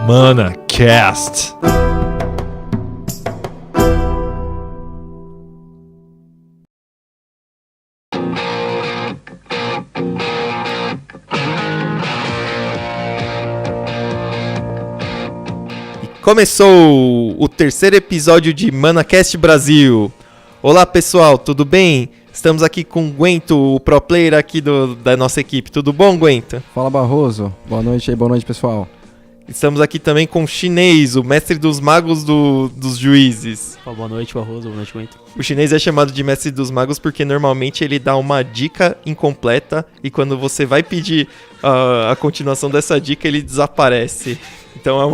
ManaCast. Começou o terceiro episódio de ManaCast Brasil. Olá pessoal, tudo bem? Estamos aqui com o Guento, o pro player aqui da nossa equipe. Tudo bom, Guento? Fala, Barroso. Boa noite aí, boa noite, pessoal. Estamos aqui também com o Chinês, o mestre dos magos dos juízes. Boa noite, Barroso. Boa noite, Guento. O Chinês é chamado de mestre dos magos porque normalmente ele dá uma dica incompleta e quando você vai pedir a continuação dessa dica, ele desaparece. Então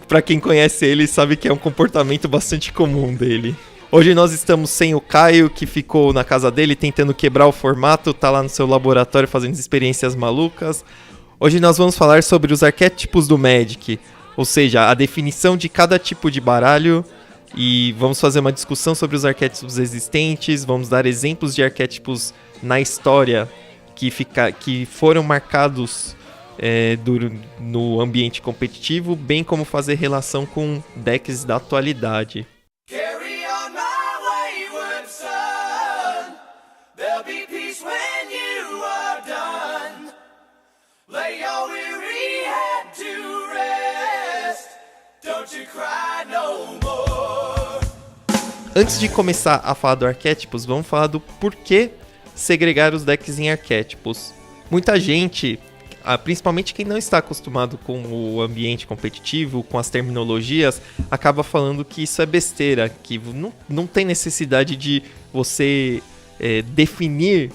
pra quem conhece ele, sabe que é um comportamento bastante comum dele. Hoje nós estamos sem o Caio, que ficou na casa dele tentando quebrar o formato, tá lá no seu laboratório fazendo experiências malucas. Hoje nós vamos falar sobre os arquétipos do Magic, ou seja, a definição de cada tipo de baralho, e vamos fazer uma discussão sobre os arquétipos existentes, vamos dar exemplos de arquétipos na história que foram marcados no ambiente competitivo, bem como fazer relação com decks da atualidade. Lay your weary head to rest. Don't you cry no more. Antes de começar a falar do arquétipos, vamos falar do porquê segregar os decks em arquétipos. Muita gente, principalmente quem não está acostumado com o ambiente competitivo, com as terminologias, acaba falando que isso é besteira, que não tem necessidade de você definir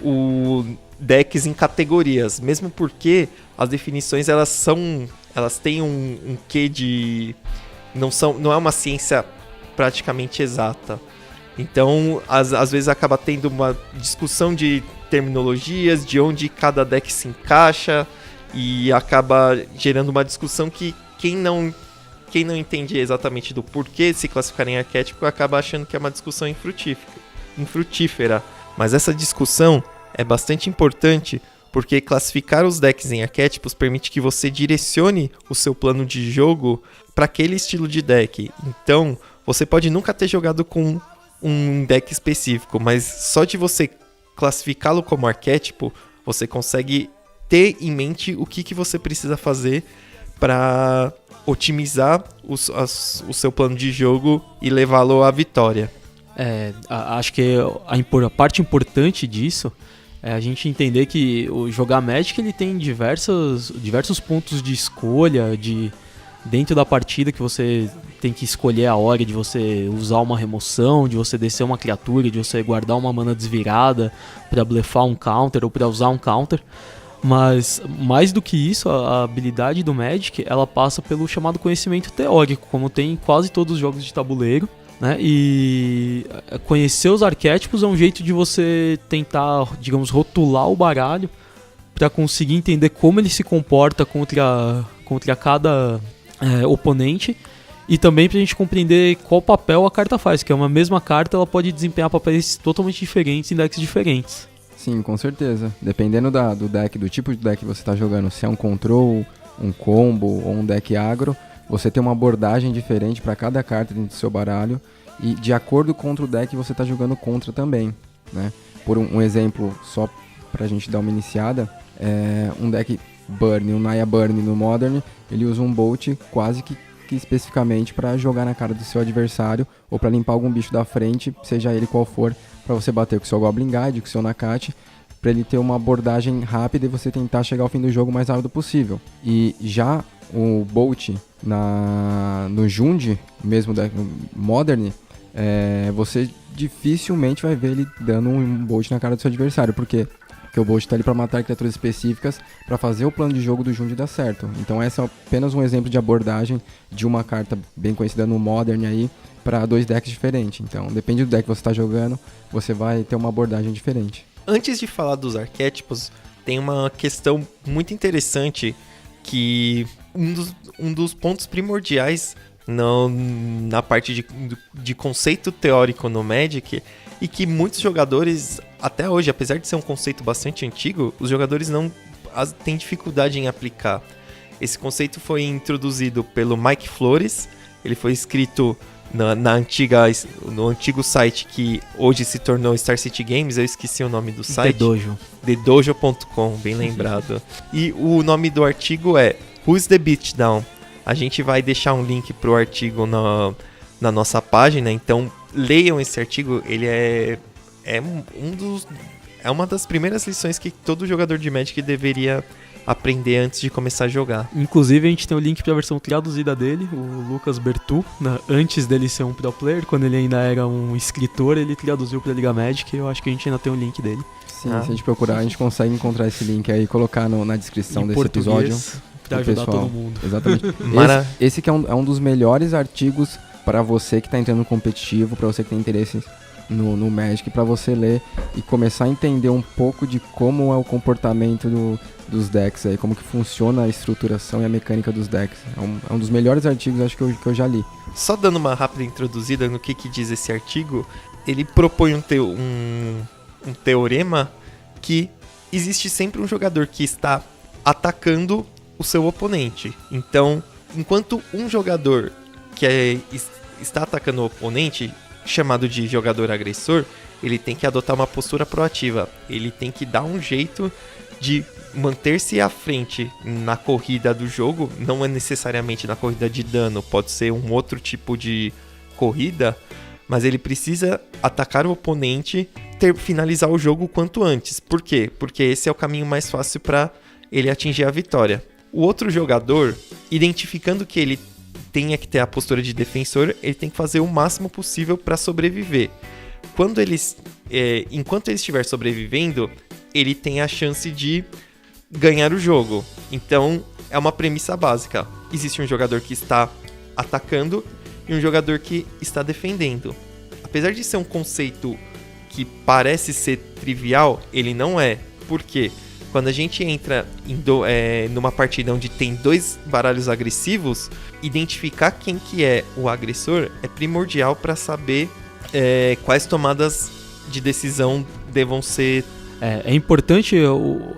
o decks em categorias, mesmo porque as definições elas têm um quê de não é uma ciência praticamente exata. Então, às vezes acaba tendo uma discussão de terminologias, de onde cada deck se encaixa, e acaba gerando uma discussão que quem não entende exatamente do porquê se classificar em arquétipo acaba achando que é uma discussão infrutífera. Mas essa discussão é bastante importante porque classificar os decks em arquétipos permite que você direcione o seu plano de jogo para aquele estilo de deck. Então, você pode nunca ter jogado com um deck específico, mas só de você classificá-lo como arquétipo, você consegue ter em mente o que você precisa fazer para otimizar o seu plano de jogo e levá-lo à vitória. Acho que a parte importante disso é a gente entender que o jogar Magic ele tem diversos pontos de escolha dentro da partida, que você tem que escolher a hora de você usar uma remoção, de você descer uma criatura, de você guardar uma mana desvirada para blefar um counter ou para usar um counter. Mas mais do que isso, a habilidade do Magic ela passa pelo chamado conhecimento teórico, como tem em quase todos os jogos de tabuleiro. Né? E conhecer os arquétipos é um jeito de você tentar, digamos, rotular o baralho para conseguir entender como ele se comporta contra cada oponente, e também para a gente compreender qual papel a carta faz, que é uma mesma carta, ela pode desempenhar papéis totalmente diferentes em decks diferentes. Sim, com certeza. Dependendo do deck, do tipo de deck que você está jogando, se é um control, um combo ou um deck agro, você tem uma abordagem diferente para cada carta dentro do seu baralho e de acordo com o deck você está jogando contra também, né? Por um exemplo, só para a gente dar uma iniciada, um deck Burn, um Naya Burn no Modern, ele usa um Bolt quase que especificamente para jogar na cara do seu adversário ou para limpar algum bicho da frente, seja ele qual for, para você bater com o seu Goblin Guide, com o seu Nakati, para ele ter uma abordagem rápida e você tentar chegar ao fim do jogo o mais rápido possível. E já o Bolt no Jund, mesmo da Modern, você dificilmente vai ver ele dando um Bolt na cara do seu adversário. Por quê? Porque o Bolt está ali para matar criaturas específicas, para fazer o plano de jogo do Jund dar certo. Então esse é apenas um exemplo de abordagem de uma carta bem conhecida no Modern aí, para dois decks diferentes. Então depende do deck que você está jogando, você vai ter uma abordagem diferente. Antes de falar dos arquétipos, tem uma questão muito interessante que um dos pontos primordiais na parte de conceito teórico no Magic, e que muitos jogadores, até hoje, apesar de ser um conceito bastante antigo, os jogadores não têm dificuldade em aplicar. Esse conceito foi introduzido pelo Mike Flores. Ele foi escrito no antigo site que hoje se tornou Star City Games. Eu esqueci o nome do site. Dojo. TheDojo.com, bem lembrado. E o nome do artigo é Who's the Beatdown? A gente vai deixar um link pro artigo na nossa página, então leiam esse artigo. Ele é uma das primeiras lições que todo jogador de Magic deveria aprender antes de começar a jogar. Inclusive, a gente tem o link para a versão traduzida dele, o Lucas Bertu, antes dele ser um pro player, quando ele ainda era um escritor, ele traduziu para a Liga Magic, e eu acho que a gente ainda tem o link dele. Sim, se a gente procurar, a gente consegue encontrar esse link aí e colocar na descrição Em desse episódio. Para ajudar todo mundo. Exatamente. Esse que é um dos melhores artigos para você que está entrando no competitivo, para você que tem interesse no Magic, para você ler e começar a entender um pouco de como é o comportamento dos decks aí, como que funciona a estruturação e a mecânica dos decks. É um dos melhores artigos, acho que eu já li. Só dando uma rápida introduzida no que diz esse artigo, ele propõe um teorema que existe sempre um jogador que está atacando o seu oponente. Então, enquanto um jogador que está atacando o oponente, chamado de jogador agressor, ele tem que adotar uma postura proativa. Ele tem que dar um jeito de manter-se à frente na corrida do jogo. Não é necessariamente na corrida de dano, pode ser um outro tipo de corrida, mas ele precisa atacar o oponente, finalizar o jogo o quanto antes. Por quê? Porque esse é o caminho mais fácil para ele atingir a vitória. O outro jogador, identificando que ele tenha que ter a postura de defensor, ele tem que fazer o máximo possível para sobreviver. Enquanto ele estiver sobrevivendo, ele tem a chance de ganhar o jogo. Então, é uma premissa básica. Existe um jogador que está atacando e um jogador que está defendendo. Apesar de ser um conceito que parece ser trivial, ele não é. Por quê? Quando a gente entra numa partida onde tem dois baralhos agressivos, identificar quem que é o agressor é primordial para saber quais tomadas de decisão devam ser. É importante,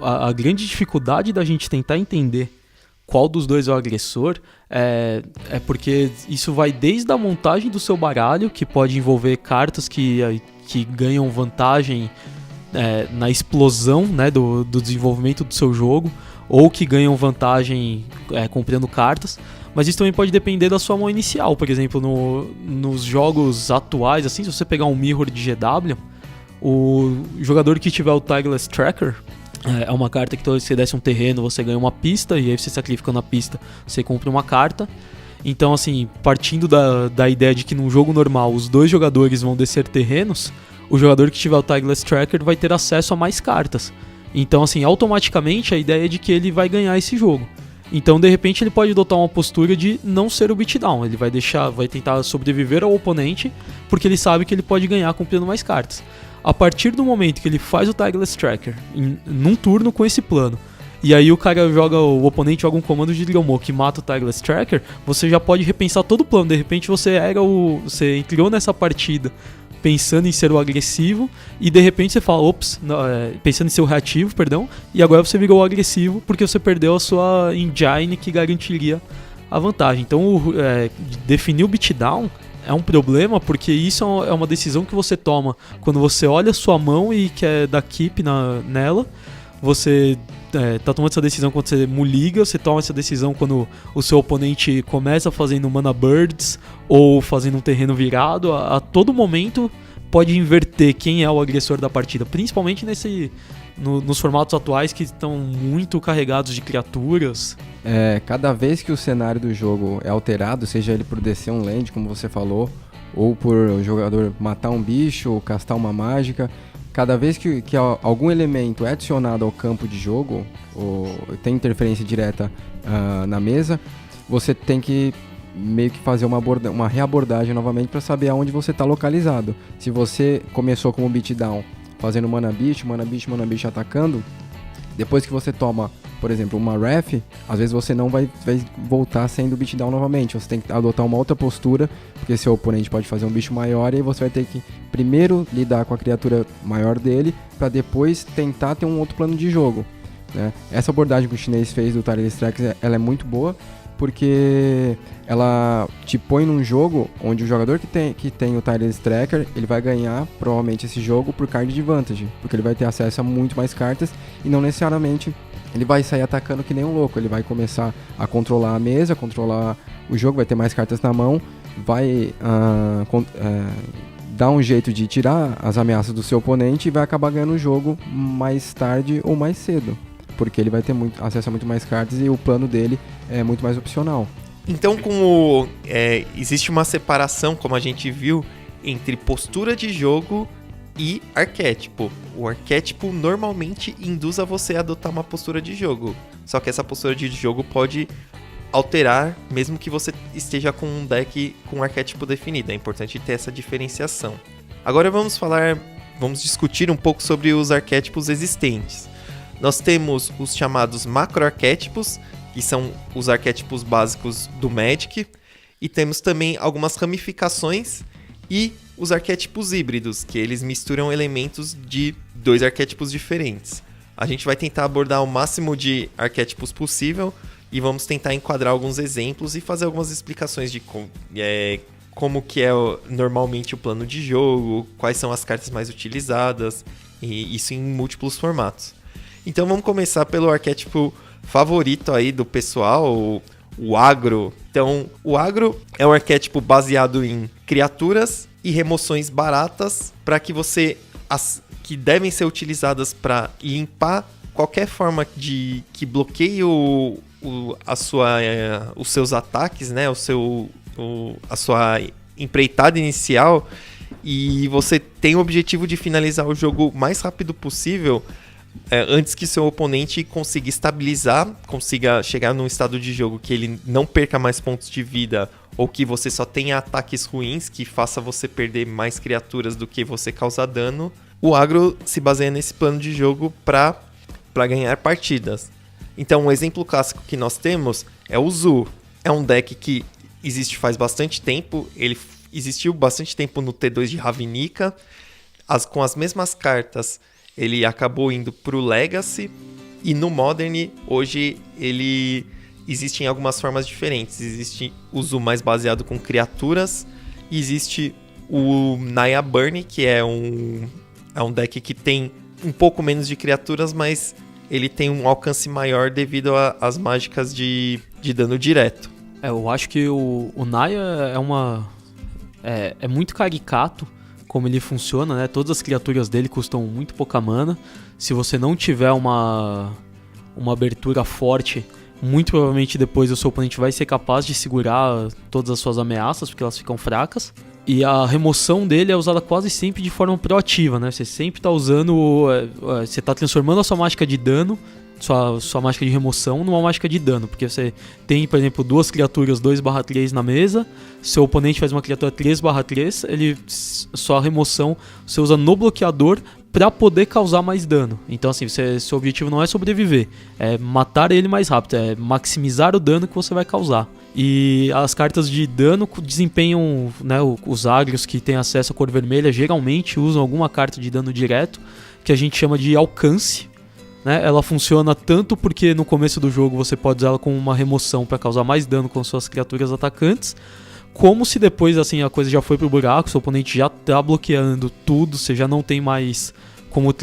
a grande dificuldade da gente tentar entender qual dos dois é o agressor é porque isso vai desde a montagem do seu baralho, que pode envolver cartas que ganham vantagem na explosão, né, do desenvolvimento do seu jogo, ou que ganham vantagem comprando cartas, mas isso também pode depender da sua mão inicial. Por exemplo, nos jogos atuais, assim, se você pegar um Mirror de GW, o jogador que tiver o Tigeless Tracker é uma carta que toda vez que você desce um terreno você ganha uma pista, e aí você sacrificando a pista você compra uma carta. Então, assim, partindo da ideia de que num jogo normal os dois jogadores vão descer terrenos, o jogador que tiver o Tigeless Tracker vai ter acesso a mais cartas. Então, assim, automaticamente a ideia é de que ele vai ganhar esse jogo. Então, de repente, ele pode adotar uma postura de não ser o beatdown. Ele vai tentar sobreviver ao oponente, porque ele sabe que ele pode ganhar comprando mais cartas. A partir do momento que ele faz o Tigeless Tracker num turno com esse plano, e aí o oponente joga um comando de Drillmow que mata o Tigeless Tracker, você já pode repensar todo o plano. De repente você entrou nessa partida pensando em ser o agressivo, e de repente você fala, pensando em ser o reativo, perdão, e agora você virou o agressivo porque você perdeu a sua engine que garantiria a vantagem. Então, definir o beatdown é um problema, porque isso é uma decisão que você toma quando você olha a sua mão e quer dar keep nela. Você tá tomando essa decisão quando você muliga, você toma essa decisão quando o seu oponente começa fazendo mana birds ou fazendo um terreno virado. A todo momento pode inverter quem é o agressor da partida, principalmente nos formatos atuais que estão muito carregados de criaturas. Cada vez que o cenário do jogo é alterado, seja ele por descer um land, como você falou, ou por o jogador matar um bicho ou castar uma mágica, cada vez que algum elemento é adicionado ao campo de jogo, ou tem interferência direta na mesa, você tem que meio que fazer uma reabordagem novamente para saber aonde você está localizado. Se você começou como beatdown, fazendo mana beach atacando, depois que você toma, por exemplo, uma ref, às vezes você não vai voltar sendo beatdown novamente. Você tem que adotar uma outra postura, porque seu oponente pode fazer um bicho maior, e aí você vai ter que primeiro lidar com a criatura maior dele, para depois tentar ter um outro plano de jogo. né? Essa abordagem que o chinês fez do Tireless Trackers, ela é muito boa, porque ela te põe num jogo onde o jogador que tem o Tireless Tracker, ele vai ganhar provavelmente esse jogo por card advantage, porque ele vai ter acesso a muito mais cartas e não necessariamente ele vai sair atacando que nem um louco, ele vai começar a controlar a mesa, controlar o jogo, vai ter mais cartas na mão, vai dar um jeito de tirar as ameaças do seu oponente e vai acabar ganhando o jogo mais tarde ou mais cedo, porque ele vai ter acesso a muito mais cartas e o plano dele é muito mais opcional. Então, como existe uma separação, como a gente viu, entre postura de jogo e arquétipo. O arquétipo normalmente induz a você a adotar uma postura de jogo, só que essa postura de jogo pode alterar, mesmo que você esteja com um deck com um arquétipo definido. É importante ter essa diferenciação. Agora vamos discutir um pouco sobre os arquétipos existentes. Nós temos os chamados macroarquétipos, que são os arquétipos básicos do Magic, e temos também algumas ramificações e os arquétipos híbridos, que eles misturam elementos de 2 arquétipos diferentes. A gente vai tentar abordar o máximo de arquétipos possível e vamos tentar enquadrar alguns exemplos e fazer algumas explicações de como que é normalmente o plano de jogo, quais são as cartas mais utilizadas, e isso em múltiplos formatos. Então vamos começar pelo arquétipo favorito aí do pessoal, o agro. Então, o agro é um arquétipo baseado em criaturas e remoções baratas que devem ser utilizadas para limpar qualquer forma que bloqueie os seus ataques, né? A sua empreitada inicial, e você tem o objetivo de finalizar o jogo o mais rápido possível, antes que seu oponente consiga estabilizar, consiga chegar num estado de jogo que ele não perca mais pontos de vida, ou que você só tenha ataques ruins que faça você perder mais criaturas do que você causar dano. O agro se baseia nesse plano de jogo para ganhar partidas. Então, um exemplo clássico que nós temos é o Zu. É um deck que existe faz bastante tempo, ele existiu bastante tempo no T2 de Ravnica, com as mesmas cartas. Ele acabou indo pro Legacy, e no Modern, hoje, ele existe em algumas formas diferentes. Existe o Zu mais baseado com criaturas, e existe o Naya Burn, que é um deck que tem um pouco menos de criaturas, mas ele tem um alcance maior devido às mágicas de dano direto. Eu acho que o Naya é muito caricato como ele funciona, né? Todas as criaturas dele custam muito pouca mana. Se você não tiver uma abertura forte, muito provavelmente depois o seu oponente vai ser capaz de segurar todas as suas ameaças, porque elas ficam fracas. E a remoção dele é usada quase sempre de forma proativa, né? Você sempre está usando... Você está transformando a sua mágica de dano, sua mágica de remoção, numa mágica de dano. Porque você tem, por exemplo, 2 criaturas 2/3 na mesa, seu oponente faz uma criatura 3/3, sua remoção você usa no bloqueador para poder causar mais dano. Então, assim, seu objetivo não é sobreviver, é matar ele mais rápido, é maximizar o dano que você vai causar. E as cartas de dano desempenham, né, os agros que têm acesso à cor vermelha geralmente usam alguma carta de dano direto, que a gente chama de alcance, né? Ela funciona tanto porque no começo do jogo você pode usar ela como uma remoção para causar mais dano com suas criaturas atacantes, como se depois assim a coisa já foi pro buraco, seu oponente já tá bloqueando tudo, você já não tem mais como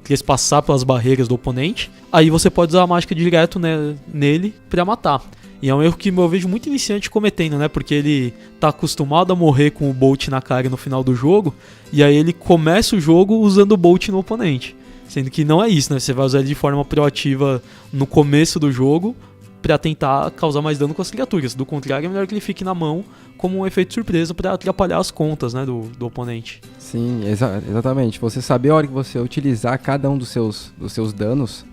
trespassar pelas barreiras do oponente, aí você pode usar a mágica direto, né, nele para matar. E é um erro que eu vejo muito iniciante cometendo, né? Porque ele tá acostumado a morrer com o Bolt na cara no final do jogo, e aí ele começa o jogo usando o Bolt no oponente. Sendo que não é isso, né? Você vai usar ele de forma proativa no começo do jogo pra tentar causar mais dano com as criaturas. Do contrário, é melhor que ele fique na mão como um efeito surpresa pra atrapalhar as contas, né, do oponente. Sim, exatamente. Você saber a hora que você utilizar cada um dos seus danos,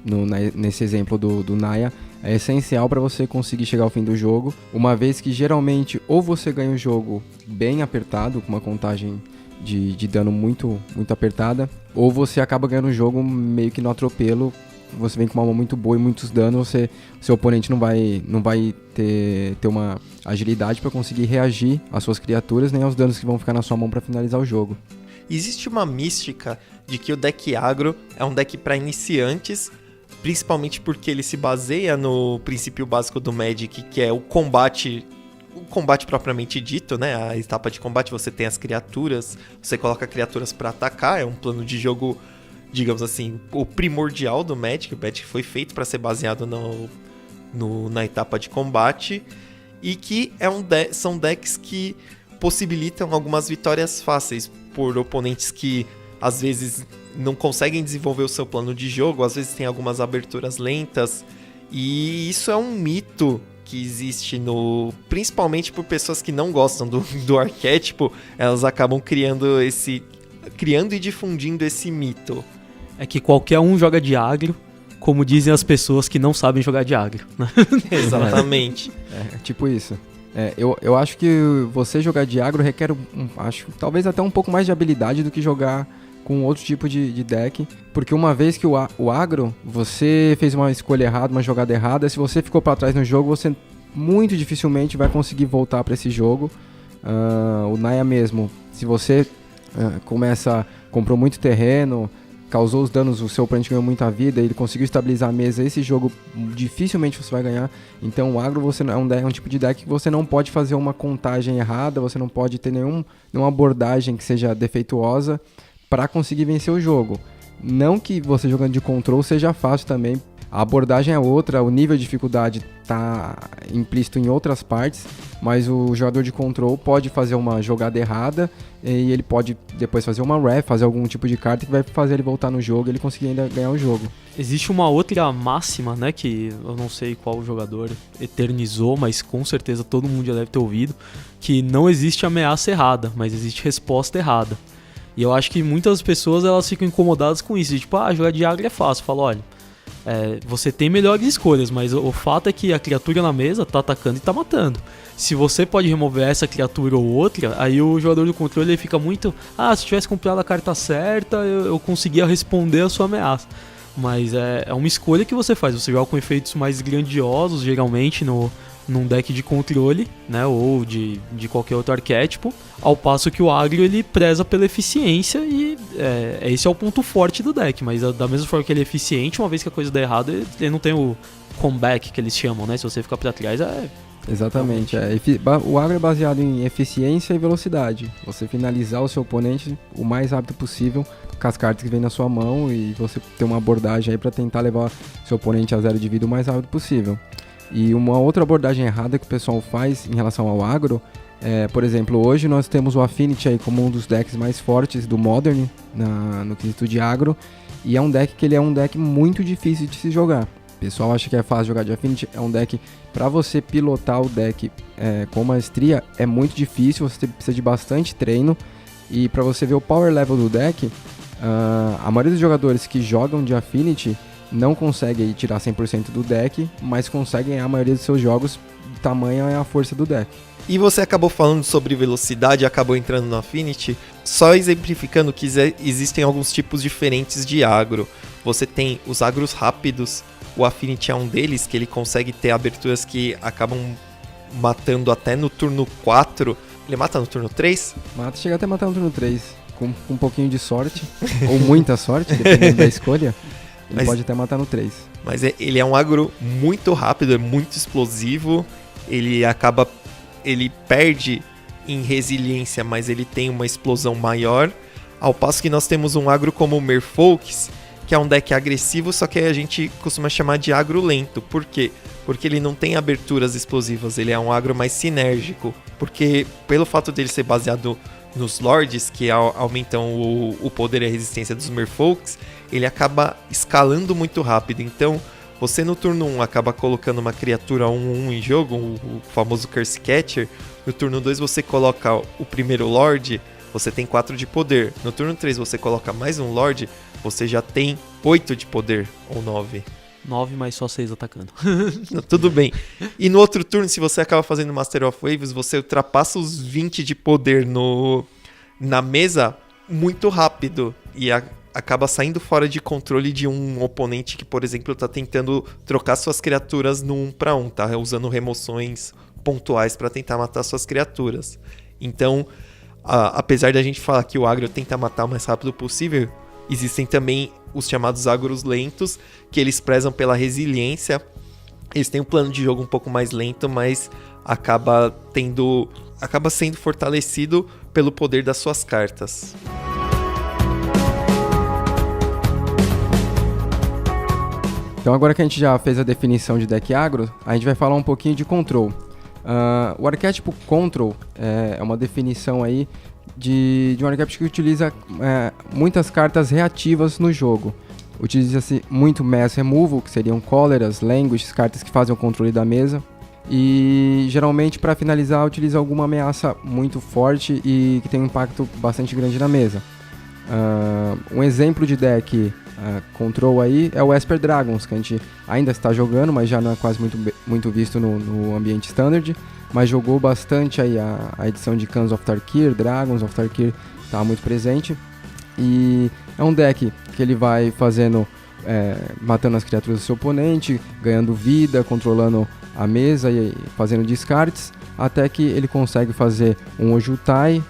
nesse exemplo do Naya, é essencial para você conseguir chegar ao fim do jogo, uma vez que geralmente ou você ganha o jogo bem apertado, com uma contagem de dano muito, muito apertada, ou você acaba ganhando o jogo meio que no atropelo, você vem com uma mão muito boa e muitos danos, seu oponente não vai ter uma agilidade para conseguir reagir às suas criaturas, nem aos danos que vão ficar na sua mão para finalizar o jogo. Existe uma mística de que o deck agro é um deck para iniciantes, principalmente porque ele se baseia no princípio básico do Magic, que é o combate propriamente dito, né? A etapa de combate, você tem as criaturas, você coloca criaturas pra atacar, é um plano de jogo, digamos assim, o primordial do Magic. O Magic foi feito para ser baseado na etapa de combate, e que são decks que possibilitam algumas vitórias fáceis por oponentes que às vezes não conseguem desenvolver o seu plano de jogo, às vezes tem algumas aberturas lentas, e isso é um mito que existe principalmente por pessoas que não gostam do arquétipo. Elas acabam criando e difundindo esse mito. É que qualquer um joga de agro, como dizem as pessoas que não sabem jogar de agro, né? Exatamente. É tipo isso. Eu acho que você jogar de agro requer, talvez até um pouco mais de habilidade do que jogar com outro tipo de deck, porque uma vez que o agro, você fez uma escolha errada, uma jogada errada, se você ficou para trás no jogo, você muito dificilmente vai conseguir voltar para esse jogo. O Naya mesmo, se você comprou muito terreno, causou os danos, o seu oponente ganhou muita vida, ele conseguiu estabilizar a mesa, esse jogo dificilmente você vai ganhar. Então o agro é um tipo de deck que você não pode fazer uma contagem errada, você não pode ter nenhuma abordagem que seja defeituosa para conseguir vencer o jogo. Não que você jogando de control seja fácil também, a abordagem é outra, o nível de dificuldade está implícito em outras partes, mas o jogador de control pode fazer uma jogada errada e ele pode depois fazer uma ref, fazer algum tipo de carta que vai fazer ele voltar no jogo e ele conseguir ainda ganhar o jogo. Existe uma outra máxima, né, que eu não sei qual jogador eternizou, mas com certeza todo mundo já deve ter ouvido, que não existe ameaça errada, mas existe resposta errada. E eu acho que muitas pessoas elas ficam incomodadas com isso, de tipo, jogar de agro é fácil. Fala, olha, você tem melhores escolhas, mas o fato é que a criatura na mesa tá atacando e tá matando. Se você pode remover essa criatura ou outra, aí o jogador do controle ele fica muito, se tivesse comprado a carta certa, eu conseguia responder a sua ameaça. Mas é uma escolha que você faz, você joga com efeitos mais grandiosos, geralmente num deck de controle, né, ou de qualquer outro arquétipo, ao passo que o agro ele preza pela eficiência e esse é o ponto forte do deck, mas da mesma forma que ele é eficiente, uma vez que a coisa der errado, ele não tem o comeback que eles chamam, né, se você ficar pra trás Exatamente, o agro é baseado em eficiência e velocidade, você finalizar o seu oponente o mais rápido possível com as cartas que vem na sua mão e você ter uma abordagem aí pra tentar levar seu oponente a 0 de vida o mais rápido possível. E uma outra abordagem errada que o pessoal faz em relação ao agro por exemplo, hoje nós temos o Affinity aí como um dos decks mais fortes do Modern no quesito de agro, e é um deck que ele é um deck muito difícil de se jogar. O pessoal acha que é fácil jogar de Affinity, é um deck para você pilotar o deck com maestria é muito difícil, você precisa de bastante treino, e para você ver o power level do deck, a maioria dos jogadores que jogam de Affinity não consegue tirar 100% do deck, mas consegue ganhar a maioria dos seus jogos, tamanha é a força do deck. E você acabou falando sobre velocidade, acabou entrando no Affinity, só exemplificando que existem alguns tipos diferentes de agro. Você tem os agros rápidos, o Affinity é um deles, que ele consegue ter aberturas que acabam matando até no turno 4. Ele mata no turno 3? Chega até a matar no turno 3, com um pouquinho de sorte, ou muita sorte, dependendo da escolha. Ele pode até matar no 3. Mas ele é um agro muito rápido, é muito explosivo. Ele perde em resiliência, mas ele tem uma explosão maior. Ao passo que nós temos um agro como o Merfolk's, que é um deck agressivo, só que a gente costuma chamar de agro lento. Por quê? Porque ele não tem aberturas explosivas, ele é um agro mais sinérgico. Porque pelo fato dele ser baseado nos Lords, que aumentam o poder e a resistência dos Merfolk's, ele acaba escalando muito rápido. Então, você no turno 1 acaba colocando uma criatura 1/1 em jogo, o famoso Curse Catcher. No turno 2 você coloca o primeiro Lord, você tem 4 de poder. No turno 3 você coloca mais um Lord, você já tem 8 de poder, ou 9. 9, mas só 6 atacando. Tudo bem. E no outro turno, se você acaba fazendo Master of Waves, você ultrapassa os 20 de poder na mesa muito rápido. E acaba saindo fora de controle de um oponente que, por exemplo, está tentando trocar suas criaturas no 1/1, tá? Usando remoções pontuais para tentar matar suas criaturas. Então, apesar da gente falar que o agro tenta matar o mais rápido possível, existem também os chamados agros lentos, que eles prezam pela resiliência. Eles têm um plano de jogo um pouco mais lento, mas acaba sendo fortalecido pelo poder das suas cartas. Então agora que a gente já fez a definição de deck agro, a gente vai falar um pouquinho de control. O arquétipo control é uma definição aí de um arquétipo que utiliza muitas cartas reativas no jogo. Utiliza-se muito Mass Removal, que seriam Cóleras, Languishes, cartas que fazem o controle da mesa. E geralmente para finalizar utiliza alguma ameaça muito forte e que tem um impacto bastante grande na mesa. Um exemplo de deck control aí é o Esper Dragons, que a gente ainda está jogando, mas já não é quase muito visto no ambiente standard, mas jogou bastante aí a edição de Khans of Tarkir, Dragons of Tarkir está muito presente, e é um deck que ele vai fazendo, matando as criaturas do seu oponente, ganhando vida, controlando a mesa e fazendo descartes, até que ele consegue fazer um Ojutai,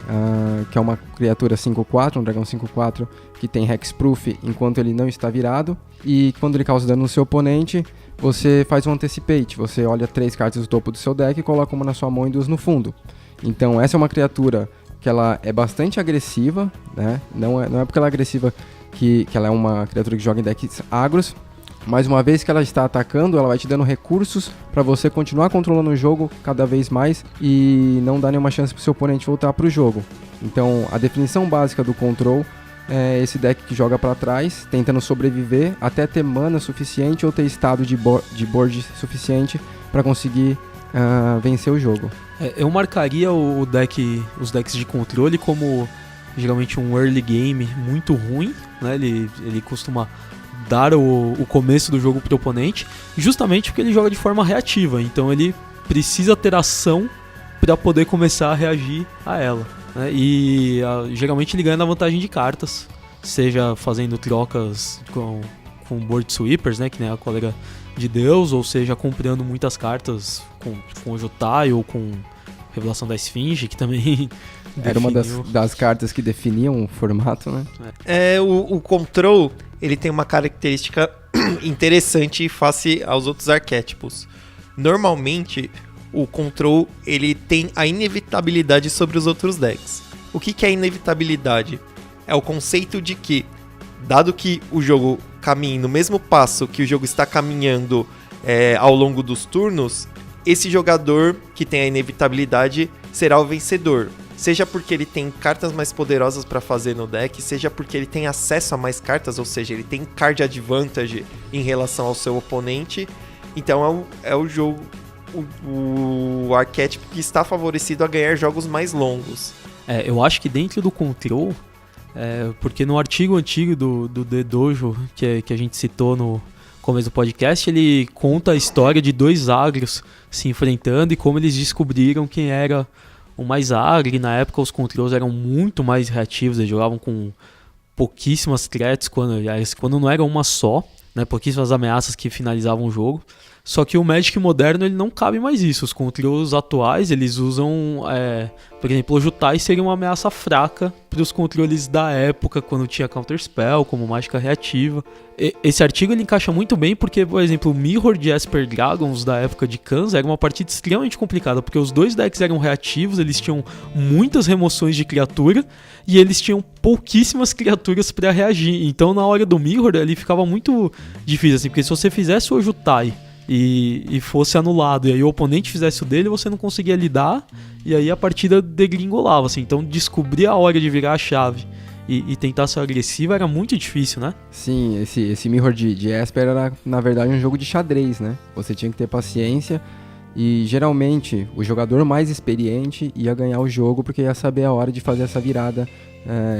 que é uma criatura 5/4, um dragão 5/4, que tem Hexproof enquanto ele não está virado, e quando ele causa dano no seu oponente, você faz um Anticipate, você olha 3 cartas do topo do seu deck e coloca uma na sua mão e 2 no fundo. Então essa é uma criatura que ela é bastante agressiva, né? Não é porque ela é agressiva que ela é uma criatura que joga em decks agros, mas uma vez que ela está atacando, ela vai te dando recursos para você continuar controlando o jogo cada vez mais e não dar nenhuma chance para o seu oponente voltar para o jogo. Então a definição básica do control é esse deck que joga para trás, tentando sobreviver até ter mana suficiente ou ter estado de board suficiente para conseguir vencer o jogo. Eu marcaria os decks de controle como geralmente um early game muito ruim, né? Ele costuma dar o começo do jogo pro oponente, justamente porque ele joga de forma reativa, então ele precisa ter ação para poder começar a reagir a ela, né? E geralmente ele ganha na vantagem de cartas, seja fazendo trocas com board sweepers, né, que nem a colega de Deus, ou seja comprando muitas cartas com Ojutai ou com Revelação da Esfinge, que também era uma das cartas que definiam o formato, né? O control, ele tem uma característica interessante face aos outros arquétipos. Normalmente, o control, ele tem a inevitabilidade sobre os outros decks. O que é inevitabilidade? É o conceito de que, dado que o jogo caminha no mesmo passo que o jogo está caminhando ao longo dos turnos, esse jogador que tem a inevitabilidade será o vencedor. Seja porque ele tem cartas mais poderosas para fazer no deck, seja porque ele tem acesso a mais cartas, ou seja, ele tem card advantage em relação ao seu oponente. Então é o jogo, o arquétipo que está favorecido a ganhar jogos mais longos. Eu acho que dentro do control, porque no artigo antigo do The Dojo, que a gente citou no começo do podcast, ele conta a história de 2 agros se enfrentando e como eles descobriram quem era o mais agro, e na época os controls eram muito mais reativos, eles jogavam com pouquíssimas threats, quando não era uma só, né, pouquíssimas ameaças que finalizavam o jogo. Só que o Magic moderno, ele não cabe mais isso. Os controles atuais, eles usam, por exemplo, o Ojutai seria uma ameaça fraca para os controles da época, quando tinha Counterspell, como mágica reativa. Esse artigo ele encaixa muito bem porque, por exemplo, o Mirror de Esper Dragons da época de Khans era uma partida extremamente complicada, porque os 2 decks eram reativos, eles tinham muitas remoções de criatura e eles tinham pouquíssimas criaturas para reagir. Então, na hora do Mirror, ele ficava muito difícil, assim, porque se você fizesse o Ojutai e fosse anulado, e aí o oponente fizesse o dele, você não conseguia lidar, e aí a partida degringolava, assim. Então descobrir a hora de virar a chave e tentar ser agressivo era muito difícil, né? Sim, esse Mirror de Esper era, na verdade, um jogo de xadrez, né? Você tinha que ter paciência, e geralmente o jogador mais experiente ia ganhar o jogo, porque ia saber a hora de fazer essa virada,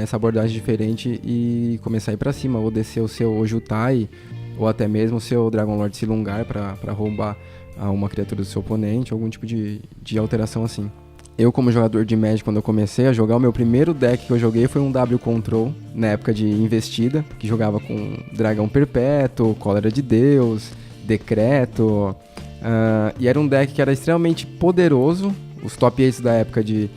essa abordagem diferente, e começar a ir pra cima, ou descer o seu Ojutai, ou até mesmo o seu Dragon Lord Silungar para roubar uma criatura do seu oponente, algum tipo de alteração assim. Eu, como jogador de Magic, quando eu comecei a jogar, o meu primeiro deck que eu joguei foi um W Control, na época de Investida, que jogava com Dragão Perpétuo, Cólera de Deus, Decreto, e era um deck que era extremamente poderoso. Os top 8 da época de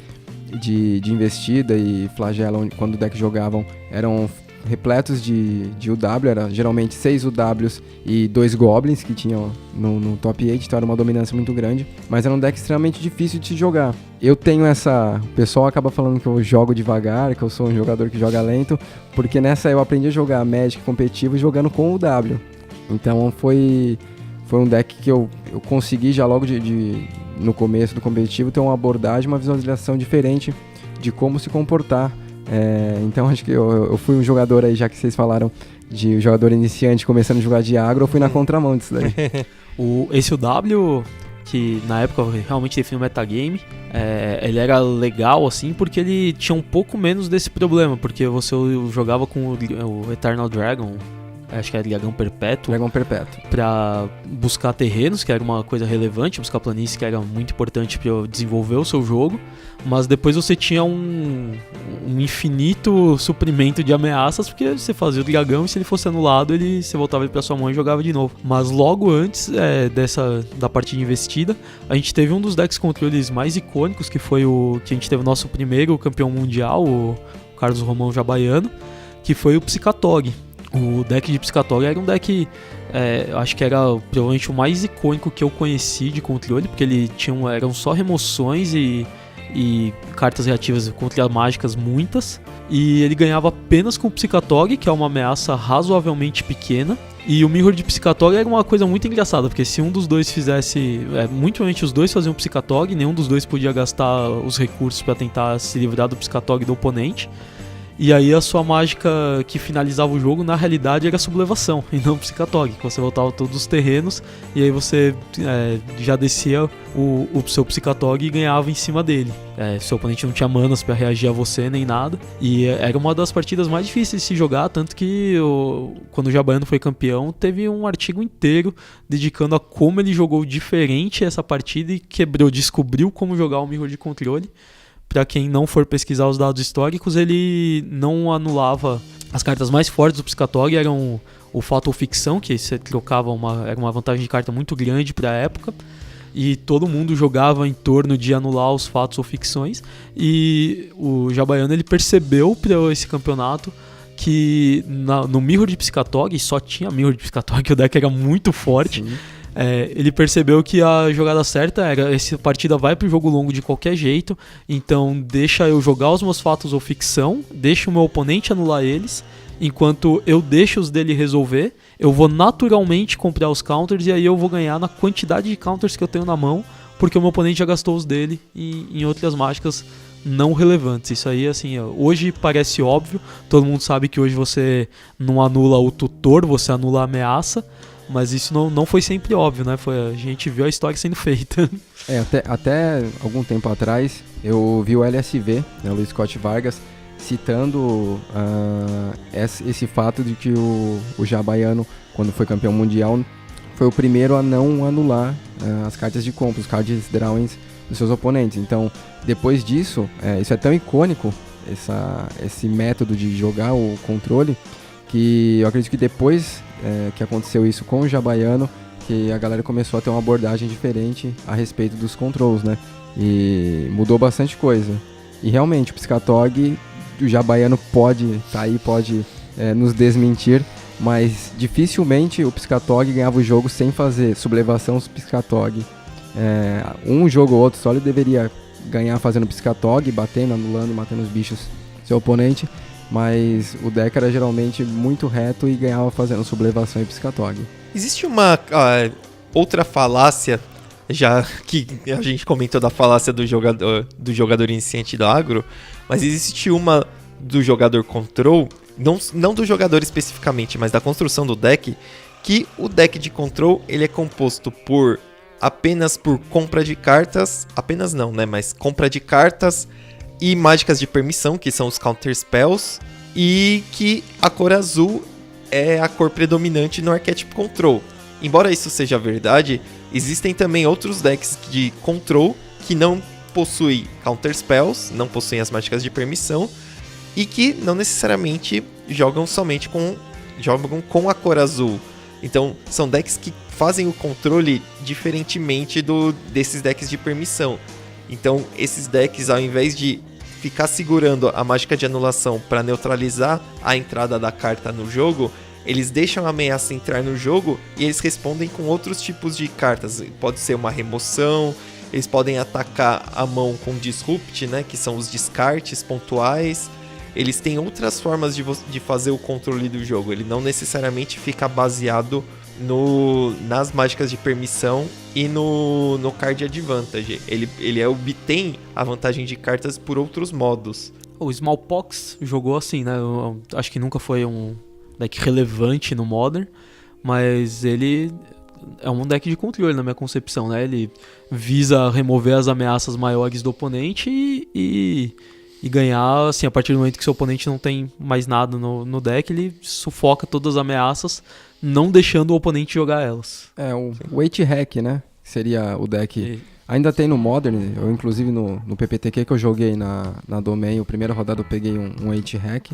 Investida e Flagella, quando o deck jogavam, eram repletos de UW, era geralmente 6 UWs e 2 Goblins que tinham no top 8, então era uma dominância muito grande, mas era um deck extremamente difícil de se jogar. Eu tenho o pessoal acaba falando que eu jogo devagar, que eu sou um jogador que joga lento, porque nessa eu aprendi a jogar Magic competitivo jogando com o W. Então foi um deck que eu consegui já logo no começo do competitivo ter uma abordagem, uma visualização diferente de como se comportar. Então acho que eu fui um jogador aí, já que vocês falaram de jogador iniciante começando a jogar de agro, eu fui na contramão disso daí. Esse W, que na época realmente definiu o metagame, ele era legal assim porque ele tinha um pouco menos desse problema, porque você jogava com o Eternal Dragon, acho que era Dragão Perpétuo. Dragão Perpétuo. Pra buscar terrenos, que era uma coisa relevante, buscar planície, que era muito importante para desenvolver o seu jogo. Mas depois você tinha um infinito suprimento de ameaças, porque você fazia o dragão e se ele fosse anulado, você voltava ele pra sua mão e jogava de novo. Mas logo antes da partida investida, a gente teve um dos decks controles mais icônicos, que foi o que a gente teve o nosso primeiro campeão mundial, o Carlos Romão Jabaiano, que foi o Psicatog. O deck de Psicatog era um deck, acho que era provavelmente o mais icônico que eu conheci de controle, porque ele eram só remoções e cartas reativas contra mágicas muitas, e ele ganhava apenas com o Psicatog, que é uma ameaça razoavelmente pequena. E o Mirror de Psicatog era uma coisa muito engraçada, porque se um dos dois fizesse, muito provavelmente os dois faziam Psicatog, nenhum dos dois podia gastar os recursos para tentar se livrar do Psicatog do oponente. E aí a sua mágica que finalizava o jogo, na realidade, era a sublevação, e não o Psicatog, que você voltava todos os terrenos, e aí você já descia o seu Psicatog e ganhava em cima dele. Seu oponente não tinha manas pra reagir a você, nem nada, e era uma das partidas mais difíceis de se jogar, tanto que quando o Jabaiano foi campeão, teve um artigo inteiro dedicando a como ele jogou diferente essa partida e descobriu como jogar o Mirror de controle. Para quem não for pesquisar os dados históricos, ele não anulava as cartas mais fortes do Psicatog, eram o fato ou ficção, que você trocava era uma vantagem de carta muito grande para a época, e todo mundo jogava em torno de anular os fatos ou ficções, e o Jabaiano ele percebeu para esse campeonato que no Mirror de Psicatog, só tinha Mirror de Psicatog, que o deck era muito forte. Sim. Ele percebeu que a jogada certa era: essa partida vai pro jogo longo de qualquer jeito, então deixa eu jogar os meus fatos ou ficção, deixa o meu oponente anular eles, enquanto eu deixo os dele resolver, eu vou naturalmente comprar os counters e aí eu vou ganhar na quantidade de counters que eu tenho na mão, porque o meu oponente já gastou os dele em outras mágicas não relevantes. Isso aí, assim, hoje parece óbvio, todo mundo sabe que hoje você não anula o tutor, você anula a ameaça, mas isso não foi sempre óbvio, né? A gente viu a história sendo feita. Até algum tempo atrás, eu vi o LSV, né, o Luiz Scott Vargas, citando esse fato de que o Jabaiano, quando foi campeão mundial, foi o primeiro a não anular as cartas de compra, os card drawings dos seus oponentes. Então, depois disso, isso é tão icônico, esse método de jogar o controle, que eu acredito que depois que aconteceu isso com o Jabaiano, que a galera começou a ter uma abordagem diferente a respeito dos controls, né? E mudou bastante coisa. E realmente, o Psicatog, o Jabaiano pode nos desmentir, mas dificilmente o Psicatog ganhava o jogo sem fazer sublevação do Psicatog. Um jogo ou outro só ele deveria ganhar fazendo Psicatog, batendo, anulando, matando os bichos do seu oponente, mas o deck era geralmente muito reto e ganhava fazendo sublevação e Psicatog. Existe uma outra falácia, já que a gente comentou da falácia do jogador iniciante do agro, mas existe uma do jogador control, não do jogador especificamente, mas da construção do deck, que o deck de control ele é composto apenas por compra de cartas, apenas não, né, mas compra de cartas e mágicas de permissão, que são os counter spells, e que a cor azul é a cor predominante no arquétipo control. Embora isso seja verdade, existem também outros decks de control que não possuem counter spells, não possuem as mágicas de permissão, e que não necessariamente jogam com a cor azul. Então, são decks que fazem o controle diferentemente desses decks de permissão. Então, esses decks, ao invés de ficar segurando a mágica de anulação para neutralizar a entrada da carta no jogo, eles deixam a ameaça entrar no jogo e eles respondem com outros tipos de cartas. Pode ser uma remoção, eles podem atacar a mão com Disrupt, né, que são os descartes pontuais. Eles têm outras formas de fazer o controle do jogo. Ele não necessariamente fica baseado nas mágicas de permissão e no card advantage. Ele obtém a vantagem de cartas por outros modos. O Smallpox jogou assim, né? Eu acho que nunca foi um deck relevante no Modern, mas ele é um deck de controle na minha concepção, né? Ele visa remover as ameaças maiores do oponente e ganhar, assim, a partir do momento que seu oponente não tem mais nada no deck, ele sufoca todas as ameaças, não deixando o oponente jogar elas. O Weight Hack, né? Seria o deck. Ainda tem no Modern, eu inclusive no PPTQ que eu joguei na Domain, a primeira rodada eu peguei um Weight Hack.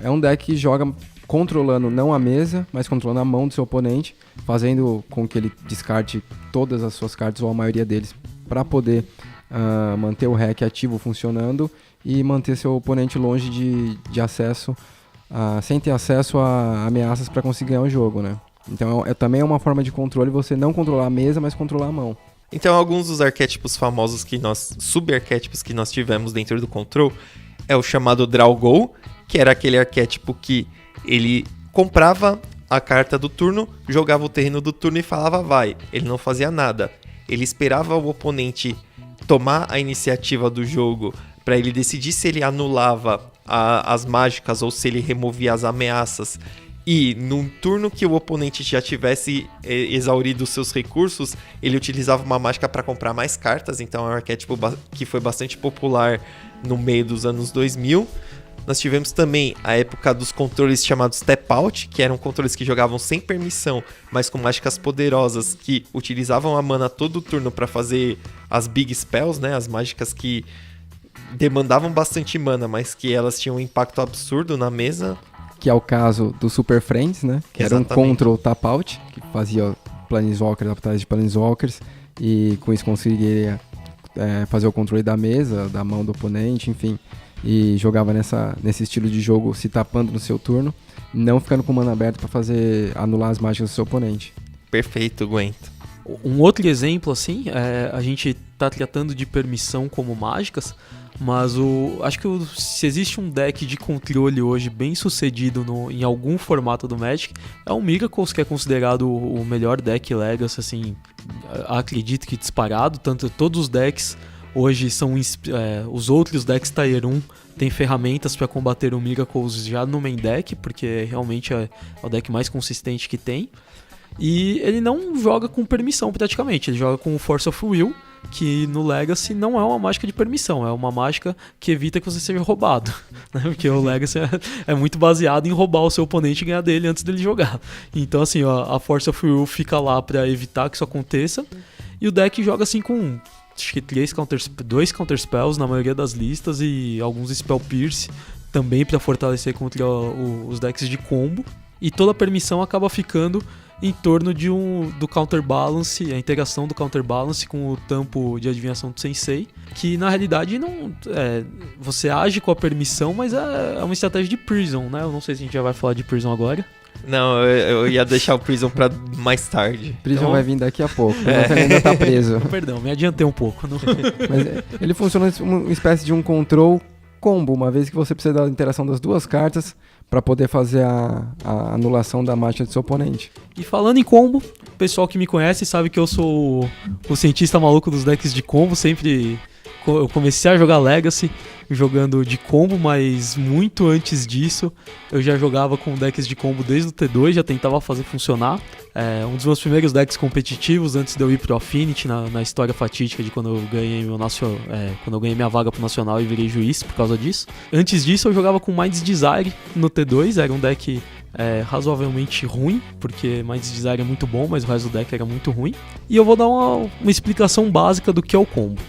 É um deck que joga controlando não a mesa, mas controlando a mão do seu oponente, fazendo com que ele descarte todas as suas cartas, ou a maioria deles, para poder manter o hack ativo funcionando e manter seu oponente longe de acesso, sem ter acesso a ameaças para conseguir ganhar o jogo, né? Então também é uma forma de controle você não controlar a mesa, mas controlar a mão. Então alguns dos arquétipos famosos subarquétipos que nós tivemos dentro do Control é o chamado Draw Go, que era aquele arquétipo que ele comprava a carta do turno, jogava o terreno do turno e falava vai. Ele não fazia nada. Ele esperava o oponente tomar a iniciativa do jogo para ele decidir se ele anulava as mágicas ou se ele removia as ameaças. E num turno que o oponente já tivesse exaurido seus recursos, ele utilizava uma mágica para comprar mais cartas. Então é um arquétipo que foi bastante popular no meio dos anos 2000. Nós tivemos também a época dos controles chamados Step Out, que eram controles que jogavam sem permissão, mas com mágicas poderosas que utilizavam a mana todo o turno para fazer as Big Spells, né? As mágicas que demandavam bastante mana, mas que elas tinham um impacto absurdo na mesa. Que é o caso do Super Friends, né? Que Exatamente. Era um control tap out, que fazia Planeswalkers atrás de Planeswalkers, e com isso conseguiria fazer o controle da mesa, da mão do oponente, enfim. E jogava nesse estilo de jogo, se tapando no seu turno, não ficando com mana aberta para anular as mágicas do seu oponente. Perfeito, Gwento. Um outro exemplo, assim, a gente tá tratando de permissão como mágicas, mas acho que se existe um deck de controle hoje bem sucedido em algum formato do Magic, é o Miracles, que é considerado o melhor deck Legacy, assim, acredito que disparado. Todos os decks hoje são os outros decks Tier 1 tem ferramentas para combater o Miracles já no main deck, porque realmente é o deck mais consistente que tem. E ele não joga com permissão praticamente, ele joga com Force of Will, que no Legacy não é uma mágica de permissão, é uma mágica que evita que você seja roubado, né? Porque o Legacy é muito baseado em roubar o seu oponente e ganhar dele antes dele jogar. Então assim, a Force of Will fica lá para evitar que isso aconteça, e o deck joga assim com acho que 2 Counterspells na maioria das listas e alguns Spell Pierce também para fortalecer contra os decks de combo. E toda a permissão acaba ficando em torno do Counterbalance, a integração do Counterbalance com o tampo de adivinhação do Sensei, que na realidade não você age com a permissão, mas é uma estratégia de Prison, né? Eu não sei se a gente já vai falar de Prison agora. Não, eu ia deixar o Prison pra mais tarde. Prison vai vir daqui a pouco, mas ainda tá preso. Perdão, me adiantei um pouco. Mas ele funciona uma espécie de um control combo, uma vez que você precisa da interação das duas cartas para poder fazer a anulação da mágica do seu oponente. E falando em combo, o pessoal que me conhece sabe que eu sou o cientista maluco dos decks de combo. Sempre eu comecei a jogar Legacy jogando de combo, mas muito antes disso eu já jogava com decks de combo desde o T2, já tentava fazer funcionar. Um dos meus primeiros decks competitivos antes de eu ir pro Affinity, na história fatídica de quando eu ganhei quando eu ganhei minha vaga pro Nacional e virei juiz por causa disso. Antes disso eu jogava com Mind's Desire no T2, era um deck razoavelmente ruim, porque Mind's Desire é muito bom, mas o resto do deck era muito ruim. E eu vou dar uma explicação básica do que é o combo.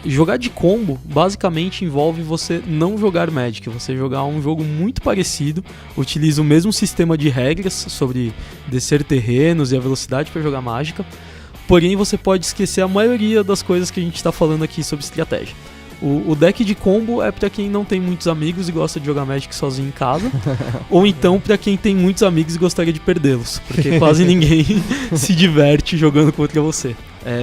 Jogar de combo basicamente envolve você não jogar Magic, você jogar um jogo muito parecido, utiliza o mesmo sistema de regras sobre descer terrenos e a velocidade para jogar mágica, porém você pode esquecer a maioria das coisas que a gente está falando aqui sobre estratégia. O deck de combo é pra quem não tem muitos amigos e gosta de jogar Magic sozinho em casa, ou então pra quem tem muitos amigos e gostaria de perdê-los, porque quase ninguém se diverte jogando contra você.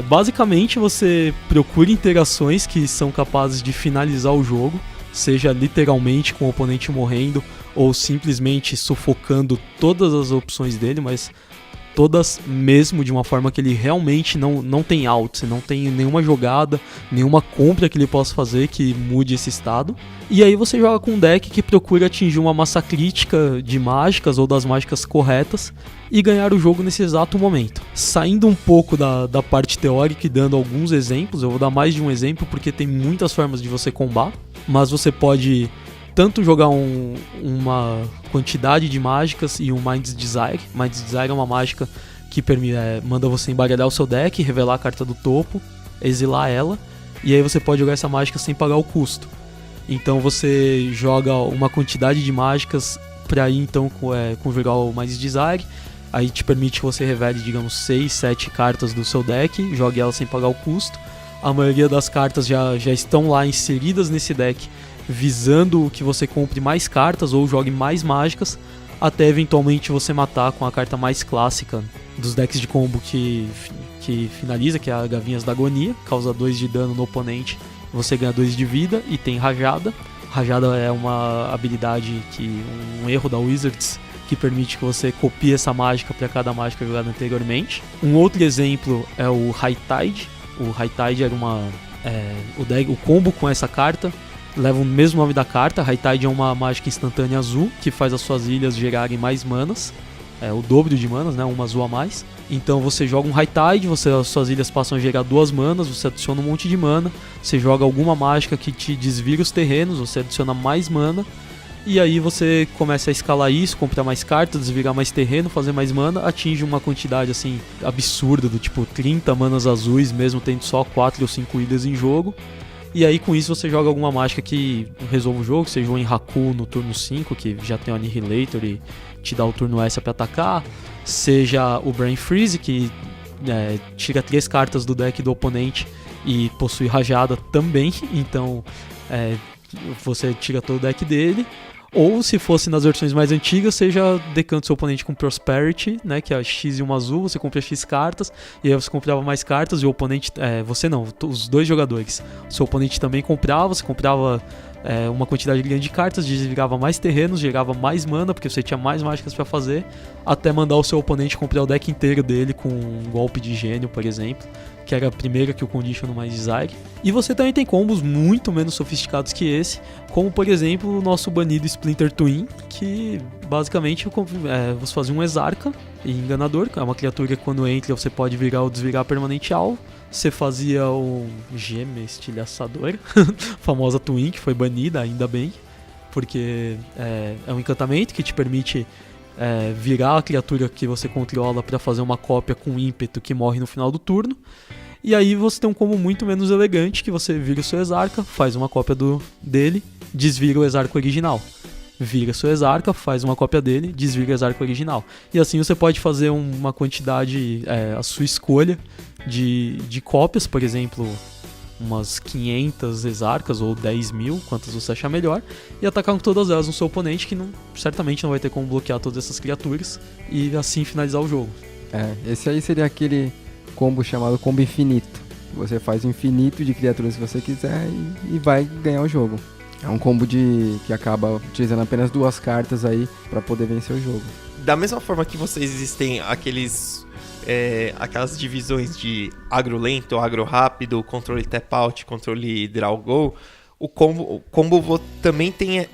Basicamente você procura interações que são capazes de finalizar o jogo, seja literalmente com o oponente morrendo ou simplesmente sufocando todas as opções dele, mas todas mesmo de uma forma que ele realmente não tem out, não tem nenhuma jogada, nenhuma compra que ele possa fazer que mude esse estado. E aí você joga com um deck que procura atingir uma massa crítica de mágicas ou das mágicas corretas e ganhar o jogo nesse exato momento. Saindo um pouco da parte teórica e dando alguns exemplos, eu vou dar mais de um exemplo porque tem muitas formas de você combar, mas você pode tanto jogar uma quantidade de mágicas e um Mind's Desire. Mind's Desire é uma mágica que manda você embaralhar o seu deck, revelar a carta do topo, exilar ela, e aí você pode jogar essa mágica sem pagar o custo. Então você joga uma quantidade de mágicas para ir então conjugar o Mind's Desire, aí te permite que você revele, digamos, 6, 7 cartas do seu deck, jogue elas sem pagar o custo. A maioria das cartas já estão lá inseridas nesse deck, visando que você compre mais cartas ou jogue mais mágicas, até eventualmente você matar com a carta mais clássica dos decks de combo que finaliza, que é a Gavinhas da Agonia, causa 2 de dano no oponente, você ganha 2 de vida e tem Rajada. Rajada é uma habilidade, um erro da Wizards, que permite que você copie essa mágica para cada mágica jogada anteriormente. Um outro exemplo é o High Tide. O High Tide era o combo com essa carta leva o mesmo nome da carta. High Tide é uma mágica instantânea azul que faz as suas ilhas gerarem mais manas, o dobro de manas, né, uma azul a mais. Então você joga um High Tide, as suas ilhas passam a gerar 2 manas, você adiciona um monte de mana, você joga alguma mágica que te desvira os terrenos, você adiciona mais mana, e aí você começa a escalar isso, comprar mais cartas, desvirar mais terreno, fazer mais mana, atinge uma quantidade assim absurda, do tipo 30 manas azuis, mesmo tendo só 4 ou 5 ilhas em jogo. E aí com isso você joga alguma mágica que resolve o jogo, seja o Enraku no turno 5, que já tem o Annihilator e te dá o turno S pra atacar, seja o Brain Freeze, que tira 3 cartas do deck do oponente e possui Rajada também, então você tira todo o deck dele. Ou se fosse nas versões mais antigas, seja decanta seu oponente com Prosperity, né, que é X e uma azul, você compra X cartas, e aí você comprava mais cartas, e o oponente, você não, os 2 jogadores, o seu oponente também comprava, você comprava uma quantidade grande de cartas, desvirava mais terrenos, gerava mais mana, porque você tinha mais mágicas pra fazer, até mandar o seu oponente comprar o deck inteiro dele com um golpe de gênio, por exemplo, que era a primeira que o Condition no Mind's Desire. E você também tem combos muito menos sofisticados que esse, como por exemplo o nosso banido Splinter Twin, que basicamente você fazia um Exarca e Enganador, que é uma criatura que quando entra você pode virar ou desvirar permanente alvo. Você fazia o Gema Estilhaçador, famosa Twin, que foi banida, ainda bem, porque é um encantamento que te permite virar a criatura que você controla para fazer uma cópia com ímpeto que morre no final do turno. E aí você tem um combo muito menos elegante, que você vira o seu Exarca, faz uma cópia dele, desvira o Exarca original. Vira seu Exarca, faz uma cópia dele, desvira o Exarca original. E assim você pode fazer uma quantidade, a sua escolha de cópias, por exemplo, umas 500 Exarcas ou 10.000, quantas você achar melhor, e atacar com todas elas no seu oponente, que certamente não vai ter como bloquear todas essas criaturas, e assim finalizar o jogo. Esse aí seria aquele combo chamado combo infinito. Você faz o infinito de criaturas que você quiser e vai ganhar o jogo. É um combo que acaba utilizando apenas 2 cartas aí pra poder vencer o jogo. Da mesma forma que existem aquelas divisões de agro lento, agro rápido, controle tap out, controle draw go, o combo também tem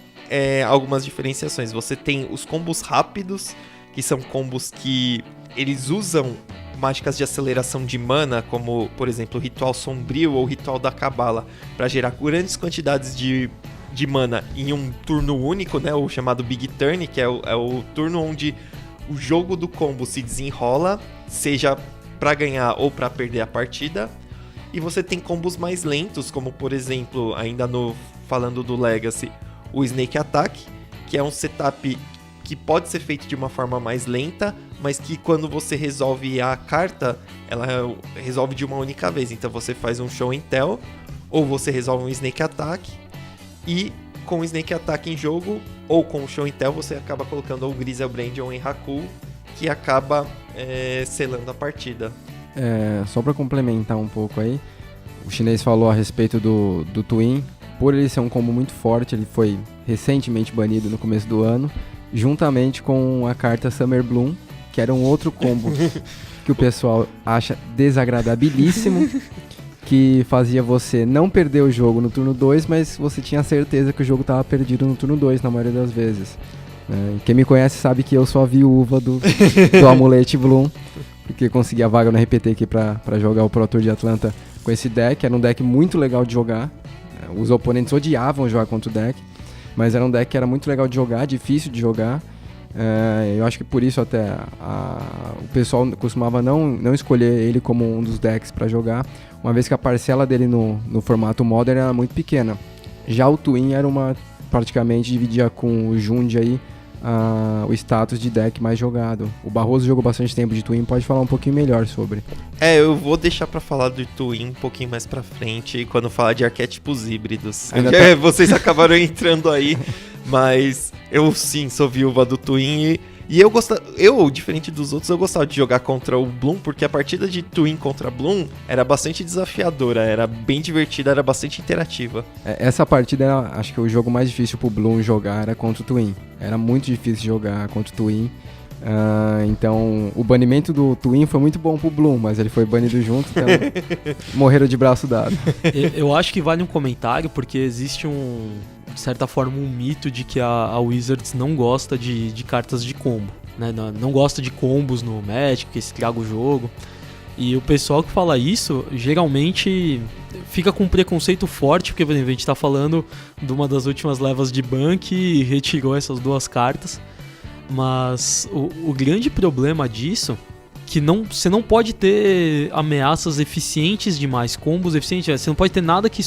algumas diferenciações. Você tem os combos rápidos, que são combos que eles usam mágicas de aceleração de mana, como por exemplo o Ritual Sombrio ou o Ritual da Cabala, para gerar grandes quantidades de mana em um turno único, né, o chamado Big Turn, que é o turno onde o jogo do combo se desenrola, seja para ganhar ou para perder a partida. E você tem combos mais lentos, como por exemplo, ainda falando do Legacy, o Snake Attack, que é um setup que pode ser feito de uma forma mais lenta, mas que quando você resolve a carta, ela resolve de uma única vez. Então você faz um Show and Tell, ou você resolve um Snake Attack, e com o Snake Attack em jogo, ou com o Show and Tell, você acaba colocando ou Griselbrand ou Enraku, que acaba selando a partida. Só para complementar um pouco aí, o chinês falou a respeito do Twin. Por ele ser um combo muito forte, ele foi recentemente banido no começo do ano, juntamente com a carta Summer Bloom, que era um outro combo que o pessoal acha desagradabilíssimo, que fazia você não perder o jogo no turno 2, mas você tinha certeza que o jogo estava perdido no turno 2 na maioria das vezes. Quem me conhece sabe que eu sou a viúva do Amulete Bloom, porque consegui a vaga no RPT aqui pra jogar o Pro Tour de Atlanta com esse deck. Era um deck muito legal de jogar, os oponentes odiavam jogar contra o deck, mas era um deck que era muito legal de jogar, difícil de jogar. Eu acho que por isso até o pessoal costumava não escolher ele como um dos decks para jogar, uma vez que a parcela dele no formato Modern era muito pequena. Já o Twin era praticamente dividia com o Jund aí o status de deck mais jogado. O Barroso jogou bastante tempo de Twin, pode falar um pouquinho melhor sobre. Eu vou deixar pra falar do Twin um pouquinho mais pra frente, quando falar de arquétipos híbridos. Vocês acabaram entrando aí, mas eu sim sou viúva do Twin e eu, diferente dos outros, eu gostava de jogar contra o Bloom, porque a partida de Twin contra Bloom era bastante desafiadora, era bem divertida, era bastante interativa. Essa partida era, acho que o jogo mais difícil pro Bloom jogar era contra o Twin. Era muito difícil jogar contra o Twin. Então o banimento do Twin foi muito bom pro Bloom, mas ele foi banido junto, então morreram de braço dado. Eu acho que vale um comentário, porque existe de certa forma um mito de que a Wizards não gosta de cartas de combo, né? Não gosta de combos no Magic, que estraga o jogo. E o pessoal que fala isso geralmente fica com um preconceito forte, porque, por exemplo, a gente tá falando de uma das últimas levas de ban que retirou essas duas cartas. Mas o grande problema disso que você não pode ter ameaças eficientes demais, combos eficientes, você não pode ter nada que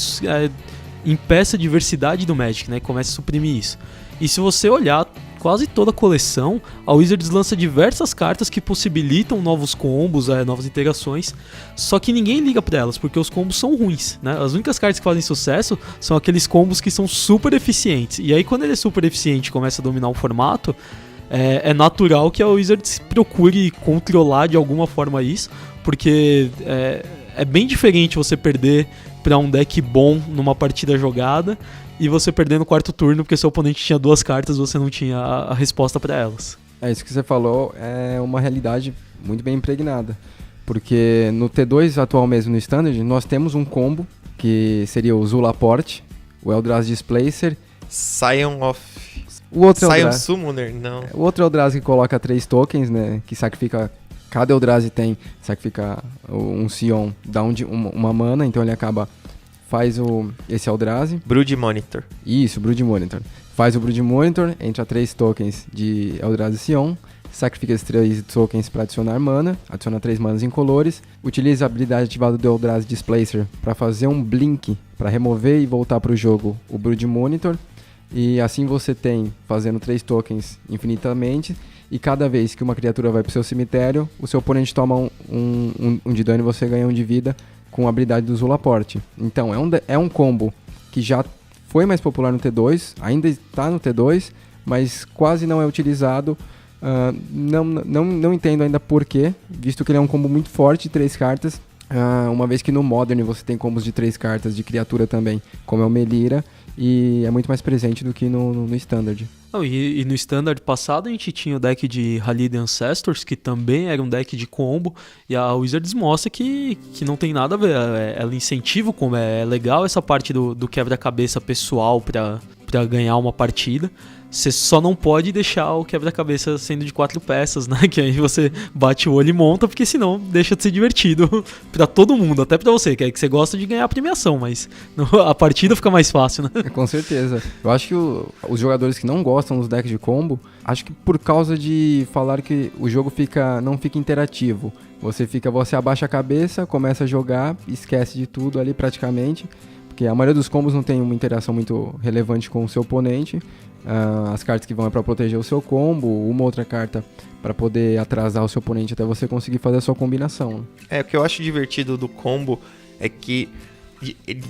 impeça a diversidade do Magic, né? Comece a suprimir isso. E se você olhar quase toda a coleção, a Wizards lança diversas cartas que possibilitam novos combos, novas interações, só que ninguém liga pra elas, porque os combos são ruins, né? As únicas cartas que fazem sucesso são aqueles combos que são super eficientes. E aí quando ele é super eficiente e começa a dominar o formato, é natural que a Wizards procure controlar de alguma forma isso, porque é bem diferente você perder pra um deck bom numa partida jogada e você perder no quarto turno porque seu oponente tinha duas cartas e você não tinha a resposta pra elas. Isso que você falou é uma realidade muito bem impregnada, porque no T2 atual mesmo, no Standard, nós temos um combo que seria o Zulaport, o Eldrazi Displacer, Scion of... O outro Scion Summoner, não. O outro Eldrazi que coloca 3 tokens, né, que sacrifica... Cada Eldrazi sacrifica um Sion, dá uma mana, então ele faz esse Eldrazi. Brood Monitor. Isso, Brood Monitor. Faz o Brood Monitor, entra 3 tokens de Eldrazi Sion, sacrifica esses 3 tokens para adicionar mana, adiciona 3 manas incolores, utiliza a habilidade ativada do Eldrazi Displacer para fazer um blink, para remover e voltar para o jogo o Brood Monitor, e assim você tem, fazendo 3 tokens infinitamente, e cada vez que uma criatura vai pro seu cemitério, o seu oponente toma um de dano e você ganha 1 de vida com a habilidade do Zulaport. Então é um combo que já foi mais popular no T2, ainda está no T2, mas quase não é utilizado. Não entendo ainda por quê, visto que ele é um combo muito forte de 3 cartas, uma vez que no Modern você tem combos de 3 cartas de criatura também, como é o Melira, e é muito mais presente do que no Standard. E no Standard passado a gente tinha o deck de Halid Ancestors, que também era um deck de combo, e a Wizards mostra que não tem nada a ver, ela incentiva o combo, é legal essa parte do quebra-cabeça pessoal pra ganhar uma partida. Você só não pode deixar o quebra-cabeça sendo de 4 peças, né? Que aí você bate o olho e monta, porque senão deixa de ser divertido pra todo mundo, até pra você, que é que você gosta de ganhar a premiação, mas a partida fica mais fácil, né? Com certeza. Eu acho que os jogadores que não gostam dos decks de combo, acho que por causa de falar que o jogo não fica interativo. Você abaixa a cabeça, começa a jogar, esquece de tudo ali praticamente, porque a maioria dos combos não tem uma interação muito relevante com o seu oponente. As cartas que vão é para proteger o seu combo, uma outra carta para poder atrasar o seu oponente até você conseguir fazer a sua combinação. O que eu acho divertido do combo é que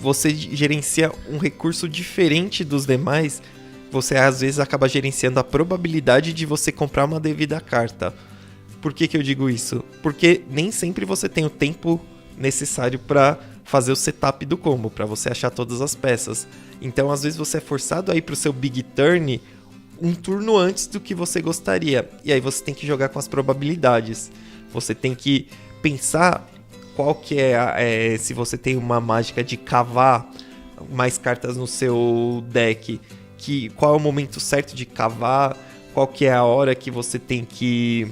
você gerencia um recurso diferente dos demais. Você às vezes acaba gerenciando a probabilidade de você comprar uma devida carta. Por que eu digo isso? Porque nem sempre você tem o tempo necessário para fazer o setup do combo, para você achar todas as peças. Então às vezes você é forçado a ir pro seu big turn um turno antes do que você gostaria. E aí você tem que jogar com as probabilidades. Você tem que pensar qual que se você tem uma mágica de cavar mais cartas no seu deck, qual é o momento certo de cavar, qual que é a hora que você tem que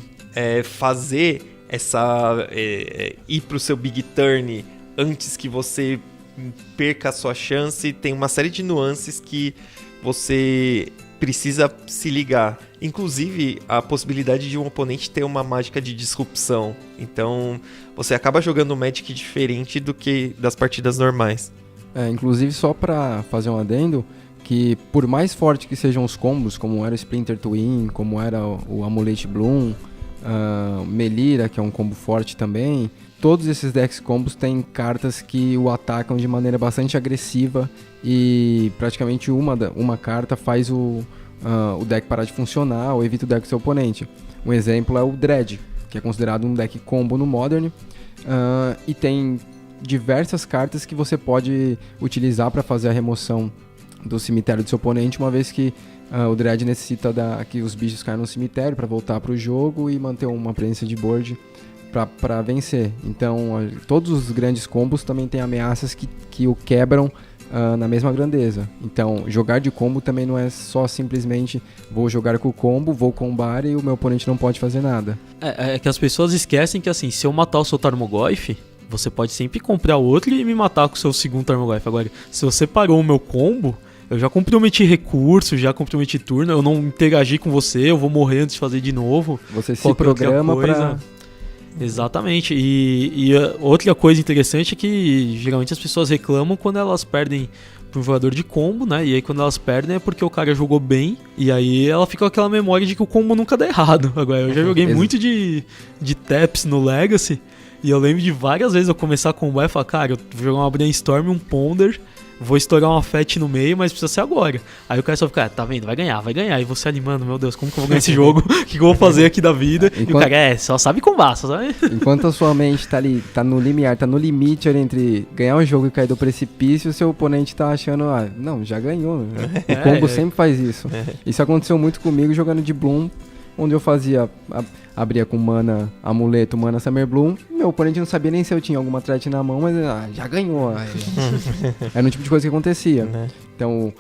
fazer ir pro seu big turn antes que você perca a sua chance. Tem uma série de nuances que você precisa se ligar. Inclusive, a possibilidade de um oponente ter uma mágica de disrupção. Então, você acaba jogando um Magic diferente do que das partidas normais. Inclusive, só pra fazer um adendo, que por mais forte que sejam os combos, como era o Splinter Twin, como era o Amulet Bloom, Melira, que é um combo forte também, todos esses decks combos têm cartas que o atacam de maneira bastante agressiva e praticamente uma carta faz o deck parar de funcionar ou evita o deck do seu oponente. Um exemplo é o Dread, que é considerado um deck combo no Modern, e tem diversas cartas que você pode utilizar para fazer a remoção do cemitério do seu oponente, uma vez que o Dread necessita que os bichos caiam no cemitério para voltar para o jogo e manter uma presença de board para vencer. Então, todos os grandes combos também têm ameaças que o quebram na mesma grandeza. Então, jogar de combo também não é só simplesmente vou jogar com o combo, vou combar e o meu oponente não pode fazer nada. É que as pessoas esquecem que, assim, se eu matar o seu Tarmogoyf, você pode sempre comprar outro e me matar com o seu segundo Tarmogoyf. Agora, se você parou o meu combo, eu já comprometi recurso, já comprometi turno, eu não interagi com você, eu vou morrer antes de fazer de novo. Você se programa pra... Exatamente. E outra coisa interessante é que geralmente as pessoas reclamam quando elas perdem para um jogador de combo, né? E aí quando elas perdem é porque o cara jogou bem, e aí ela fica com aquela memória de que o combo nunca dá errado. Agora, eu já joguei muito de taps no Legacy, e eu lembro de várias vezes eu começar a combar e falar, cara, eu vou jogar uma Brainstorm, um Ponder, vou estourar uma FET no meio, mas precisa ser agora. Aí o cara só fica, tá vendo, vai ganhar. E você animando, meu Deus, como que eu vou ganhar esse jogo? O que eu vou fazer aqui da vida? E o cara, só sabe combar, só sabe... Enquanto a sua mente tá ali, tá no limiar, tá no limite ali entre ganhar um jogo e cair do precipício, o seu oponente tá achando, não, já ganhou. Né? O combo sempre faz isso. Isso aconteceu muito comigo jogando de Bloom, onde eu fazia... abria com mana amuleto, mana Summer Bloom. Meu oponente não sabia nem se eu tinha alguma threat na mão, mas já ganhou. Era um tipo de coisa que acontecia. Então,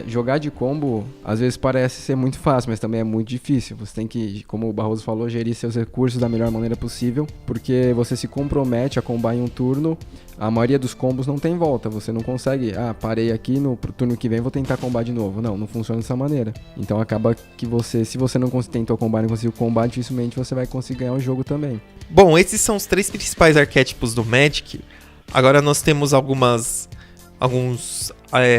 jogar de combo às vezes parece ser muito fácil, mas também é muito difícil. Você tem que, como o Barroso falou, gerir seus recursos da melhor maneira possível, porque você se compromete a combar em um turno. A maioria dos combos não tem volta. Você não consegue, parei aqui, pro turno que vem vou tentar combar de novo. Não funciona dessa maneira. Então acaba que se você não tentou combar e não conseguiu combar, dificilmente você vai conseguir ganhar o jogo também. Bom, esses são os 3 principais arquétipos do Magic. Agora nós temos alguns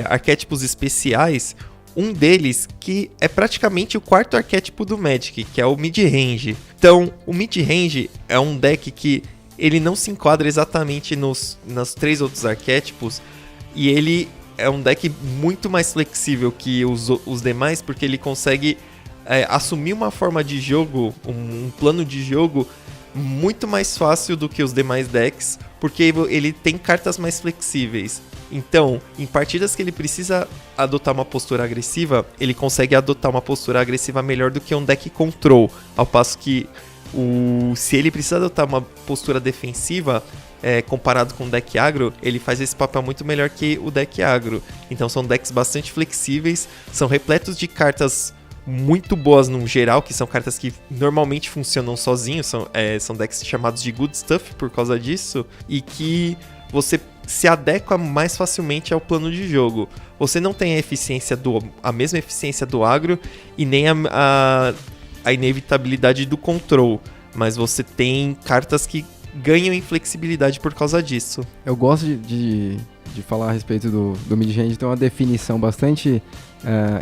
arquétipos especiais. Um deles que é praticamente o 4º arquétipo do Magic, que é o Mid-Range. Então, o Mid-Range é um deck que ele não se enquadra exatamente nos 3 outros arquétipos, e ele é um deck muito mais flexível que os demais, porque ele consegue assumir uma forma de jogo, um plano de jogo muito mais fácil do que os demais decks, porque ele tem cartas mais flexíveis. Então, em partidas que ele precisa adotar uma postura agressiva, ele consegue adotar uma postura agressiva melhor do que um deck control, ao passo que se ele precisa adotar uma postura defensiva, comparado com o deck agro, ele faz esse papel muito melhor que o deck agro. Então são decks bastante flexíveis, são repletos de cartas muito boas no geral, que são cartas que normalmente funcionam sozinhos, são decks chamados de good stuff por causa disso, e que você se adequa mais facilmente ao plano de jogo. Você não tem a mesma eficiência do agro e nem a inevitabilidade do control, mas você tem cartas que ganham em flexibilidade por causa disso. Eu gosto de falar a respeito do mid-range, tem uma definição bastante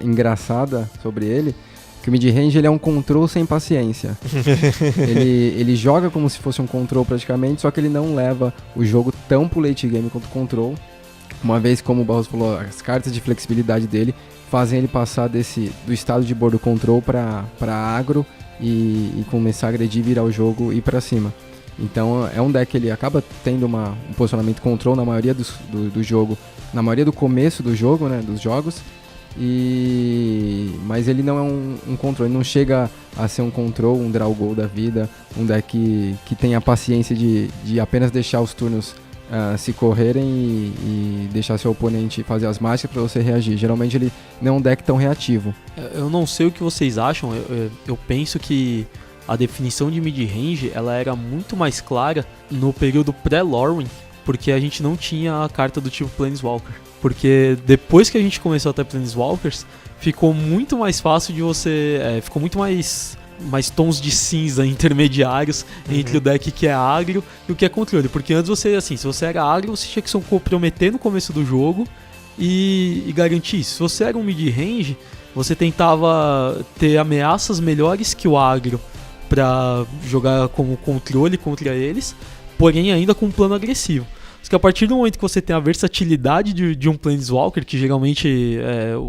engraçada sobre ele, que o mid-range ele é um control sem paciência. ele joga como se fosse um control praticamente, só que ele não leva o jogo tão pro late game quanto o control. uma vez, como o Barroso falou, as cartas de flexibilidade dele fazem ele passar do estado de board control para agro e começar a agredir, virar o jogo e ir para cima. Então é um deck que ele acaba tendo um posicionamento control na maioria do jogo, na maioria do começo do jogo, né, dos jogos, mas ele não é um control, ele não chega a ser um control, um draw goal da vida, um deck que tem a paciência de apenas deixar os turnos se correrem e deixar seu oponente fazer as mágicas para você reagir. Geralmente ele não é um deck tão reativo. Eu não sei o que vocês acham, eu penso que a definição de mid-range ela era muito mais clara no período pré-Lorwyn, porque a gente não tinha a carta do tipo Planeswalker. Porque depois que a gente começou a ter Planeswalkers, ficou muito mais fácil de você... ficou muito mais tons de cinza intermediários entre o deck que é agro e o que é controle. Porque antes você, assim, se você era agro, você tinha que se comprometer no começo do jogo e garantir isso. Se você era um mid-range, você tentava ter ameaças melhores que o agro pra jogar como controle contra eles, porém ainda com um plano agressivo. Porque a partir do momento que você tem a versatilidade de um Planeswalker, que geralmente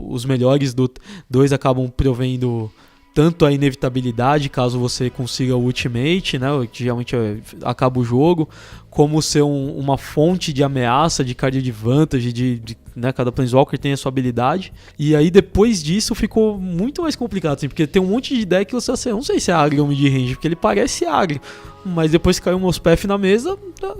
os melhores do 2 acabam provendo tanto a inevitabilidade, caso você consiga o Ultimate, né, que geralmente acaba o jogo, como ser uma fonte de ameaça, de card advantage, né, cada Planeswalker tem a sua habilidade. E aí depois disso ficou muito mais complicado, assim, porque tem um monte de deck que você assim, eu não sei se é agro ou mid-range, porque ele parece agro, mas depois que caiu o Mospef na mesa,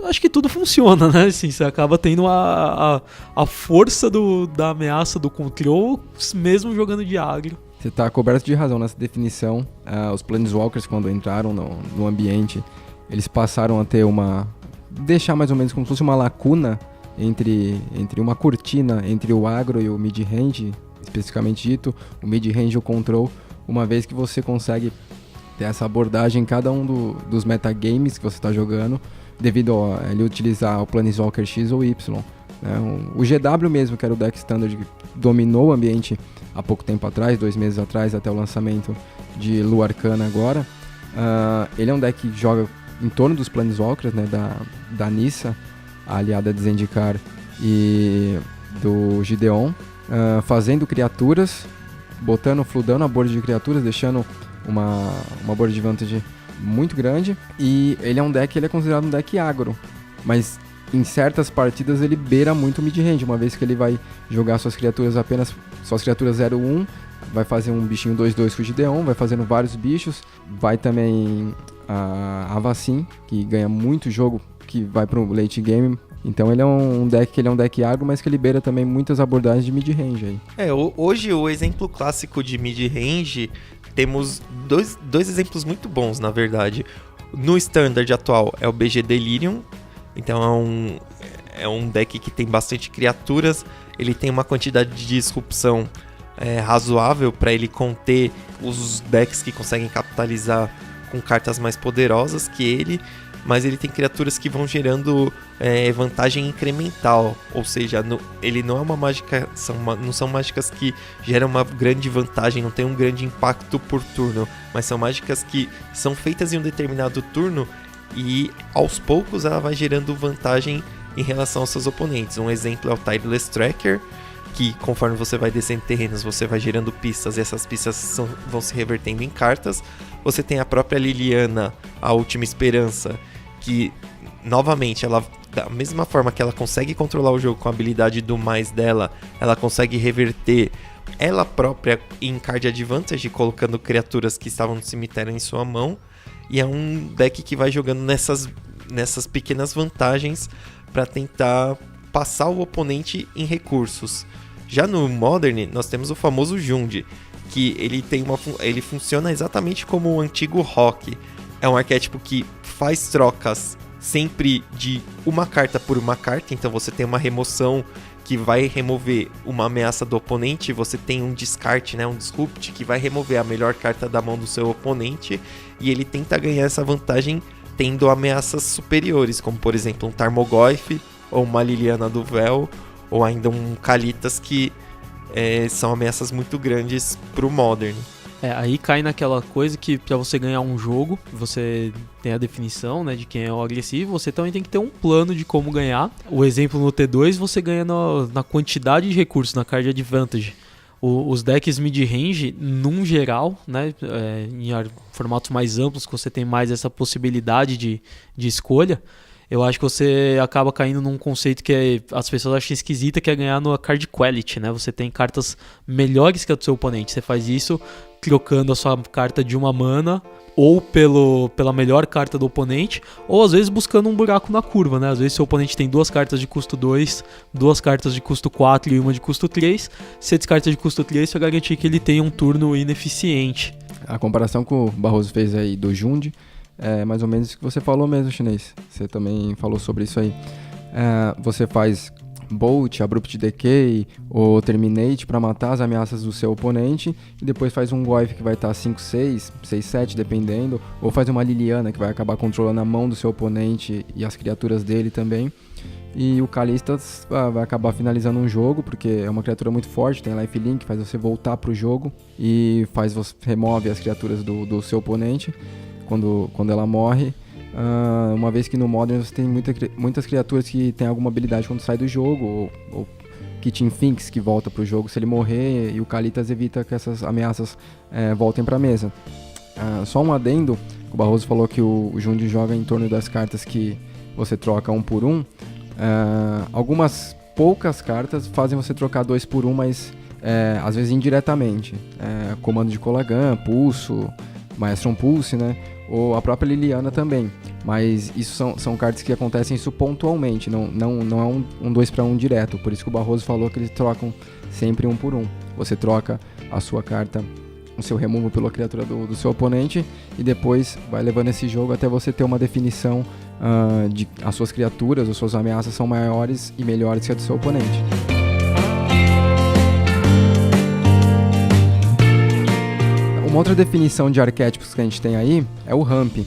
acho que tudo funciona, né? Assim, você acaba tendo a força da ameaça do control, mesmo jogando de agro. Você está coberto de razão nessa definição. Os Planeswalkers, quando entraram no ambiente, eles passaram a ter deixar mais ou menos como se fosse uma lacuna entre uma cortina entre o agro e o mid-range, especificamente dito, o mid-range e o control, uma vez que você consegue ter essa abordagem em cada um dos metagames que você está jogando, devido a ele utilizar o Planeswalker X ou Y. Né? O GW mesmo, que era o deck standard que dominou o ambiente há pouco tempo atrás, 2 meses atrás, até o lançamento de Lua Arcana agora, ele é um deck que joga em torno dos Planeswalkers, né, da Nissa, a aliada de Zendikar, e do Gideon, fazendo criaturas, fludando a board de criaturas, deixando uma board de vantage muito grande, e ele é considerado um deck agro, mas em certas partidas ele beira muito o mid-range, uma vez que ele vai jogar suas criaturas 0/1, vai fazer um bichinho 2/2 com o Gideon, vai fazendo vários bichos, vai também a Vacin, que ganha muito jogo, que vai pro late game. Então ele é um deck agro, mas que libera também muitas abordagens de mid-range aí. Hoje o exemplo clássico de mid-range, temos dois exemplos muito bons, na verdade. No Standard atual é o BG Delirium, então é um deck que tem bastante criaturas, ele tem uma quantidade de disrupção razoável para ele conter os decks que conseguem capitalizar com cartas mais poderosas que ele, mas ele tem criaturas que vão gerando vantagem incremental, ou seja, ele não é uma mágica, não são mágicas que geram uma grande vantagem, não tem um grande impacto por turno, mas são mágicas que são feitas em um determinado turno e aos poucos ela vai gerando vantagem em relação aos seus oponentes. Um exemplo é o Tideless Tracker, que conforme você vai descendo terrenos, você vai gerando pistas, e essas pistas vão se revertendo em cartas. Você tem a própria Liliana, a Última Esperança, que, novamente, ela, da mesma forma que ela consegue controlar o jogo com a habilidade do mais dela, ela consegue reverter ela própria em card advantage, colocando criaturas que estavam no cemitério em sua mão. E é um deck que vai jogando nessas pequenas vantagens para tentar passar o oponente em recursos. Já no Modern, nós temos o famoso Jund, que ele funciona exatamente como o antigo Rock. É um arquétipo que faz trocas sempre de uma carta por uma carta, então você tem uma remoção que vai remover uma ameaça do oponente, você tem um descarte, né, um disrupt, que vai remover a melhor carta da mão do seu oponente, e ele tenta ganhar essa vantagem tendo ameaças superiores, como por exemplo um Tarmogoyf, ou uma Liliana do Véu, ou ainda um Kalitas, que são ameaças muito grandes pro Modern. Aí cai naquela coisa que pra você ganhar um jogo, você tem a definição, né, de quem é o agressivo, você também tem que ter um plano de como ganhar. O exemplo no T2, você ganha na quantidade de recursos, na card advantage. Os decks mid-range, num geral, né, em formatos mais amplos, que você tem mais essa possibilidade de escolha, eu acho que você acaba caindo num conceito que as pessoas acham esquisita, que é ganhar no card quality, né? Você tem cartas melhores que a do seu oponente. Você faz isso trocando a sua carta de uma mana ou pela melhor carta do oponente, ou às vezes buscando um buraco na curva, né? Às vezes seu oponente tem 2 cartas de custo 2, 2 cartas de custo 4 e uma de custo 3. Você descarta de custo 3 para garantir que ele tenha um turno ineficiente. A comparação que o Barroso fez aí do Jund é mais ou menos o que você falou mesmo, Chinês. Você também falou sobre isso aí. Você faz Bolt, Abrupt Decay ou Terminate para matar as ameaças do seu oponente, e depois faz um Goyf que vai estar 5-6, 6-7 dependendo, ou faz uma Liliana que vai acabar controlando a mão do seu oponente e as criaturas dele também. E o Kalistas vai acabar finalizando um jogo, porque é uma criatura muito forte, tem lifelink, faz você voltar pro jogo e você remove as criaturas do seu oponente quando ela morre. Uma vez que no Modern você tem muitas criaturas que tem alguma habilidade quando sai do jogo, ou Kitchen Finks que volta pro jogo se ele morrer, e o Kalitas evita que essas ameaças voltem pra mesa. Só um adendo, o Barroso falou que o Jund joga em torno das cartas que você troca 1 por 1. Algumas poucas cartas fazem você trocar 2 por 1, mas às vezes indiretamente. Comando de Colagan, Pulso, Maestron Pulse, né? Ou a própria Liliana também. Mas isso são cartas que acontecem isso pontualmente, não é um 2 para 1 direto. Por isso que o Barroso falou que eles trocam sempre 1 por 1. Você troca a sua carta, o seu removal pela criatura do seu oponente, e depois vai levando esse jogo até você ter uma definição de as suas criaturas, as suas ameaças são maiores e melhores que a do seu oponente. Uma outra definição de arquétipos que a gente tem aí é o ramp.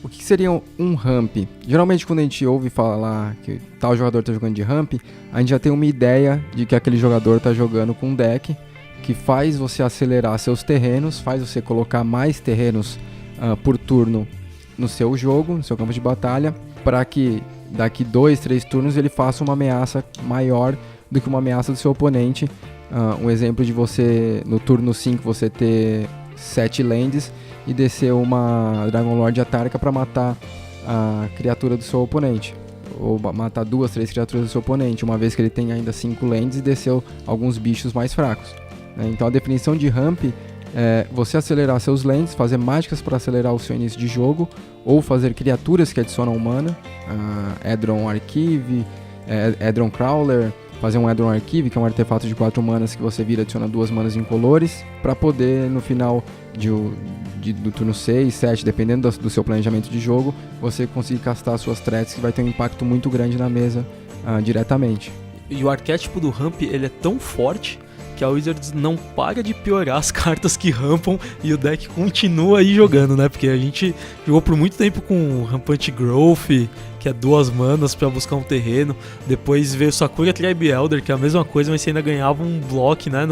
O que seria um ramp? Geralmente quando a gente ouve falar que tal jogador está jogando de ramp, a gente já tem uma ideia de que aquele jogador está jogando com um deck que faz você acelerar seus terrenos, faz você colocar mais terrenos por turno no seu jogo, no seu campo de batalha, para que daqui 2, 3 turnos ele faça uma ameaça maior do que uma ameaça do seu oponente. Um exemplo de você, no turno 5, você ter 7 lands e descer uma Dragon Lord Atarca para matar a criatura do seu oponente, ou matar 2, 3 criaturas do seu oponente, uma vez que ele tem ainda 5 lands e desceu alguns bichos mais fracos, né? Então a definição de ramp é você acelerar seus lands, fazer mágicas para acelerar o seu início de jogo, ou fazer criaturas que adicionam mana, Edron Archive, Edron Crawler, fazer um Edron Archive, que é um artefato de 4 manas que você vira, adiciona 2 manas incolores, para poder no final do turno 6, 7, dependendo do seu planejamento de jogo, você conseguir castar suas threats, que vai ter um impacto muito grande na mesa diretamente. E o arquétipo do ramp, ele é tão forte que a Wizards não para de piorar as cartas que rampam e o deck continua aí jogando, né? Porque a gente jogou por muito tempo com Rampant Growth, que é 2 manas pra buscar um terreno. Depois veio Sakura Tribe Elder, que é a mesma coisa, mas você ainda ganhava um block, né?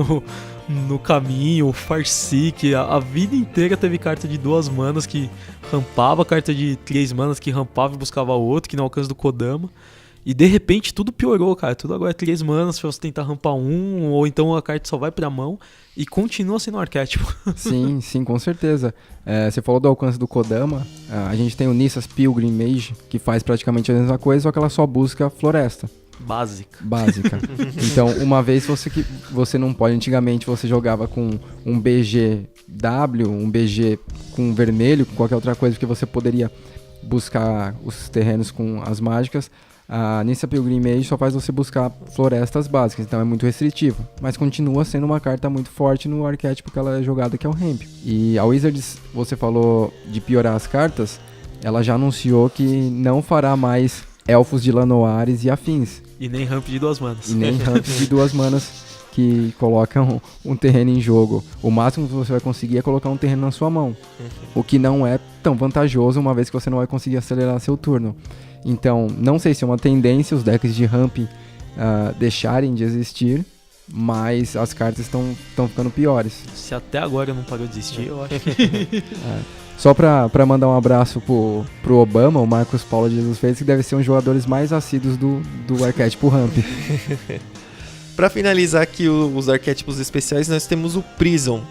No caminho, Farseek, a vida inteira teve carta de 2 manas que rampava, carta de 3 manas que rampava e buscava outro, que no alcance do Kodama. E de repente tudo piorou, cara. Tudo agora é 3 manas pra você tentar rampar um, ou então a carta só vai pra mão e continua sendo um arquétipo. Sim, com certeza. Você falou do alcance do Kodama. A gente tem o Nissas Pilgrim Mage, que faz praticamente a mesma coisa, só que ela só busca floresta. Básica. Então, uma vez você não pode, antigamente você jogava com um BGW, um BG com vermelho, com qualquer outra coisa, porque você poderia buscar os terrenos com as mágicas. A Nissa Pilgrim Mage só faz você buscar florestas básicas, então é muito restritivo, mas continua sendo uma carta muito forte no arquétipo que ela é jogada, que é o Ramp. E a Wizards, você falou de piorar as cartas, ela já anunciou que não fará mais Elfos de Lanoares e afins. E nem Ramp de 2 manas. E nem Ramps de 2 manas que colocam um terreno em jogo. O máximo que você vai conseguir é colocar um terreno na sua mão, o que não é tão vantajoso, uma vez que você não vai conseguir acelerar seu turno. Então, não sei se é uma tendência os decks de ramp deixarem de existir, mas as cartas estão ficando piores. Se até agora não parou de existir, eu acho que... Só pra mandar um abraço pro Obama, o Marcos Paulo de Jesus Freitas, que deve ser um dos jogadores mais assíduos do arquétipo Ramp. Pra finalizar aqui os arquétipos especiais, nós temos o Prison.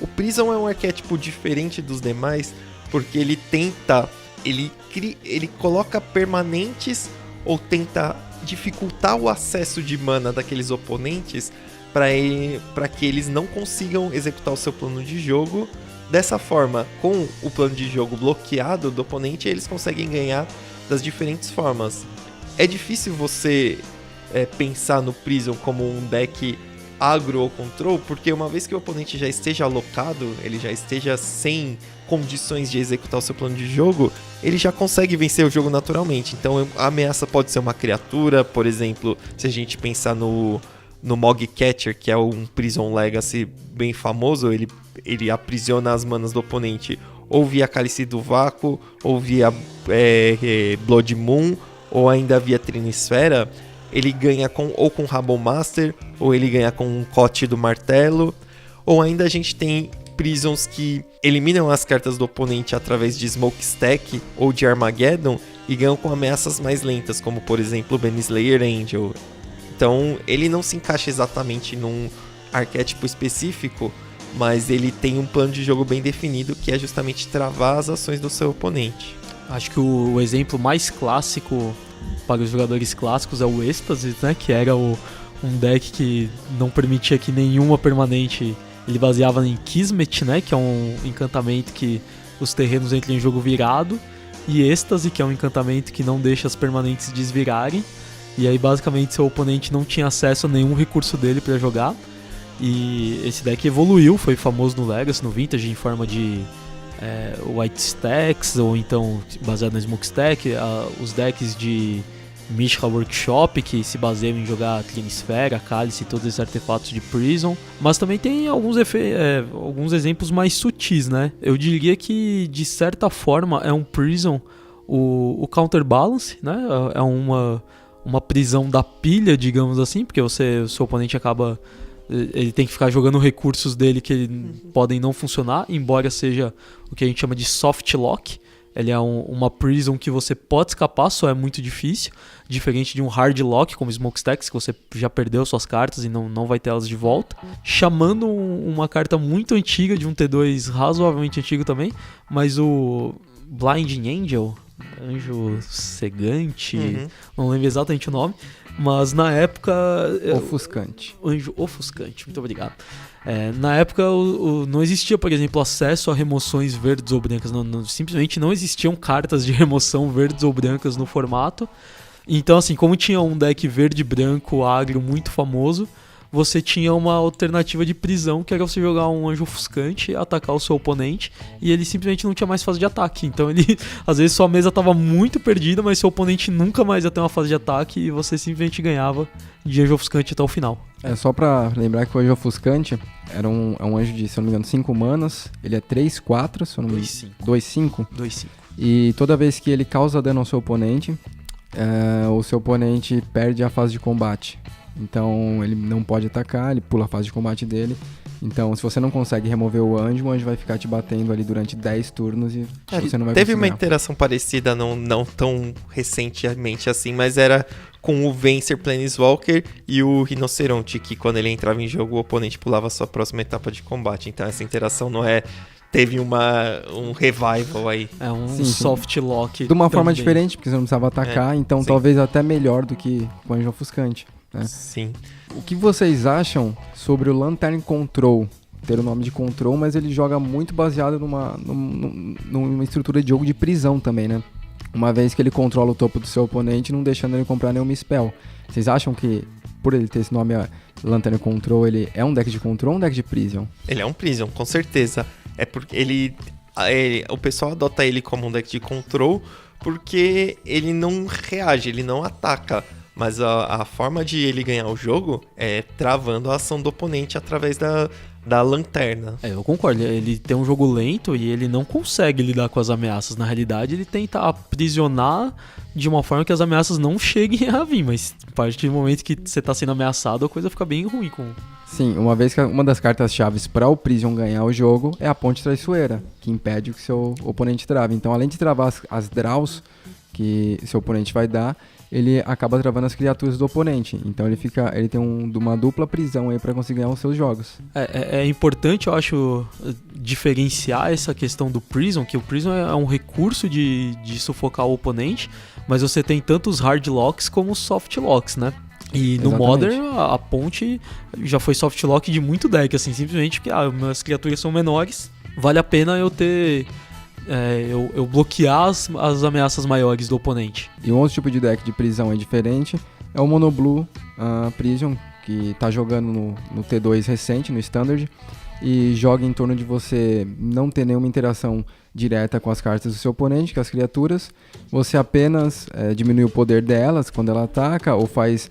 O Prison é um arquétipo diferente dos demais, porque ele tenta... Ele coloca permanentes ou tenta dificultar o acesso de mana daqueles oponentes para que eles não consigam executar o seu plano de jogo. Dessa forma, com o plano de jogo bloqueado do oponente, eles conseguem ganhar das diferentes formas. É difícil você pensar no Prison como um deck agro ou control, porque uma vez que o oponente já esteja alocado, ele já esteja sem condições de executar o seu plano de jogo, ele já consegue vencer o jogo naturalmente. Então a ameaça pode ser uma criatura, por exemplo, se a gente pensar no Mogcatcher, que é um Prison Legacy bem famoso, ele aprisiona as manas do oponente ou via Cálice do Vácuo, ou via Blood Moon, ou ainda via Trinisfera. Ele ganha ou com Rabble Master, ou ele ganha com um Cote do Martelo, ou ainda a gente tem Prisons que eliminam as cartas do oponente através de Smokestack ou de Armageddon e ganham com ameaças mais lentas, como por exemplo o Baneslayer Angel. Então ele não se encaixa exatamente num arquétipo específico, mas ele tem um plano de jogo bem definido, que é justamente travar as ações do seu oponente. Acho que o exemplo mais clássico para os jogadores clássicos é o Êxtase, né? Que era um deck que não permitia que nenhuma permanente... Ele baseava em Kismet, né? Que é um encantamento que os terrenos entram em jogo virado. E Êxtase, que é um encantamento que não deixa as permanentes desvirarem. E aí basicamente seu oponente não tinha acesso a nenhum recurso dele para jogar. E esse deck evoluiu, foi famoso no Legacy, no Vintage, em forma de White Stacks, ou então baseado no Smokestack, os decks de Mystical Workshop, que se baseiam em jogar Trinisfera, Cálice e todos esses artefatos de Prison. Mas também tem alguns exemplos mais sutis, né? Eu diria que, de certa forma, é um Prison o Counterbalance, né? É uma prisão da pilha, digamos assim, porque o seu oponente acaba... Ele tem que ficar jogando recursos dele que podem não funcionar, embora seja o que a gente chama de soft lock. Ele é uma prison que você pode escapar, só é muito difícil. Diferente de um hard lock, como Smokestacks, que você já perdeu suas cartas e não vai ter elas de volta. Chamando uma carta muito antiga, de um T2 razoavelmente antigo também, mas o Blinding Angel, Anjo Cegante, não lembro exatamente o nome, mas na época... Ofuscante. Anjo Ofuscante, muito obrigado. Na época não existia, por exemplo, acesso a remoções verdes ou brancas, simplesmente não existiam cartas de remoção verdes ou brancas no formato. Então, assim, como tinha um deck verde-branco agro muito famoso, você tinha uma alternativa de prisão, que era você jogar um Anjo Ofuscante, atacar o seu oponente, e ele simplesmente não tinha mais fase de ataque. Então ele, às vezes sua mesa estava muito perdida, mas seu oponente nunca mais ia ter uma fase de ataque, e você simplesmente ganhava de Anjo Ofuscante até o final. Só pra lembrar que o Anjo Ofuscante é um anjo de, se eu não me engano, 5 manas, ele é 3/4, se eu não me engano. 2/5. 2/5. E toda vez que ele causa dano ao seu oponente, o seu oponente perde a fase de combate. Então ele não pode atacar, ele pula a fase de combate dele. Então se você não consegue remover o anjo vai ficar te batendo ali durante 10 turnos e você não vai Teve conseguir. uma interação parecida, não tão recentemente assim, mas era com o Vencer Planeswalker e o Rinoceronte, que quando ele entrava em jogo o oponente pulava a sua próxima etapa de combate. Então essa interação teve um revival aí. É um Sim. soft lock. De uma forma também. diferente, porque você não precisava atacar, então sim. talvez até melhor do que o Anjo Ofuscante. Né? Sim. O que vocês acham sobre o Lantern Control? Ter o nome de Control, mas ele joga muito baseado numa estrutura de jogo de prisão também, né? Uma vez que ele controla o topo do seu oponente, não deixando ele comprar nenhuma spell. Vocês acham que, por ele ter esse nome Lantern Control, ele é um deck de control ou um deck de prison? Ele é um Prison, com certeza. É porque o pessoal adota ele como um deck de control porque ele não reage, ele não ataca. Mas a forma de ele ganhar o jogo é travando a ação do oponente através da lanterna. Eu concordo. Ele tem um jogo lento e ele não consegue lidar com as ameaças. Na realidade, ele tenta aprisionar de uma forma que as ameaças não cheguem a vir. Mas a partir do momento que você tá sendo ameaçado, a coisa fica bem ruim com... Sim, uma vez que uma das cartas-chaves para o Prison ganhar o jogo é a Ponte Traiçoeira, que impede que seu oponente trave. Então, além de travar as draws que seu oponente vai dar, ele acaba travando as criaturas do oponente. Então, ele tem uma dupla prisão aí para conseguir ganhar os seus jogos. É importante, eu acho, diferenciar essa questão do Prison, que o Prison é um recurso de sufocar o oponente, mas você tem tanto os hard locks como os soft locks, né? E no Exatamente. Modern, a ponte já foi soft lock de muito deck, assim, simplesmente porque minhas criaturas são menores, vale a pena eu ter... eu bloquear as ameaças maiores do oponente. E um outro tipo de deck de prisão é diferente, é o Mono Blue Prison, que tá jogando no T2 recente, no Standard, e joga em torno de você não ter nenhuma interação direta com as cartas do seu oponente, com as criaturas. Você apenas diminui o poder delas quando ela ataca, ou faz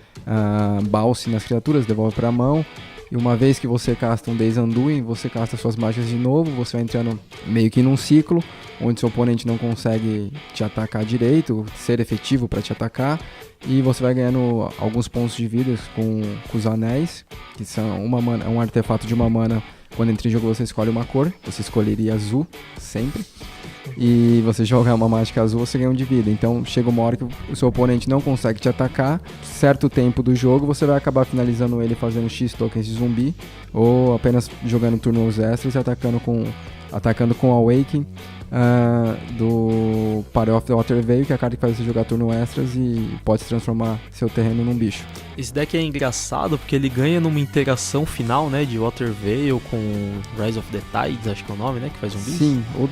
bounce nas criaturas, devolve para a mão. E uma vez que você casta um Days Undoing, você casta suas magias de novo, você vai entrando meio que num ciclo, onde seu oponente não consegue te atacar direito, ser efetivo para te atacar, e você vai ganhando alguns pontos de vida com os anéis, que são um artefato de uma mana. Quando entra em jogo você escolhe uma cor, você escolheria azul, sempre. E você jogar uma mágica azul, você ganha um de vida. Então chega uma hora que o seu oponente não consegue te atacar. Certo tempo do jogo, você vai acabar finalizando ele fazendo X tokens de zumbi, ou apenas jogando turnos extras e atacando com Awakening do Party of the Water Veil, que é a carta que faz você jogar turno extras e pode transformar seu terreno num bicho. Esse deck é engraçado porque ele ganha numa interação final, né, de Water Veil com Rise of the Tides, acho que é o nome, né, que faz zumbis. Sim, ou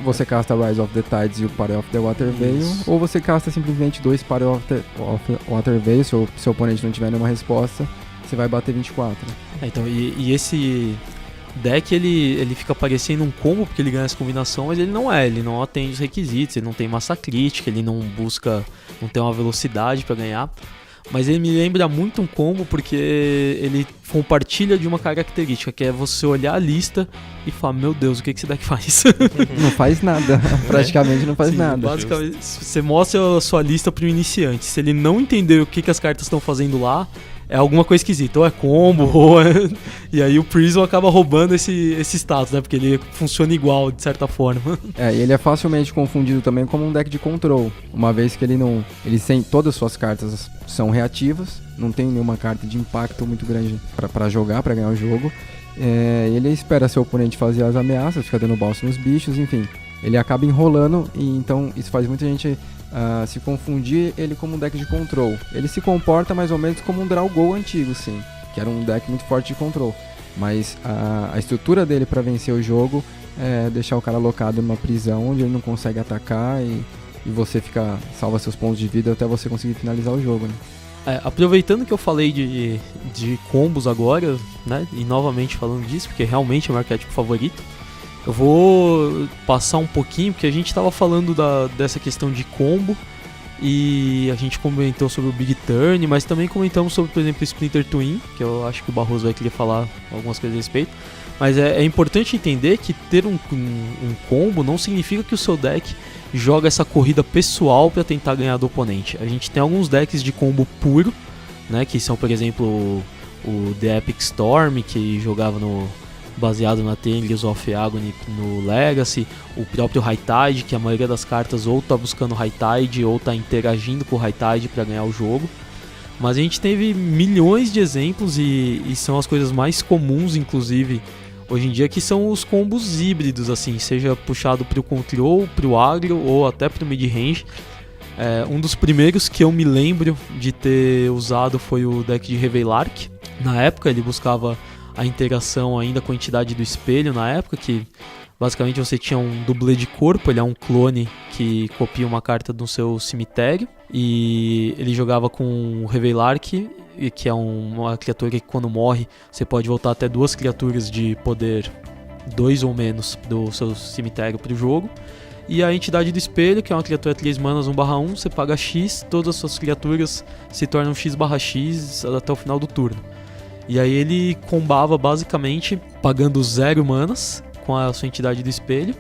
você casta Rise of the Tides e o Party of the Water Veil, ou você casta simplesmente 2 Party of the Water Veil, se o seu oponente não tiver nenhuma resposta, você vai bater 24. Então, e esse deck, ele fica parecendo um combo porque ele ganha essa combinação, mas ele não atende os requisitos, ele não tem massa crítica, ele não tem uma velocidade pra ganhar. Mas ele me lembra muito um combo porque ele compartilha de uma característica, que é você olhar a lista e falar, meu Deus, o que esse deck faz? Não faz nada, praticamente não faz Sim, nada. Basicamente, você mostra a sua lista pro iniciante. Se ele não entender o que as cartas estão fazendo lá, é alguma coisa esquisita, ou é combo, ou é... E aí o Prison acaba roubando esse status, né? Porque ele funciona igual, de certa forma. E ele é facilmente confundido também como um deck de control, uma vez que ele tem todas as suas cartas são reativas, não tem nenhuma carta de impacto muito grande pra jogar, pra ganhar o jogo. Ele espera seu oponente fazer as ameaças, fica dando bounce nos bichos, enfim. Ele acaba enrolando, e então isso faz muita gente se confundir ele como um deck de control. Ele se comporta mais ou menos como um Draw Go antigo, sim, que era um deck muito forte de control. Mas a estrutura dele para vencer o jogo é deixar o cara alocado numa prisão onde ele não consegue atacar e você salva seus pontos de vida até você conseguir finalizar o jogo, né? Aproveitando que eu falei de combos agora, né, e novamente falando disso, porque realmente é o meu arquétipo favorito, eu vou passar um pouquinho, porque a gente estava falando dessa questão de combo, e a gente comentou sobre o Big Turn, mas também comentamos sobre, por exemplo, o Splinter Twin, que eu acho que o Barroso vai querer falar algumas coisas a respeito. Mas é importante entender que ter um combo não significa que o seu deck joga essa corrida pessoal para tentar ganhar do oponente. A gente tem alguns decks de combo puro, né, que são, por exemplo, o The Epic Storm, que jogava baseado na Tales of Agony no Legacy, o próprio High Tide, que a maioria das cartas ou tá buscando High Tide ou tá interagindo com o High Tide para ganhar o jogo. Mas a gente teve milhões de exemplos e são as coisas mais comuns, inclusive, hoje em dia, que são os combos híbridos, assim, seja puxado pro control, pro agro ou até pro mid-range. Um dos primeiros que eu me lembro de ter usado foi o deck de Reveillark. Na época ele buscava a interação ainda com a entidade do espelho, na época que basicamente você tinha um dublê de corpo, ele é um clone que copia uma carta do seu cemitério, e ele jogava com o Reveillark, que é uma criatura que quando morre você pode voltar até 2 criaturas de poder 2 ou menos do seu cemitério para o jogo. E a entidade do espelho, que é uma criatura 3 manas 1/1, você paga X, todas as suas criaturas se tornam X/X até o final do turno. E aí ele combava basicamente pagando 0 manas com a sua entidade do espelho,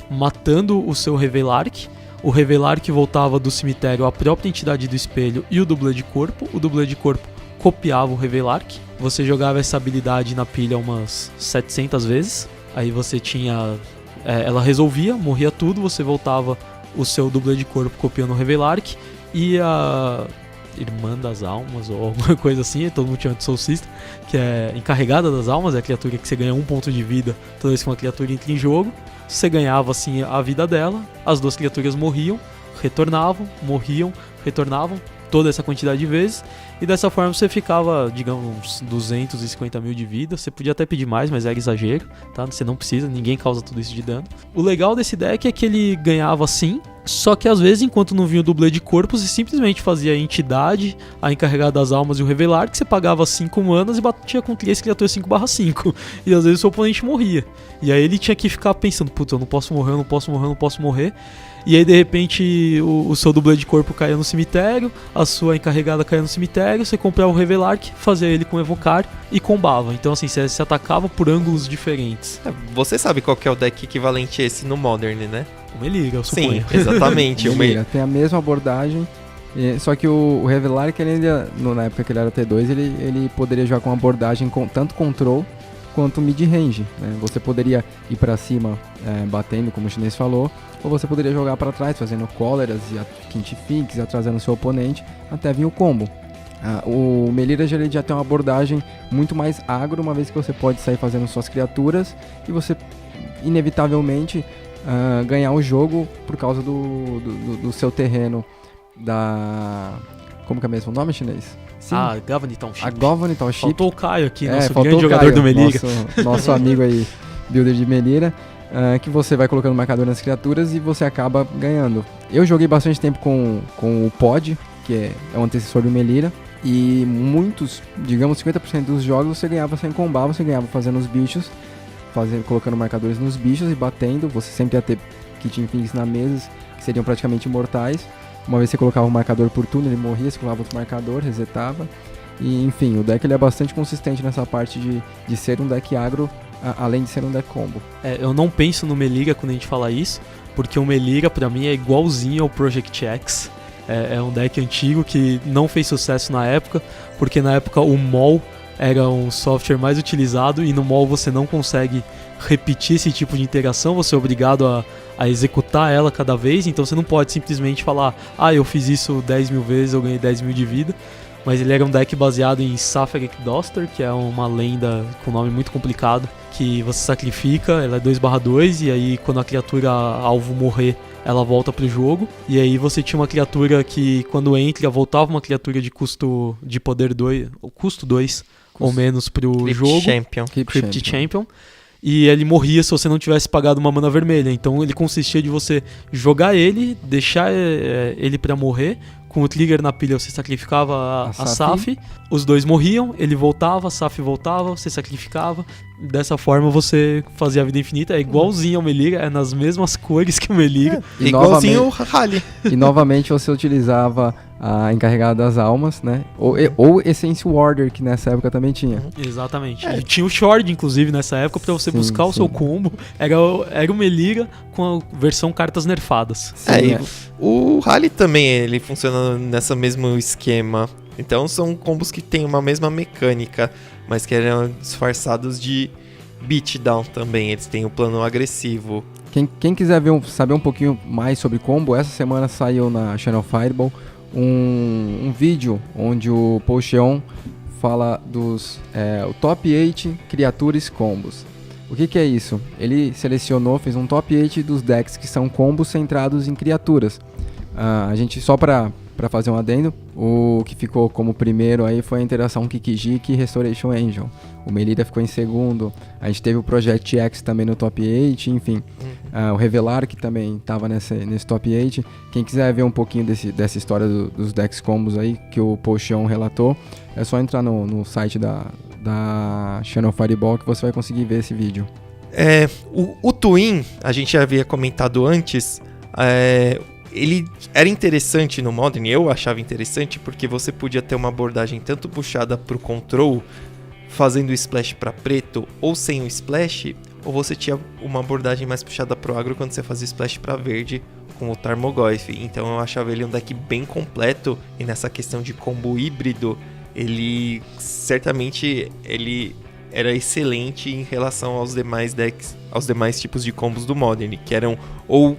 matando o seu Revelark. O Revelark voltava do cemitério à própria entidade do espelho e o dublê de corpo. O dublê de corpo copiava o Revelark. Você jogava essa habilidade na pilha umas 700 vezes. Aí você tinha... ela resolvia, morria tudo, você voltava o seu dublê de corpo copiando o Revelark. E a Irmã das Almas, ou alguma coisa assim, todo mundo chama de Soul Sister, que é encarregada das almas, é a criatura que você ganha 1 ponto de vida toda vez que uma criatura entra em jogo. Você ganhava assim a vida dela, as 2 criaturas morriam, retornavam, morriam, retornavam, toda essa quantidade de vezes, e dessa forma você ficava, digamos, uns 250 mil de vida. Você podia até pedir mais, mas era exagero, tá? Você não precisa, ninguém causa tudo isso de dano. O legal desse deck é que ele ganhava assim, só que às vezes, enquanto não vinha o dublê de corpos, você simplesmente fazia a entidade, a encarregada das almas e o Revelar, que você pagava 5 manas e batia com 3 criaturas 5/5. E às vezes o seu oponente morria. E aí ele tinha que ficar pensando, putz, eu não posso morrer, eu não posso morrer, eu não posso morrer. E aí de repente o seu dublê de corpo caía no cemitério, a sua encarregada caía no cemitério, você comprava o Revelark, fazia ele com Evocar e combava. Então assim, você se atacava por ângulos diferentes. Você sabe qual que é o deck equivalente a esse no Modern, né? O Meliga, eu suponho. Sim, exatamente. Tem a mesma abordagem, só que o Revelark, ele ainda, na época que ele era T2, ele poderia jogar com uma abordagem com tanto control quanto mid-range, né? Você poderia ir pra cima batendo, como o chinês falou, ou você poderia jogar para trás, fazendo cóleras e Quintifix e atrasando seu oponente até vir o combo. O Melira ele já tem uma abordagem muito mais agro, uma vez que você pode sair fazendo suas criaturas e você inevitavelmente ganhar o jogo por causa do seu terreno como que é mesmo o nome chinês? Sim. Governor Township. A Governor Township. Faltou o Caio aqui, nosso faltou grande o jogador Caio, do Melira. Nosso amigo aí, builder de Melira. Que você vai colocando marcador nas criaturas e você acaba ganhando. Eu joguei bastante tempo com o Pod, que é o antecessor do Melira, e muitos, digamos 50% dos jogos você ganhava sem combar, você ganhava fazendo os bichos, colocando marcadores nos bichos e batendo. Você sempre ia ter Kitchen Things na mesa, que seriam praticamente imortais. Uma vez você colocava um marcador por turno, ele morria, você colocava outro marcador, resetava. E enfim, o deck ele é bastante consistente nessa parte de ser um deck agro, além de ser um deck combo. Eu não penso no Melira quando a gente fala isso, porque o Melira pra mim é igualzinho ao Project X. É um deck antigo que não fez sucesso na época, porque na época o MOL era um software mais utilizado e no MOL você não consegue repetir esse tipo de interação, você é obrigado a executar ela cada vez, então você não pode simplesmente falar, eu fiz isso 10 mil vezes, eu ganhei 10 mil de vida. Mas ele era um deck baseado em Safaric Doster, que é uma lenda com nome muito complicado, que você sacrifica, ela é 2/2, e aí quando a criatura alvo morrer, ela volta pro jogo. E aí você tinha uma criatura que, quando entra, voltava uma criatura de custo de poder 2, custo 2 ou menos pro Crypt jogo. Champion. Crypt Champion. E ele morria se você não tivesse pagado uma mana vermelha. Então ele consistia de você jogar ele, deixar ele pra morrer. Com o trigger na pilha você sacrificava a Saf, os dois morriam, ele voltava, a Saf voltava, você sacrificava. Dessa forma você fazia a vida infinita, é igualzinho ao Melira, é nas mesmas cores que o Melira. Igualzinho o Rally. E novamente você utilizava a encarregada das almas, né? Ou Essence Warder, que nessa época também tinha. Exatamente. E tinha o Shord, inclusive, nessa época, pra você buscar o seu combo. Era o Melira com a versão cartas nerfadas. O Rally também, ele funciona nesse mesmo esquema. Então são combos que tem uma mesma mecânica, mas que eram disfarçados de beatdown também. Eles têm o plano agressivo. Quem quiser saber um pouquinho mais sobre combo, essa semana saiu na Channel Fireball um vídeo onde o Pocheon fala dos o top 8 criaturas combos. O que é isso? Ele fez um top 8 dos decks que são combos centrados em criaturas. A gente, só para fazer um adendo, o que ficou como primeiro aí foi a interação Kikijiki e Restoration Angel. O Melira ficou em segundo. A gente teve o Project X também no top 8, enfim. O Revelar, que também estava nesse top 8. Quem quiser ver um pouquinho dessa história dos decks combos aí, que o Pocheon relatou, é só entrar no site da Channel Fireball que você vai conseguir ver esse vídeo. O Twin, a gente já havia comentado antes, ele era interessante no Modern, eu achava interessante, porque você podia ter uma abordagem tanto puxada pro control, fazendo o splash para preto ou sem o splash, ou você tinha uma abordagem mais puxada pro agro quando você fazia splash para verde com o Tarmogoyf. Então eu achava ele um deck bem completo, e nessa questão de combo híbrido, ele certamente ele era excelente em relação aos demais decks, aos demais tipos de combos do Modern, que eram ou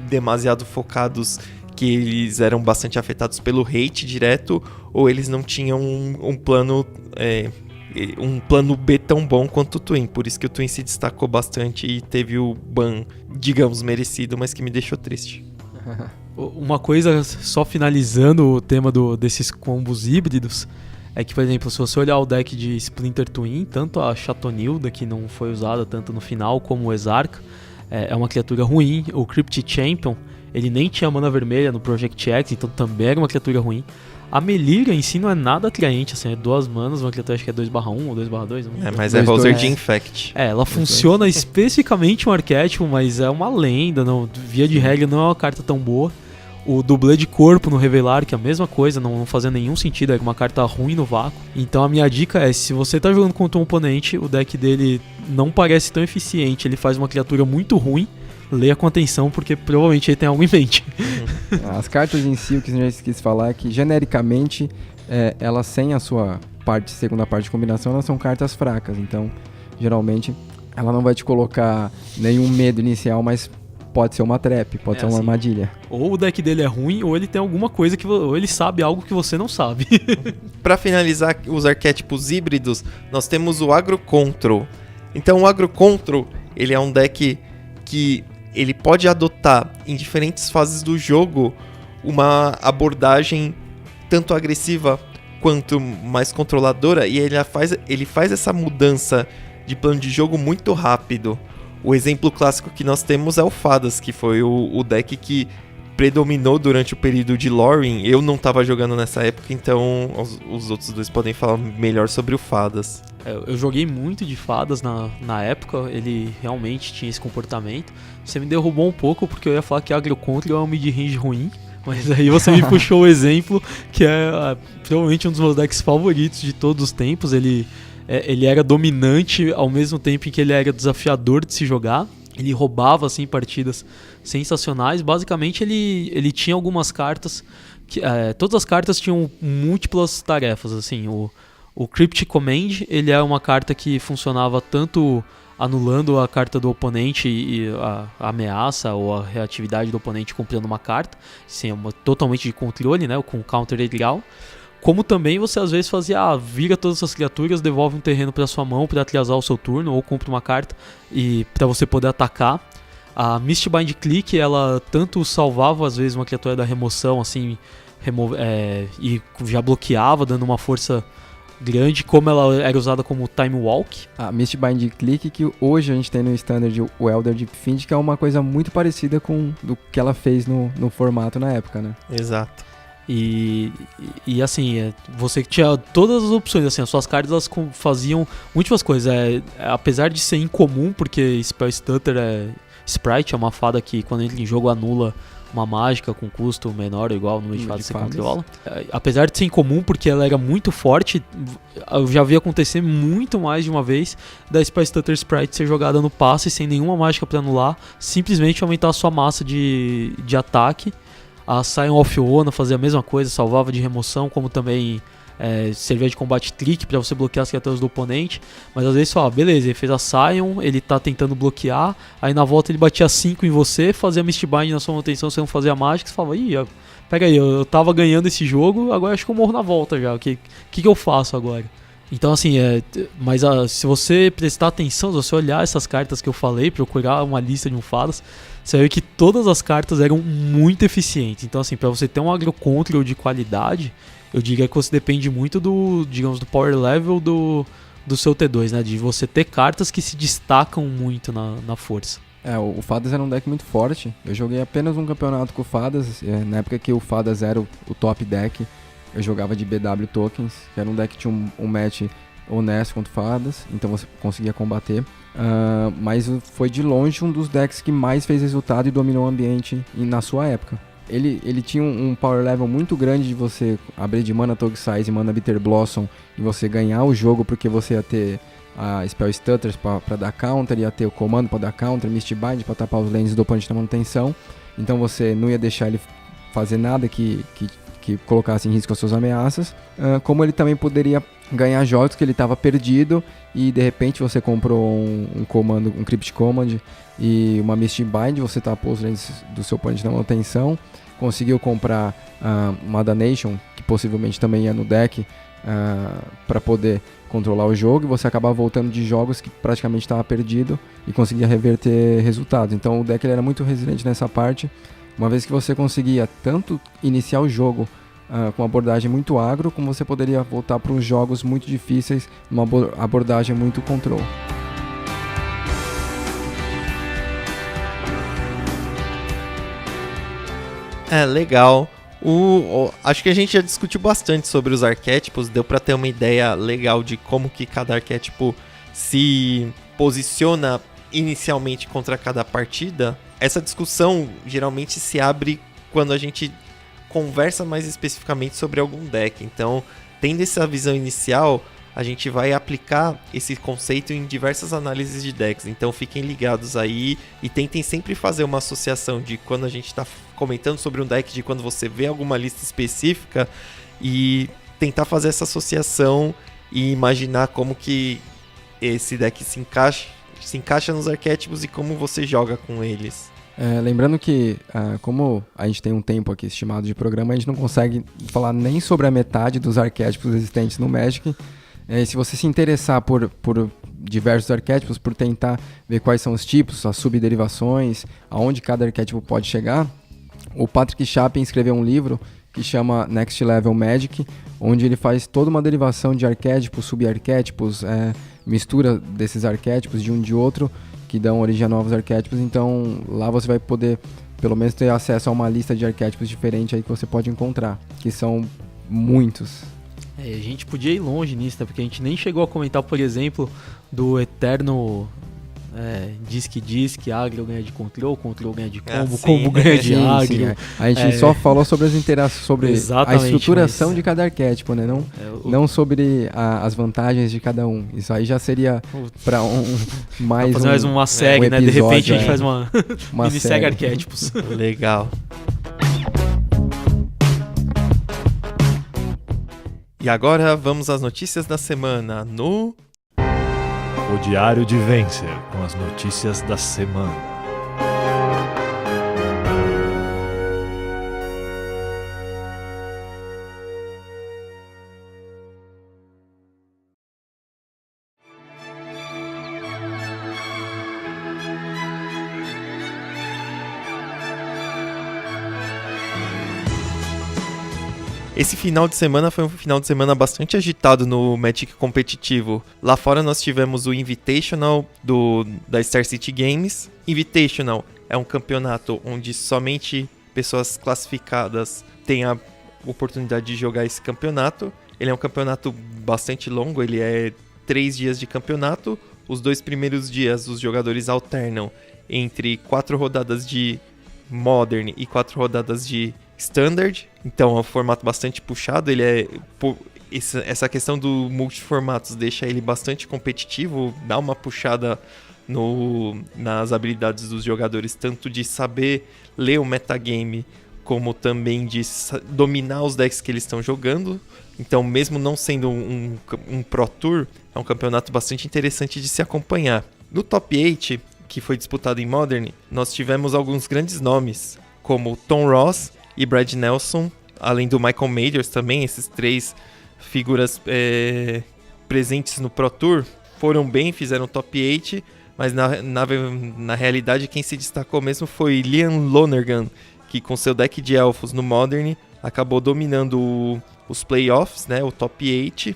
demasiado focados, que eles eram bastante afetados pelo hate direto, ou eles não tinham um plano B tão bom quanto o Twin. Por isso que o Twin se destacou bastante e teve o ban, digamos, merecido, mas que me deixou triste. Uma coisa, só finalizando o tema desses combos híbridos, é que, por exemplo, se você olhar o deck de Splinter Twin, tanto a Chatonilda, que não foi usada tanto no final, como o Exarca, é uma criatura ruim. O Crypt Champion, ele nem tinha mana vermelha no Project X, então também era uma criatura ruim. A Melira em si não é nada atraente, assim, é 2 manas, uma criatura acho que é 2/1 ou 2/2. Mas é Rosary de Infect. Ela funciona especificamente um arquétipo, mas é uma lenda, não, via de regra não é uma carta tão boa. O dublê de corpo no Revelar, que é a mesma coisa, não fazia nenhum sentido, é uma carta ruim no vácuo. Então a minha dica é, se você tá jogando contra um oponente, o deck dele não parece tão eficiente, ele faz uma criatura muito ruim, leia com atenção, porque provavelmente ele tem algo em mente. As cartas em si, o que eu já quis falar é que, genericamente, elas sem a sua segunda parte de combinação, elas são cartas fracas. Então, geralmente, ela não vai te colocar nenhum medo inicial, mas pode ser uma trap, pode ser uma armadilha. Ou o deck dele é ruim, ou ele tem alguma coisa ou ele sabe algo que você não sabe. Para finalizar os arquétipos híbridos, nós temos o Agro Control. Então o Agro Control, ele é um deck que ele pode adotar em diferentes fases do jogo uma abordagem tanto agressiva quanto mais controladora, e ele faz essa mudança de plano de jogo muito rápido. O exemplo clássico que nós temos é o Fadas, que foi o deck que predominou durante o período de Lorin. Eu não estava jogando nessa época, então os outros dois podem falar melhor sobre o Fadas. Eu joguei muito de Fadas na época, ele realmente tinha esse comportamento. Você me derrubou um pouco porque eu ia falar que Agro Control é um mid-range ruim, mas aí você me puxou o exemplo, que é provavelmente um dos meus decks favoritos de todos os tempos. Ele era dominante ao mesmo tempo em que ele era desafiador de se jogar. Ele roubava assim partidas sensacionais. Basicamente ele tinha algumas cartas que todas as cartas tinham múltiplas tarefas assim. O Crypt Command, ele é uma carta que funcionava tanto anulando a carta do oponente e a ameaça ou a reatividade do oponente comprando uma carta, assim, totalmente de controle, né, com counter legal. Como também você às vezes fazia, vira todas essas criaturas, devolve um terreno para sua mão para atrasar o seu turno, ou compra uma carta e para você poder atacar. A Mistbind Click, ela tanto salvava às vezes uma criatura da remoção, assim, e já bloqueava, dando uma força grande, como ela era usada como Time Walk. A Mistbind Click, que hoje a gente tem no Standard o Elder Deep Fiend, que é uma coisa muito parecida com do que ela fez no formato na época, né? Exato. E assim, você tinha todas as opções, assim, as suas cartas elas faziam múltiplas coisas. Apesar de ser incomum, porque Spell Stutter Sprite é uma fada que quando entra em jogo anula uma mágica com custo menor ou igual ao número de fadas que você controla. Apesar de ser incomum, porque ela era muito forte, eu já vi acontecer muito mais de uma vez da Spell Stutter Sprite ser jogada no passe sem nenhuma mágica para anular, simplesmente aumentar a sua massa de ataque. A Scion of Ona fazia a mesma coisa, salvava de remoção, como também servia de combate trick para você bloquear as criaturas do oponente. Mas às vezes só, beleza, ele fez a Scion, ele tá tentando bloquear, aí na volta ele batia 5 em você, fazia Mistbind na sua manutenção, você não fazia mágica, você falava, pega aí, eu tava ganhando esse jogo, agora acho que eu morro na volta já, o que eu faço agora? Então assim, mas se você prestar atenção, se você olhar essas cartas que eu falei, procurar uma lista de um Fadas, você vai ver que todas as cartas eram muito eficientes. Então assim, para você ter um Agro Control de qualidade, eu diria que você depende muito do power level do seu T2, né? De você ter cartas que se destacam muito na força. O Fadas era um deck muito forte. Eu joguei apenas um campeonato com o Fadas, na época que o Fadas era o top deck. Eu jogava de BW Tokens, que era um deck que tinha um match honesto contra o Fadas, então você conseguia combater. Mas foi de longe um dos decks que mais fez resultado e dominou o ambiente na sua época. ele tinha um power level muito grande de você abrir de Mana Togsaiz e Mana Bitter Blossom e você ganhar o jogo porque você ia ter a Spell Stutters pra dar counter, ia ter o comando pra dar counter, Misty Bind pra tapar os lanes do oponente na manutenção. Então você não ia deixar ele fazer nada que colocasse em risco as suas ameaças. Como ele também poderia ganhar jogos que ele estava perdido e de repente você comprou um comando, um Crypt Command e uma Misty Bind, você tapou os lanes do seu oponente na manutenção, conseguiu comprar uma Damnation, que possivelmente também ia no deck, para poder controlar o jogo, e você acabava voltando de jogos que praticamente estava perdido e conseguia reverter resultados. Então o deck ele era muito resiliente nessa parte, uma vez que você conseguia tanto iniciar o jogo com uma abordagem muito agro, como você poderia voltar para uns jogos muito difíceis, uma abordagem muito control. Legal. Acho que a gente já discutiu bastante sobre os arquétipos, deu pra ter uma ideia legal de como que cada arquétipo se posiciona inicialmente contra cada partida. Essa discussão geralmente se abre quando a gente conversa mais especificamente sobre algum deck. Então, tendo essa visão inicial, a gente vai aplicar esse conceito em diversas análises de decks. Então fiquem ligados aí e tentem sempre fazer uma associação de quando a gente está comentando sobre um deck, de quando você vê alguma lista específica, e tentar fazer essa associação e imaginar como que esse deck se encaixa nos arquétipos e como você joga com eles. Lembrando que, como a gente tem um tempo aqui estimado de programa, a gente não consegue falar nem sobre a metade dos arquétipos existentes no Magic. Se você se interessar por diversos arquétipos, por tentar ver quais são os tipos, as subderivações, aonde cada arquétipo pode chegar, o Patrick Chapin escreveu um livro que chama Next Level Magic, onde ele faz toda uma derivação de arquétipos, subarquétipos, mistura desses arquétipos de um de outro, que dão origem a novos arquétipos. Então lá você vai poder pelo menos ter acesso a uma lista de arquétipos diferente aí que você pode encontrar, que são muitos. A gente podia ir longe nisso, né? Porque a gente nem chegou a comentar, por exemplo, do eterno disque, agro ganha de control ganha de combo, combo ganha de agro. Sim. A gente só falou sobre as interações, sobre a estruturação de cada arquétipo, né? Não sobre as vantagens de cada um. Isso aí já seria para mais uma série, né? De repente a gente faz uma mini-série arquétipos. Legal. E agora vamos às notícias da semana no... O Diário de Vencer, com as notícias da semana. Esse final de semana foi um final de semana bastante agitado no Magic competitivo. Lá fora nós tivemos o Invitational da Star City Games. Invitational é um campeonato onde somente pessoas classificadas têm a oportunidade de jogar esse campeonato. Ele é um campeonato bastante longo, ele é 3 dias de campeonato. Os 2 primeiros dias os jogadores alternam entre 4 rodadas de Modern e 4 rodadas de Standard, então é um formato bastante puxado. Ele essa questão do multiformatos deixa ele bastante competitivo, dá uma puxada nas habilidades dos jogadores, tanto de saber ler o metagame, como também de dominar os decks que eles estão jogando. Então, mesmo não sendo um Pro Tour, é um campeonato bastante interessante de se acompanhar. No Top 8, que foi disputado em Modern, nós tivemos alguns grandes nomes, como Tom Ross e Brad Nelson, além do Michael Majors também. Esses 3 figuras presentes no Pro Tour foram bem, fizeram top 8, mas na realidade quem se destacou mesmo foi Liam Lonergan, que com seu deck de elfos no Modern acabou dominando os playoffs, né, o top 8,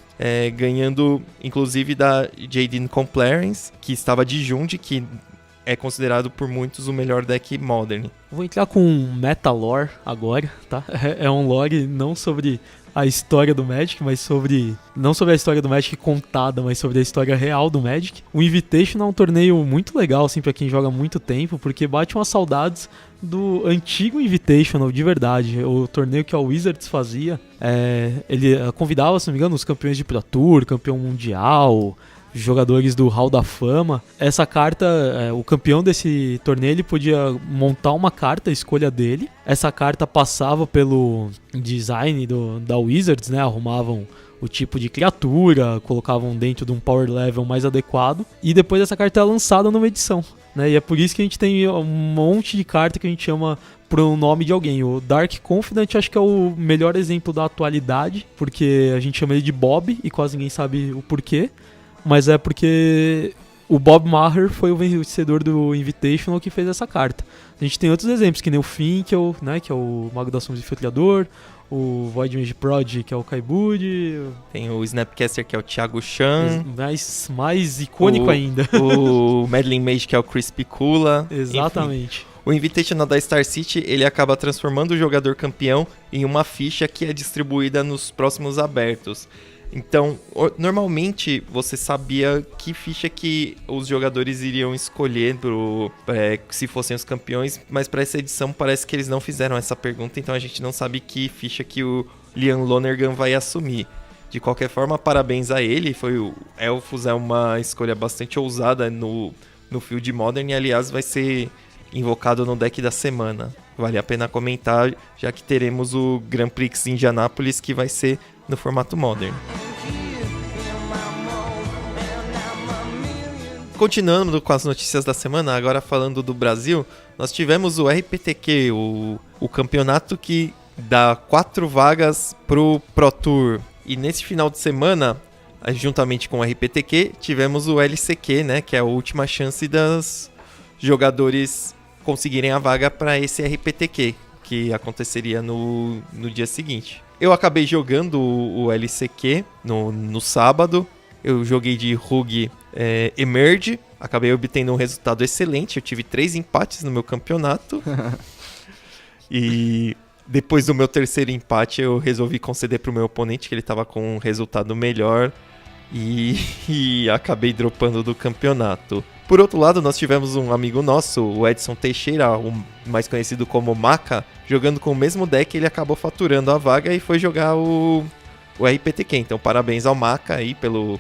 ganhando inclusive da Jaden Complarence, que estava de Jund, que é considerado por muitos o melhor deck Modern. Vou entrar com um meta-lore agora, tá? É um lore não sobre a história do Magic, mas não sobre a história do Magic contada, mas sobre a história real do Magic. O Invitational é um torneio muito legal, assim, pra quem joga há muito tempo, porque bate umas saudades do antigo Invitational, de verdade. O torneio que a Wizards fazia, ele convidava, se não me engano, os campeões de Pro Tour, campeão mundial, jogadores do Hall da Fama. Essa carta, o campeão desse torneio, ele podia montar uma carta, a escolha dele. Essa carta passava pelo design da Wizards, né? Arrumavam o tipo de criatura, colocavam dentro de um power level mais adequado. E depois essa carta é lançada numa edição, né? E é por isso que a gente tem um monte de carta que a gente chama pro nome de alguém. O Dark Confidant acho que é o melhor exemplo da atualidade, porque a gente chama ele de Bob e quase ninguém sabe o porquê. Mas é porque o Bob Maher foi o vencedor do Invitational que fez essa carta. A gente tem outros exemplos, que nem o Finkel, né, que é o Mago das Sombras Infiltrador, o Void Mage Prod, que é o Kaibud. Tem o Snapcaster, que é o Thiago Chan. Mais icônico ainda. O Meddling Mage, que é o Chris Picula. Exatamente. Enfim, o Invitational da Star City, ele acaba transformando o jogador campeão em uma ficha que é distribuída nos próximos abertos. Então, normalmente você sabia que ficha que os jogadores iriam escolher se fossem os campeões, mas para essa edição parece que eles não fizeram essa pergunta, então a gente não sabe que ficha que o Liam Lonergan vai assumir. De qualquer forma, parabéns a ele, o Elfos é uma escolha bastante ousada no Field Modern e, aliás, vai ser invocado no deck da semana. Vale a pena comentar, já que teremos o Grand Prix de Indianápolis, que vai ser no formato Modern. Continuando com as notícias da semana, agora falando do Brasil, nós tivemos o RPTQ, o campeonato que dá 4 vagas pro Pro Tour. E nesse final de semana, juntamente com o RPTQ, tivemos o LCQ, né, que é a última chance dos jogadores conseguirem a vaga para esse RPTQ, que aconteceria no dia seguinte. Eu acabei jogando o LCQ no sábado. Eu joguei de Rogue Emerge. Acabei obtendo um resultado excelente. Eu tive 3 empates no meu campeonato. E depois do meu terceiro empate, eu resolvi conceder para o meu oponente, que ele estava com um resultado melhor. E acabei dropando do campeonato. Por outro lado, nós tivemos um amigo nosso, o Edson Teixeira, mais conhecido como Maca, jogando com o mesmo deck. Ele acabou faturando a vaga e foi jogar o RPTQ. Então, parabéns ao Maca aí pelo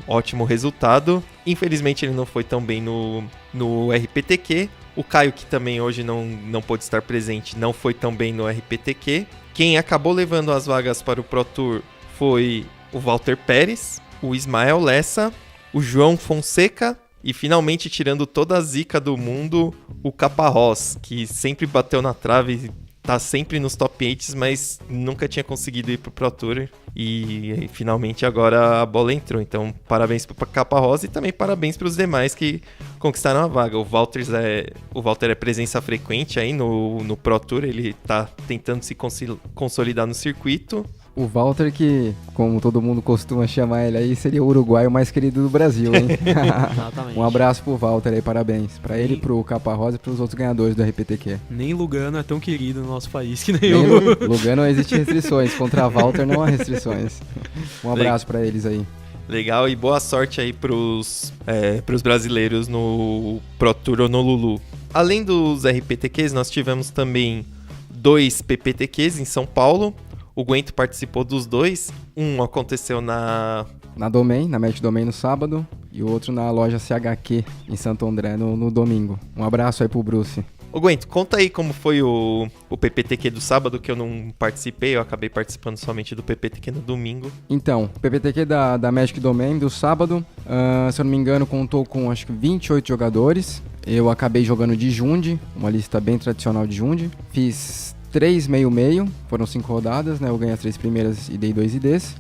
ótimo resultado. Infelizmente, ele não foi tão bem no RPTQ. O Caio, que também hoje não pôde estar presente, não foi tão bem no RPTQ. Quem acabou levando as vagas para o Pro Tour foi o Walter Pérez, o Ismael Lessa, o João Fonseca e, finalmente, tirando toda a zica do mundo, o Caparrós, que sempre bateu na trave, tá sempre nos top 8, mas nunca tinha conseguido ir pro Pro Tour. E finalmente agora a bola entrou. Então, parabéns pro Caparrós e também parabéns pros demais que conquistaram a vaga. O Walter é presença frequente aí no Pro Tour, ele tá tentando se consolidar no circuito. O Walter, que, como todo mundo costuma chamar ele aí, seria o uruguaio mais querido do Brasil, hein? Exatamente. Um abraço pro Walter aí, parabéns. Pra ele, pro Caparrós e pros outros ganhadores do RPTQ. Nem Lugano é tão querido no nosso país que nem o... Lugano não existe restrições, contra Walter não há restrições. Um abraço pra eles aí. Legal, e boa sorte aí pros brasileiros no Pro Tour ou no Lulu. Além dos RPTQs, nós tivemos também 2 PPTQs em São Paulo. O Guento participou dos 2. Um aconteceu na Domain, na Match Domain no sábado, e o outro na loja CHQ em Santo André no domingo. Um abraço aí pro Bruce. Ô Guento, conta aí como foi o PPTQ do sábado, que eu não participei, eu acabei participando somente do PPTQ no domingo. Então, o PPTQ da Magic Domain do sábado, se eu não me engano, contou com acho que 28 jogadores. Eu acabei jogando de Jund, uma lista bem tradicional de Jund. Fiz 3 meio-meio, foram 5 rodadas, né? Eu ganhei as 3 primeiras e dei 2 IDs.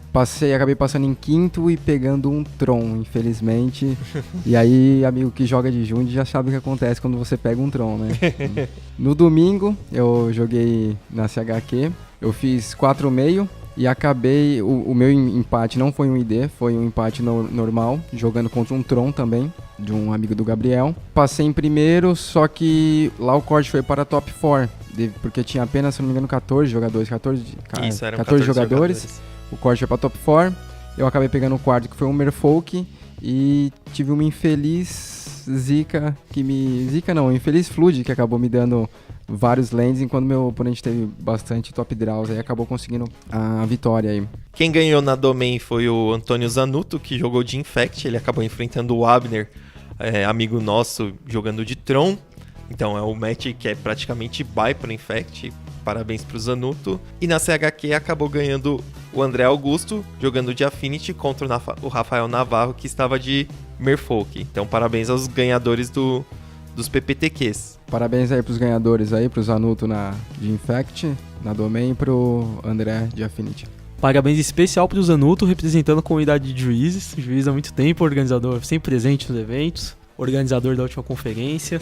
Acabei passando em quinto e pegando um Tron, infelizmente. E aí, amigo que joga de Jund já sabe o que acontece quando você pega um Tron, né? No domingo, eu joguei na CHQ, eu fiz 4 meio e acabei... O meu empate não foi um ID, foi um empate normal, jogando contra um Tron também. de um amigo do Gabriel. Passei em primeiro, só que lá o corte foi para top 4, porque tinha apenas, se não me engano, 14 jogadores. 14 Isso, eram 14 jogadores. O corte foi para top 4. Eu acabei pegando o quarto, que foi um Merfolk, e tive uma infeliz zica infeliz flood que acabou me dando vários lands, enquanto meu oponente teve bastante top draws, aí acabou conseguindo a vitória aí. Quem ganhou na domain foi o Antônio Zanutto, que jogou de Infect. Ele acabou enfrentando o Abner, amigo nosso, jogando de Tron. Então é o match que é praticamente buy para Infect. Parabéns pro Zanutto. E na CHQ acabou ganhando o André Augusto, jogando de Affinity, contra o Rafael Navarro, que estava de Merfolk. Então parabéns aos ganhadores dos PPTQs. Parabéns aí pros ganhadores aí, pro Zanutto de Infect, na domain, e pro André de Affinity. Parabéns especial pro Zanutto, representando a comunidade de juízes. Juiz há muito tempo, organizador sempre presente nos eventos, organizador da última conferência.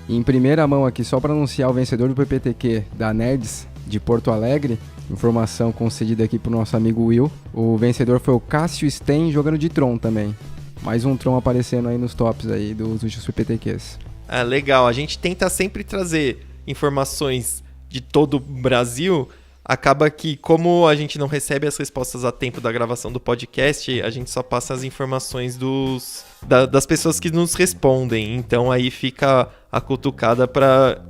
Em primeira mão aqui, só para anunciar o vencedor do PPTQ da Nerds de Porto Alegre, informação concedida aqui pro nosso amigo Will. O vencedor foi o Cássio Sten, jogando de Tron também. Mais um Tron aparecendo aí nos tops aí dos últimos PPTQs. Ah, legal. A gente tenta sempre trazer informações de todo o Brasil. Acaba que, como a gente não recebe as respostas a tempo da gravação do podcast, a gente só passa as informações das pessoas que nos respondem. Então aí fica a cutucada para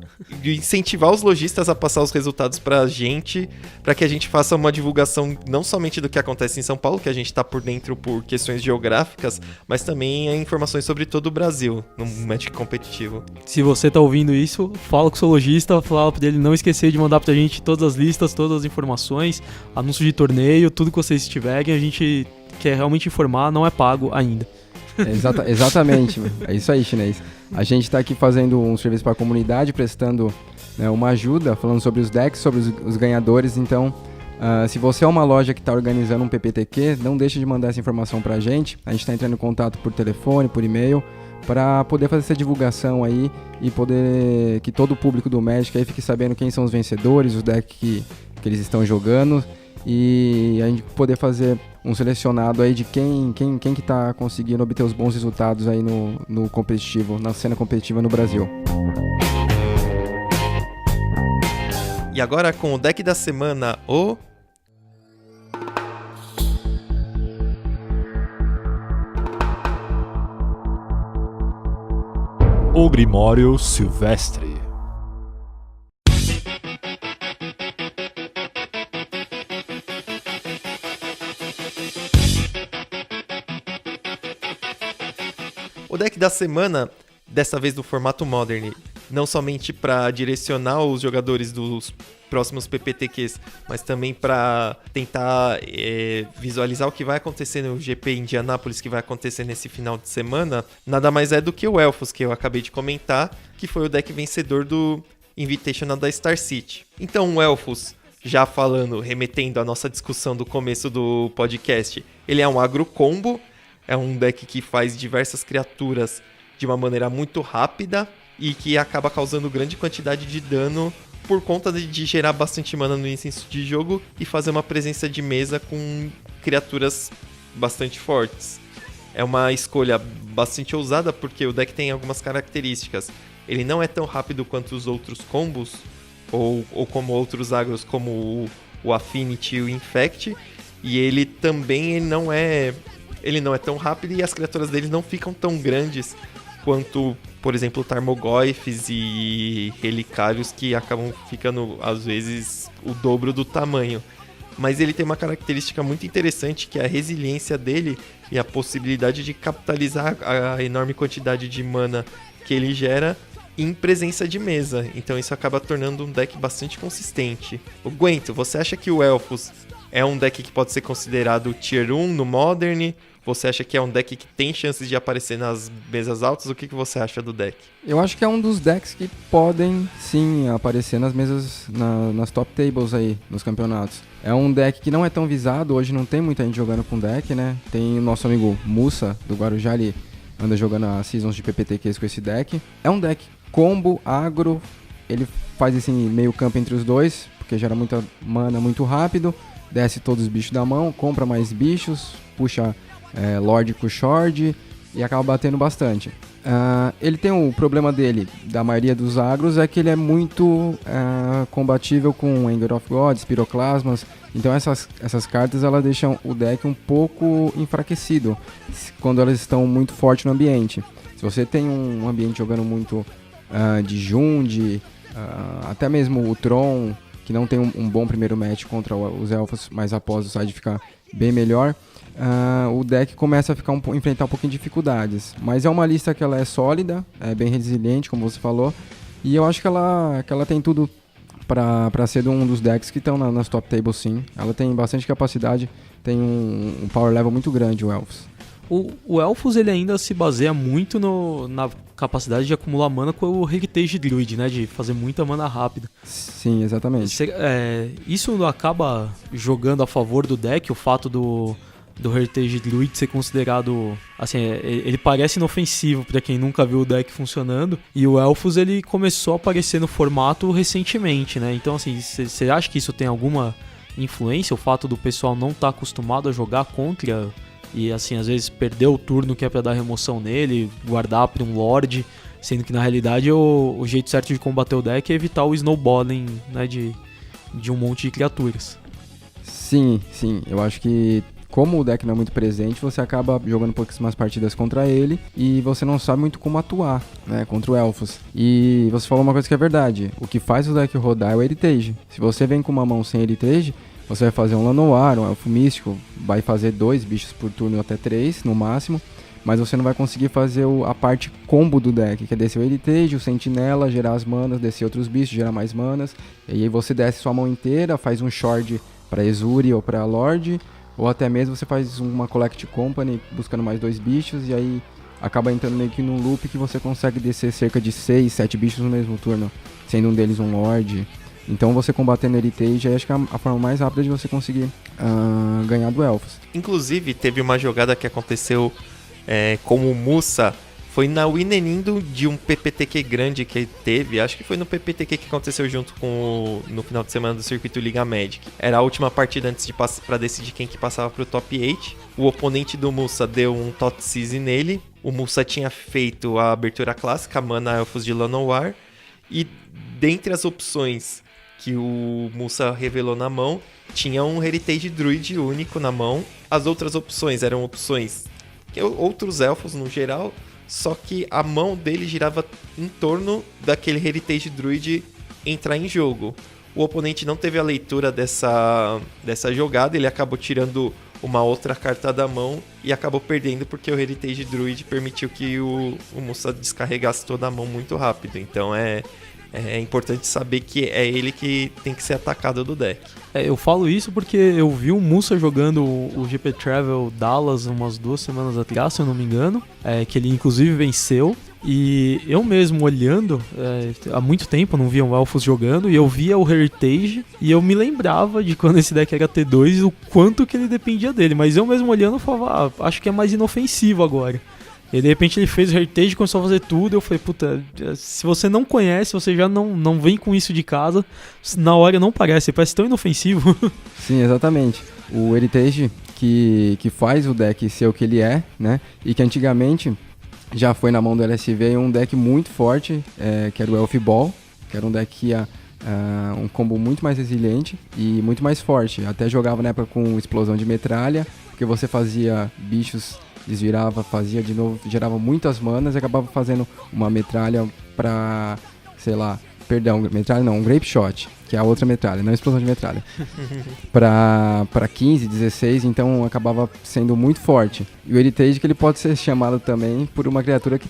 incentivar os lojistas a passar os resultados para a gente, para que a gente faça uma divulgação não somente do que acontece em São Paulo, que a gente está por dentro por questões geográficas, mas também informações sobre todo o Brasil, num Magic competitivo. Se você tá ouvindo isso, fala com o seu lojista, fala pra ele não esquecer de mandar pra gente todas as listas, todas as informações, anúncio de torneio, tudo que vocês tiverem, a gente quer realmente informar, não é pago ainda. Exatamente, é isso aí, chinês. A gente está aqui fazendo um serviço para a comunidade, prestando, né, uma ajuda, falando sobre os decks, sobre os ganhadores. Então, se você é uma loja que está organizando um PPTQ, não deixe de mandar essa informação para a gente. A gente está entrando em contato por telefone, por e-mail, para poder fazer essa divulgação aí e poder que todo o público do Magic aí fique sabendo quem são os vencedores, os decks que eles estão jogando, e a gente poder fazer um selecionado aí de quem que tá conseguindo obter os bons resultados aí no competitivo, na cena competitiva no Brasil. E agora com o deck da semana, o Grimório Silvestre. O deck da semana, dessa vez no formato Modern, não somente para direcionar os jogadores dos próximos PPTQs, mas também para tentar visualizar o que vai acontecer no GP Indianápolis, que vai acontecer nesse final de semana, nada mais é do que o Elfos, que eu acabei de comentar, que foi o deck vencedor do Invitational da Star City. Então o Elfos, já falando, remetendo à nossa discussão do começo do podcast, ele é um agro combo, é um deck que faz diversas criaturas de uma maneira muito rápida e que acaba causando grande quantidade de dano por conta de gerar bastante mana no início de jogo e fazer uma presença de mesa com criaturas bastante fortes. É uma escolha bastante ousada porque o deck tem algumas características. Ele não é tão rápido quanto os outros combos, ou como outros agros como o Affinity e o Infect, e ele também não é tão rápido e as criaturas dele não ficam tão grandes quanto, por exemplo, Tarmogoyfs e Relicários, que acabam ficando, às vezes, o dobro do tamanho. Mas ele tem uma característica muito interessante, que é a resiliência dele e a possibilidade de capitalizar a enorme quantidade de mana que ele gera em presença de mesa. Então isso acaba tornando um deck bastante consistente. O Gwento, você acha que o Elfos é um deck que pode ser considerado Tier 1 no Modern? Você acha que é um deck que tem chances de aparecer nas mesas altas? O que você acha do deck? Eu acho que é um dos decks que podem, sim, aparecer nas mesas, nas top tables aí, nos campeonatos. É um deck que não é tão visado, hoje não tem muita gente jogando com deck, né? Tem o nosso amigo Mussa, do Guarujá, ele anda jogando as seasons de PPTQs com esse deck. É um deck combo, agro, ele faz esse meio campo entre os dois, porque gera muita mana muito rápido, desce todos os bichos da mão, compra mais bichos, puxa Lord com Shard e acaba batendo bastante. Ele tem o problema dele, da maioria dos agros, é que ele é muito combatível com Anger of Gods, Piroclasmas. Então essas cartas elas deixam o deck um pouco enfraquecido quando elas estão muito fortes no ambiente. Se você tem um ambiente jogando muito de Jund, até mesmo o Tron, que não tem um bom primeiro match contra os elfos, mas após o side ficar bem melhor, o deck começa a enfrentar um pouquinho de dificuldades. Mas é uma lista que ela é sólida, é bem resiliente, como você falou, e eu acho que ela tem tudo para ser um dos decks que estão nas top tables, sim. Ela tem bastante capacidade, tem um power level muito grande, o Elfos. O Elfos ele ainda se baseia muito na capacidade de acumular mana com o Heritage Druid, né? De fazer muita mana rápida. Sim, exatamente. Isso acaba jogando a favor do deck, o fato do Heritage Druid ser considerado, assim, ele parece inofensivo pra quem nunca viu o deck funcionando, e o Elfos ele começou a aparecer no formato recentemente, né? Então, assim, você acha que isso tem alguma influência, o fato do pessoal não estar acostumado a jogar contra, e assim, às vezes perder o turno que é pra dar remoção nele, guardar pra um Lorde, sendo que na realidade o jeito certo de combater o deck é evitar o snowballing, né, de um monte de criaturas. Sim, eu acho que como o deck não é muito presente, você acaba jogando pouquíssimas partidas contra ele e você não sabe muito como atuar, né, contra o Elfos. E você falou uma coisa que é verdade, o que faz o deck rodar é o Heritage. Se você vem com uma mão sem Heritage, você vai fazer um Lanoir, um Elfo Místico, vai fazer 2 bichos por turno, até 3 no máximo, mas você não vai conseguir fazer a parte combo do deck, que é descer o Heritage, o Sentinela, gerar as manas, descer outros bichos, gerar mais manas, e aí você desce sua mão inteira, faz um Shard para Ezuri ou para Lorde, ou até mesmo você faz uma Collect Company buscando mais 2 bichos, e aí acaba entrando meio que num loop que você consegue descer cerca de 6, 7 bichos no mesmo turno, sendo um deles um Lorde. Então você combatendo Heritage, acho que é a forma mais rápida de você conseguir ganhar do Elfos. Inclusive, teve uma jogada que aconteceu com o Musa, foi na Winenindo de um PPTQ grande que teve, acho que foi no PPTQ que aconteceu junto no final de semana do Circuito Liga Magic. Era a última partida antes de para decidir quem que passava pro top 8. O oponente do Musa deu um Tot Seize nele, o Musa tinha feito a abertura clássica, Mana Elfos de Llanowar, e dentre as opções que o Musa revelou na mão, tinha um Heritage Druid único na mão. As outras opções eram opções que outros elfos no geral, só que a mão dele girava em torno daquele Heritage Druid entrar em jogo. O oponente não teve a leitura dessa jogada, ele acabou tirando uma outra carta da mão e acabou perdendo porque o Heritage Druid permitiu que o Musa descarregasse toda a mão muito rápido. Então é importante saber que é ele que tem que ser atacado do deck. Eu falo isso porque eu vi o Musa jogando o GP Travel Dallas umas 2 semanas atrás, se eu não me engano, que ele inclusive venceu. E eu mesmo olhando, há muito tempo eu não via um Elfos jogando, e eu via o Heritage, e eu me lembrava de quando esse deck era T2 o quanto que ele dependia dele. Mas eu mesmo olhando eu falava, acho que é mais inofensivo agora. E de repente ele fez o Heritage, começou a fazer tudo, eu falei, puta, se você não conhece, você já não vem com isso de casa, na hora não parece tão inofensivo. Sim, exatamente. O Heritage que faz o deck ser o que ele é, né, e que antigamente já foi na mão do LSV um deck muito forte, que era o Elf Ball, que era um deck que ia um combo muito mais resiliente e muito mais forte. Até jogava na época com explosão de metralha, porque você fazia bichos, desvirava, fazia de novo, gerava muitas manas e acabava fazendo uma metralha pra, sei lá, metralha não, um Grape Shot, que é a outra metralha, não explosão de metralha, pra 15, 16, então acabava sendo muito forte. E o Heritage que ele pode ser chamado também por uma criatura que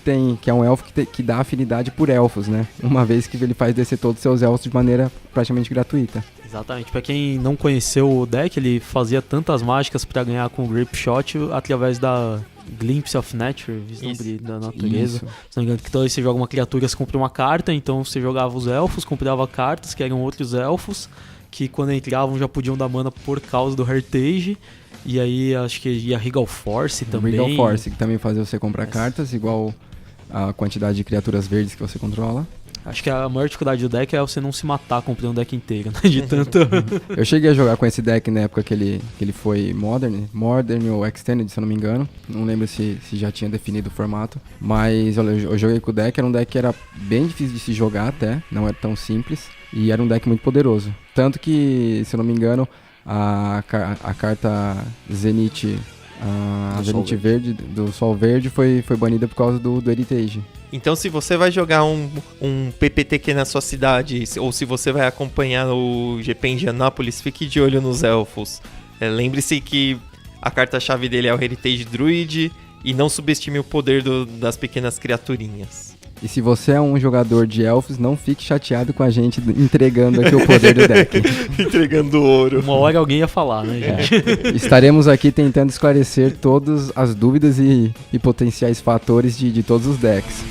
é um elfo que dá afinidade por elfos, né? Uma vez que ele faz descer todos os seus elfos de maneira praticamente gratuita. Exatamente, pra quem não conheceu o deck, ele fazia tantas mágicas pra ganhar com o Grape Shot através da Glimpse of Nature, vislumbre da natureza. Isso. Se não me engano, que toda vez que você joga uma criatura, você compra uma carta, então você jogava os elfos, comprava cartas, que eram outros elfos, que quando entravam já podiam dar mana por causa do Heritage. E aí acho que ia Regal Force também. Regal Force, que também fazia você comprar cartas, igual a quantidade de criaturas verdes que você controla. Acho que a maior dificuldade do deck é você não se matar comprando um deck inteiro, né? De tanto... Eu cheguei a jogar com esse deck na época que ele foi Modern ou Extended, se eu não me engano. Não lembro se já tinha definido o formato. Mas olha, eu joguei com o deck, era um deck que era bem difícil de se jogar até, não era tão simples. E era um deck muito poderoso. Tanto que, se eu não me engano, a carta Zenith, Zenith Verde, do Sol Verde, foi banida por causa do Heritage. Então, se você vai jogar um PPTQ na sua cidade, ou se você vai acompanhar o GP Indianápolis, fique de olho nos elfos. Lembre-se que a carta-chave dele é o Heritage Druid e não subestime o poder das pequenas criaturinhas. E se você é um jogador de elfos, não fique chateado com a gente entregando aqui o poder do deck. Entregando ouro. Uma hora alguém ia falar, né, gente? Estaremos aqui tentando esclarecer todas as dúvidas e potenciais fatores de todos os decks.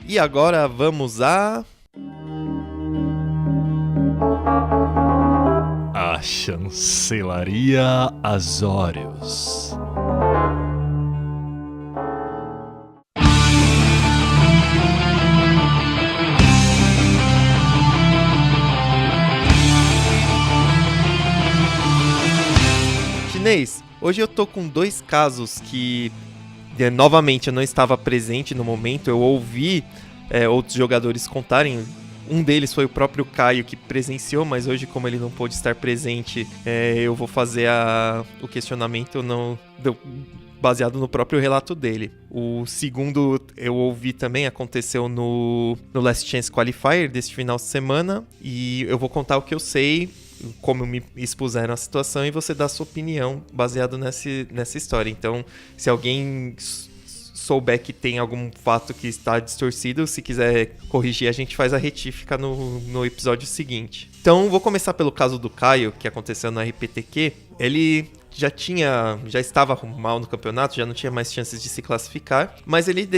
E agora vamos a Chancelaria Azorius. Chinês, hoje eu tô com 2 casos que, novamente, eu não estava presente no momento, eu ouvi outros jogadores contarem. Um deles foi o próprio Caio que presenciou, mas hoje, como ele não pôde estar presente, eu vou fazer o questionamento baseado no próprio relato dele. O segundo eu ouvi também, aconteceu no Last Chance Qualifier deste final de semana, e eu vou contar o que eu sei, como me expuseram a situação, e você dá a sua opinião baseado nessa história. Então, se alguém souber que tem algum fato que está distorcido, se quiser corrigir, a gente faz a retífica no episódio seguinte. Então, vou começar pelo caso do Caio, que aconteceu na RPTQ. Ele já estava mal no campeonato, já não tinha mais chances de se classificar, mas ele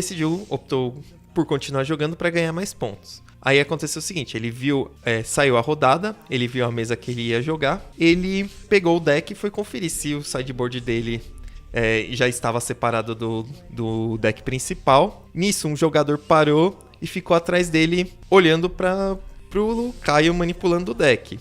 optou por continuar jogando para ganhar mais pontos. Aí aconteceu o seguinte, ele viu, saiu a rodada, ele viu a mesa que ele ia jogar, ele pegou o deck e foi conferir se o sideboard dele já estava separado do deck principal. Nisso, um jogador parou e ficou atrás dele, olhando pro Caio manipulando o deck.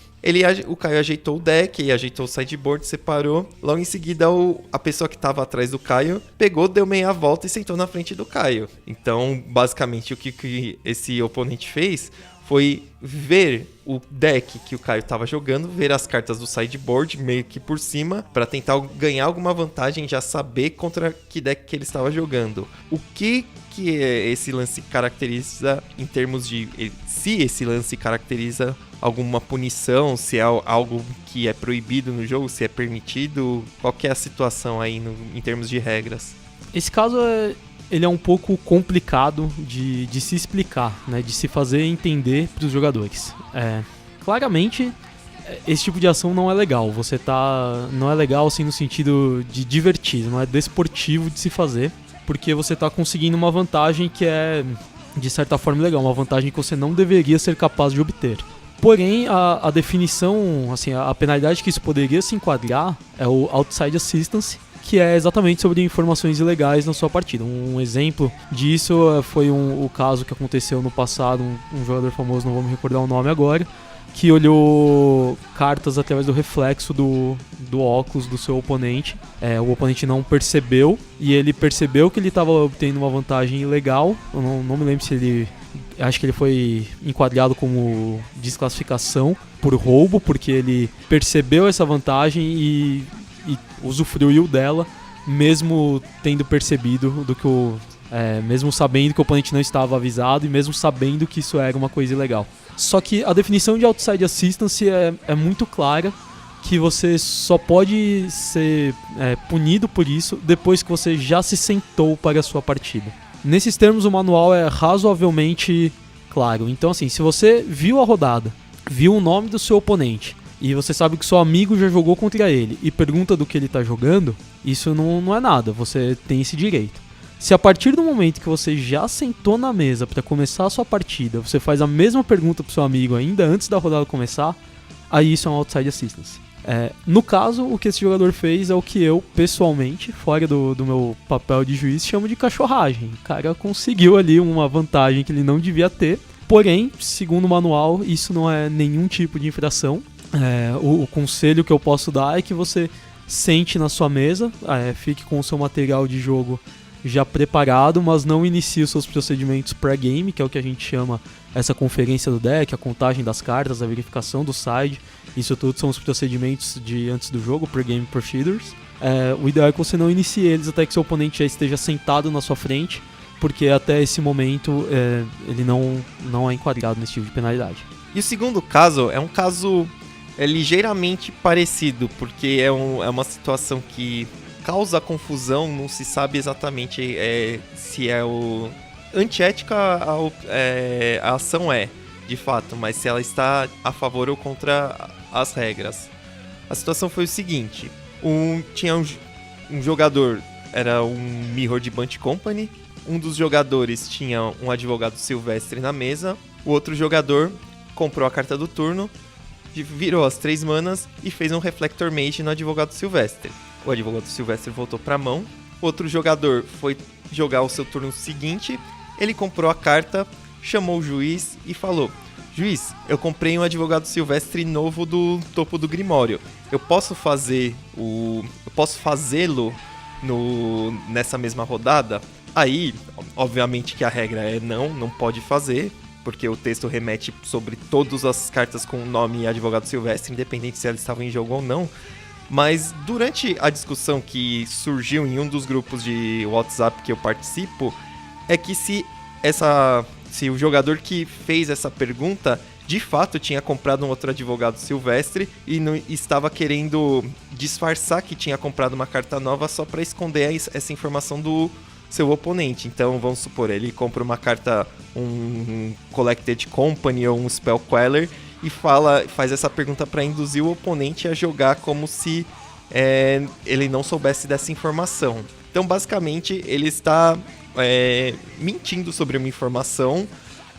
O Caio ajeitou o deck, ajeitou o sideboard, separou. Logo em seguida, a pessoa que estava atrás do Caio pegou, deu meia volta e sentou na frente do Caio. Então, basicamente, o que esse oponente fez foi ver o deck que o Caio estava jogando, ver as cartas do sideboard meio que por cima, para tentar ganhar alguma vantagem, já saber contra que deck que ele estava jogando. O que esse lance caracteriza em termos de... Se esse lance caracteriza alguma punição, se é algo que é proibido no jogo, se é permitido, qual que é a situação aí em termos de regras? Esse caso ele é um pouco complicado de se explicar, né, de se fazer entender para os jogadores. Claramente, esse tipo de ação não é legal. Não é legal assim no sentido de divertido, não é desportivo de se fazer, porque você está conseguindo uma vantagem que é, de certa forma, legal, uma vantagem que você não deveria ser capaz de obter. Porém, a definição, assim, a penalidade que isso poderia se enquadrar é o Outside Assistance, que é exatamente sobre informações ilegais na sua partida. Um exemplo disso foi o caso que aconteceu no passado, um jogador famoso, não vou me recordar o nome agora, que olhou cartas através do reflexo do óculos do seu oponente. O oponente não percebeu, e ele percebeu que ele estava obtendo uma vantagem ilegal. Eu não me lembro se ele... Acho que ele foi enquadrado como desclassificação por roubo, porque ele percebeu essa vantagem e usufruiu dela, mesmo tendo percebido mesmo sabendo que o oponente não estava avisado e mesmo sabendo que isso era uma coisa ilegal. Só que a definição de Outside Assistance é muito clara, que você só pode ser punido por isso depois que você já se sentou para a sua partida. Nesses termos, o manual é razoavelmente claro. Então, assim, se você viu a rodada, viu o nome do seu oponente e você sabe que seu amigo já jogou contra ele e pergunta do que ele está jogando, isso não é nada, você tem esse direito. Se a partir do momento que você já sentou na mesa para começar a sua partida, você faz a mesma pergunta pro seu amigo ainda antes da rodada começar, aí isso é um Outside Assistance. No caso, o que esse jogador fez é o que eu, pessoalmente, fora do meu papel de juiz, chamo de cachorragem. O cara conseguiu ali uma vantagem que ele não devia ter, porém, segundo o manual, isso não é nenhum tipo de infração. O conselho que eu posso dar é que você sente na sua mesa, fique com o seu material de jogo já preparado, mas não inicie os seus procedimentos pré-game, que é o que a gente chama essa conferência do deck, a contagem das cartas, a verificação do side. Isso tudo são os procedimentos de antes do jogo, pre-game procedures. O ideal é que você não inicie eles até que seu oponente já esteja sentado na sua frente, porque até esse momento ele não é enquadrado nesse tipo de penalidade. E o segundo caso é um caso ligeiramente parecido, porque é uma situação que causa confusão, não se sabe exatamente se é antiética a ação de fato, mas se ela está a favor ou contra as regras. A situação foi o seguinte, tinha um jogador, era um Mirror de Bunch Company, um dos jogadores tinha um advogado silvestre na mesa, o outro jogador comprou a carta do turno, virou as 3 manas e fez um Reflector Mage no advogado silvestre. O advogado silvestre voltou pra mão, outro jogador foi jogar o seu turno seguinte, ele comprou a carta, chamou o juiz e falou: juiz, eu comprei um advogado silvestre novo do topo do Grimório. Eu posso fazê-lo nessa mesma rodada? Aí, obviamente que a regra é não pode fazer, porque o texto remete sobre todas as cartas com o nome advogado silvestre, independente se elas estavam em jogo ou não. Mas durante a discussão que surgiu em um dos grupos de WhatsApp que eu participo, é que se o jogador que fez essa pergunta de fato tinha comprado um outro advogado silvestre e estava querendo disfarçar que tinha comprado uma carta nova só para esconder essa informação do seu oponente. Então vamos supor, ele compra uma carta, um Collected Company ou um Spell Queller e faz essa pergunta para induzir o oponente a jogar como se ele não soubesse dessa informação. Então basicamente ele está mentindo sobre uma informação,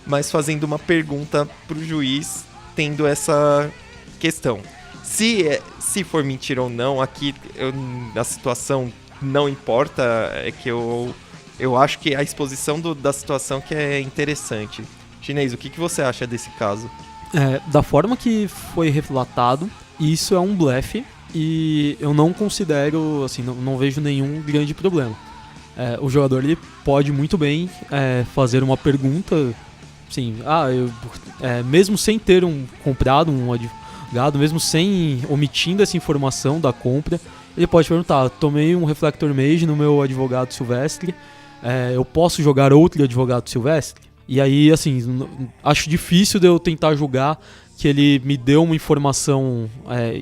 mas fazendo uma pergunta para o juiz tendo essa questão. Se for mentira ou não, aqui a situação não importa, é que eu acho que a exposição da situação que é interessante. Chinês, o que você acha desse caso? Da forma que foi relatado, isso é um blefe e eu não considero, assim, não vejo nenhum grande problema. O jogador ele pode muito bem fazer uma pergunta, assim, mesmo sem ter comprado um advogado, mesmo sem omitindo essa informação da compra, ele pode perguntar: tomei um Reflector Mage no meu advogado silvestre, eu posso jogar outro advogado silvestre? E aí, assim, acho difícil de eu tentar julgar que ele me deu uma informação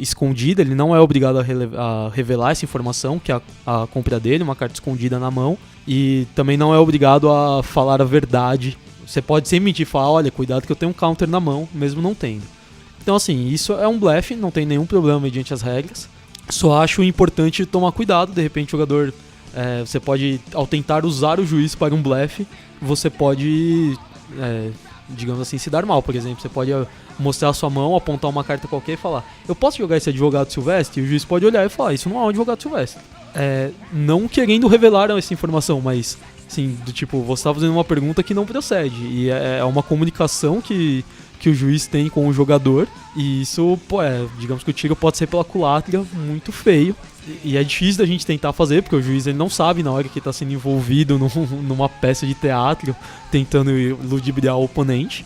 escondida. Ele não é obrigado a revelar essa informação, que é a compra dele, uma carta escondida na mão. E também não é obrigado a falar a verdade. Você pode sempre mentir e falar: olha, cuidado que eu tenho um counter na mão, mesmo não tendo. Então, assim, isso é um blefe, não tem nenhum problema mediante as regras. Só acho importante tomar cuidado. De repente o jogador, você pode, ao tentar usar o juiz para um blefe, você pode, digamos assim, se dar mal. Por exemplo, você pode mostrar a sua mão, apontar uma carta qualquer e falar: eu posso jogar esse advogado silvestre? E o juiz pode olhar e falar: isso não é um advogado silvestre. Não querendo revelar essa informação, mas assim, do tipo, você está fazendo uma pergunta que não procede. E é uma comunicação que o juiz tem com o jogador. E isso, digamos que o tiro pode ser pela culatra, muito feio. E é difícil da gente tentar fazer, porque o juiz ele não sabe na hora que está sendo envolvido numa peça de teatro, tentando ludibriar o oponente.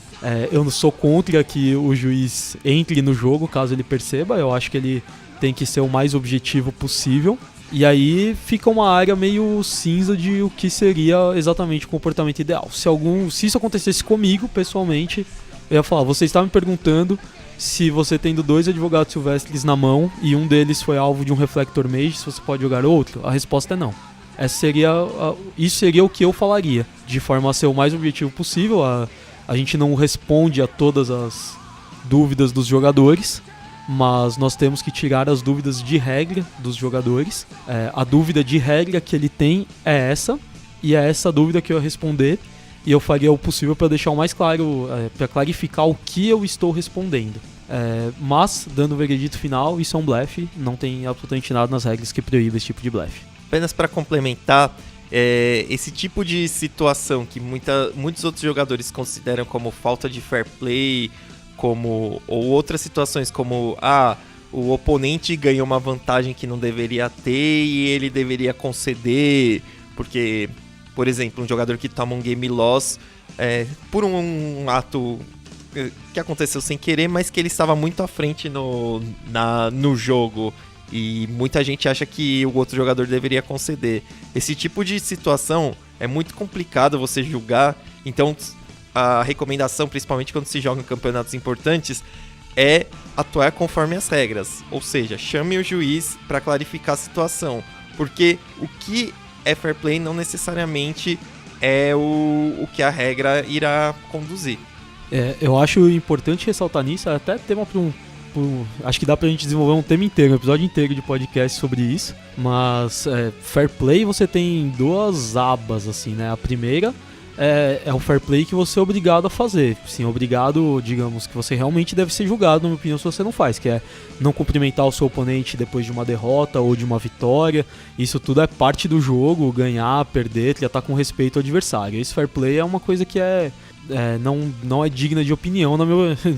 Eu não sou contra que o juiz entre no jogo, caso ele perceba. Eu acho que ele tem que ser o mais objetivo possível. E aí fica uma área meio cinza de o que seria exatamente o comportamento ideal. Se isso acontecesse comigo, pessoalmente, eu ia falar: você está me perguntando se você tendo 2 advogados silvestres na mão e um deles foi alvo de um Reflector Mage, se você pode jogar outro? A resposta é não. Isso seria o que eu falaria, de forma a ser o mais objetivo possível. A gente não responde a todas as dúvidas dos jogadores, mas nós temos que tirar as dúvidas de regra dos jogadores. A dúvida de regra que ele tem é essa, e é essa dúvida que eu ia responder, e eu faria o possível para deixar o mais claro, para clarificar o que eu estou respondendo. Mas, dando o veredito final, isso é um blefe, não tem absolutamente nada nas regras que proíbe esse tipo de blefe. Apenas para complementar, esse tipo de situação que muitos outros jogadores consideram como falta de fair play, ou outras situações como o oponente ganhou uma vantagem que não deveria ter e ele deveria conceder, porque, por exemplo, um jogador que toma um game loss por um ato que aconteceu sem querer, mas que ele estava muito à frente no jogo. E muita gente acha que o outro jogador deveria conceder. Esse tipo de situação é muito complicado você julgar. Então a recomendação, principalmente quando se joga em campeonatos importantes, é atuar conforme as regras. Ou seja, chame o juiz para clarificar a situação. Porque o que é fair play não necessariamente é o que a regra irá conduzir. Eu acho importante ressaltar nisso, até tema para acho que dá pra gente desenvolver um tema inteiro, um episódio inteiro de podcast sobre isso. Mas fair play você tem duas abas, assim, né? A primeira é o fair play que você é obrigado a fazer. Sim, obrigado, digamos, que você realmente deve ser julgado, na minha opinião, se você não faz. Que é não cumprimentar o seu oponente depois de uma derrota ou de uma vitória. Isso tudo é parte do jogo, ganhar, perder, tratar com respeito ao adversário. Esse fair play é uma coisa que não é digna de opinião,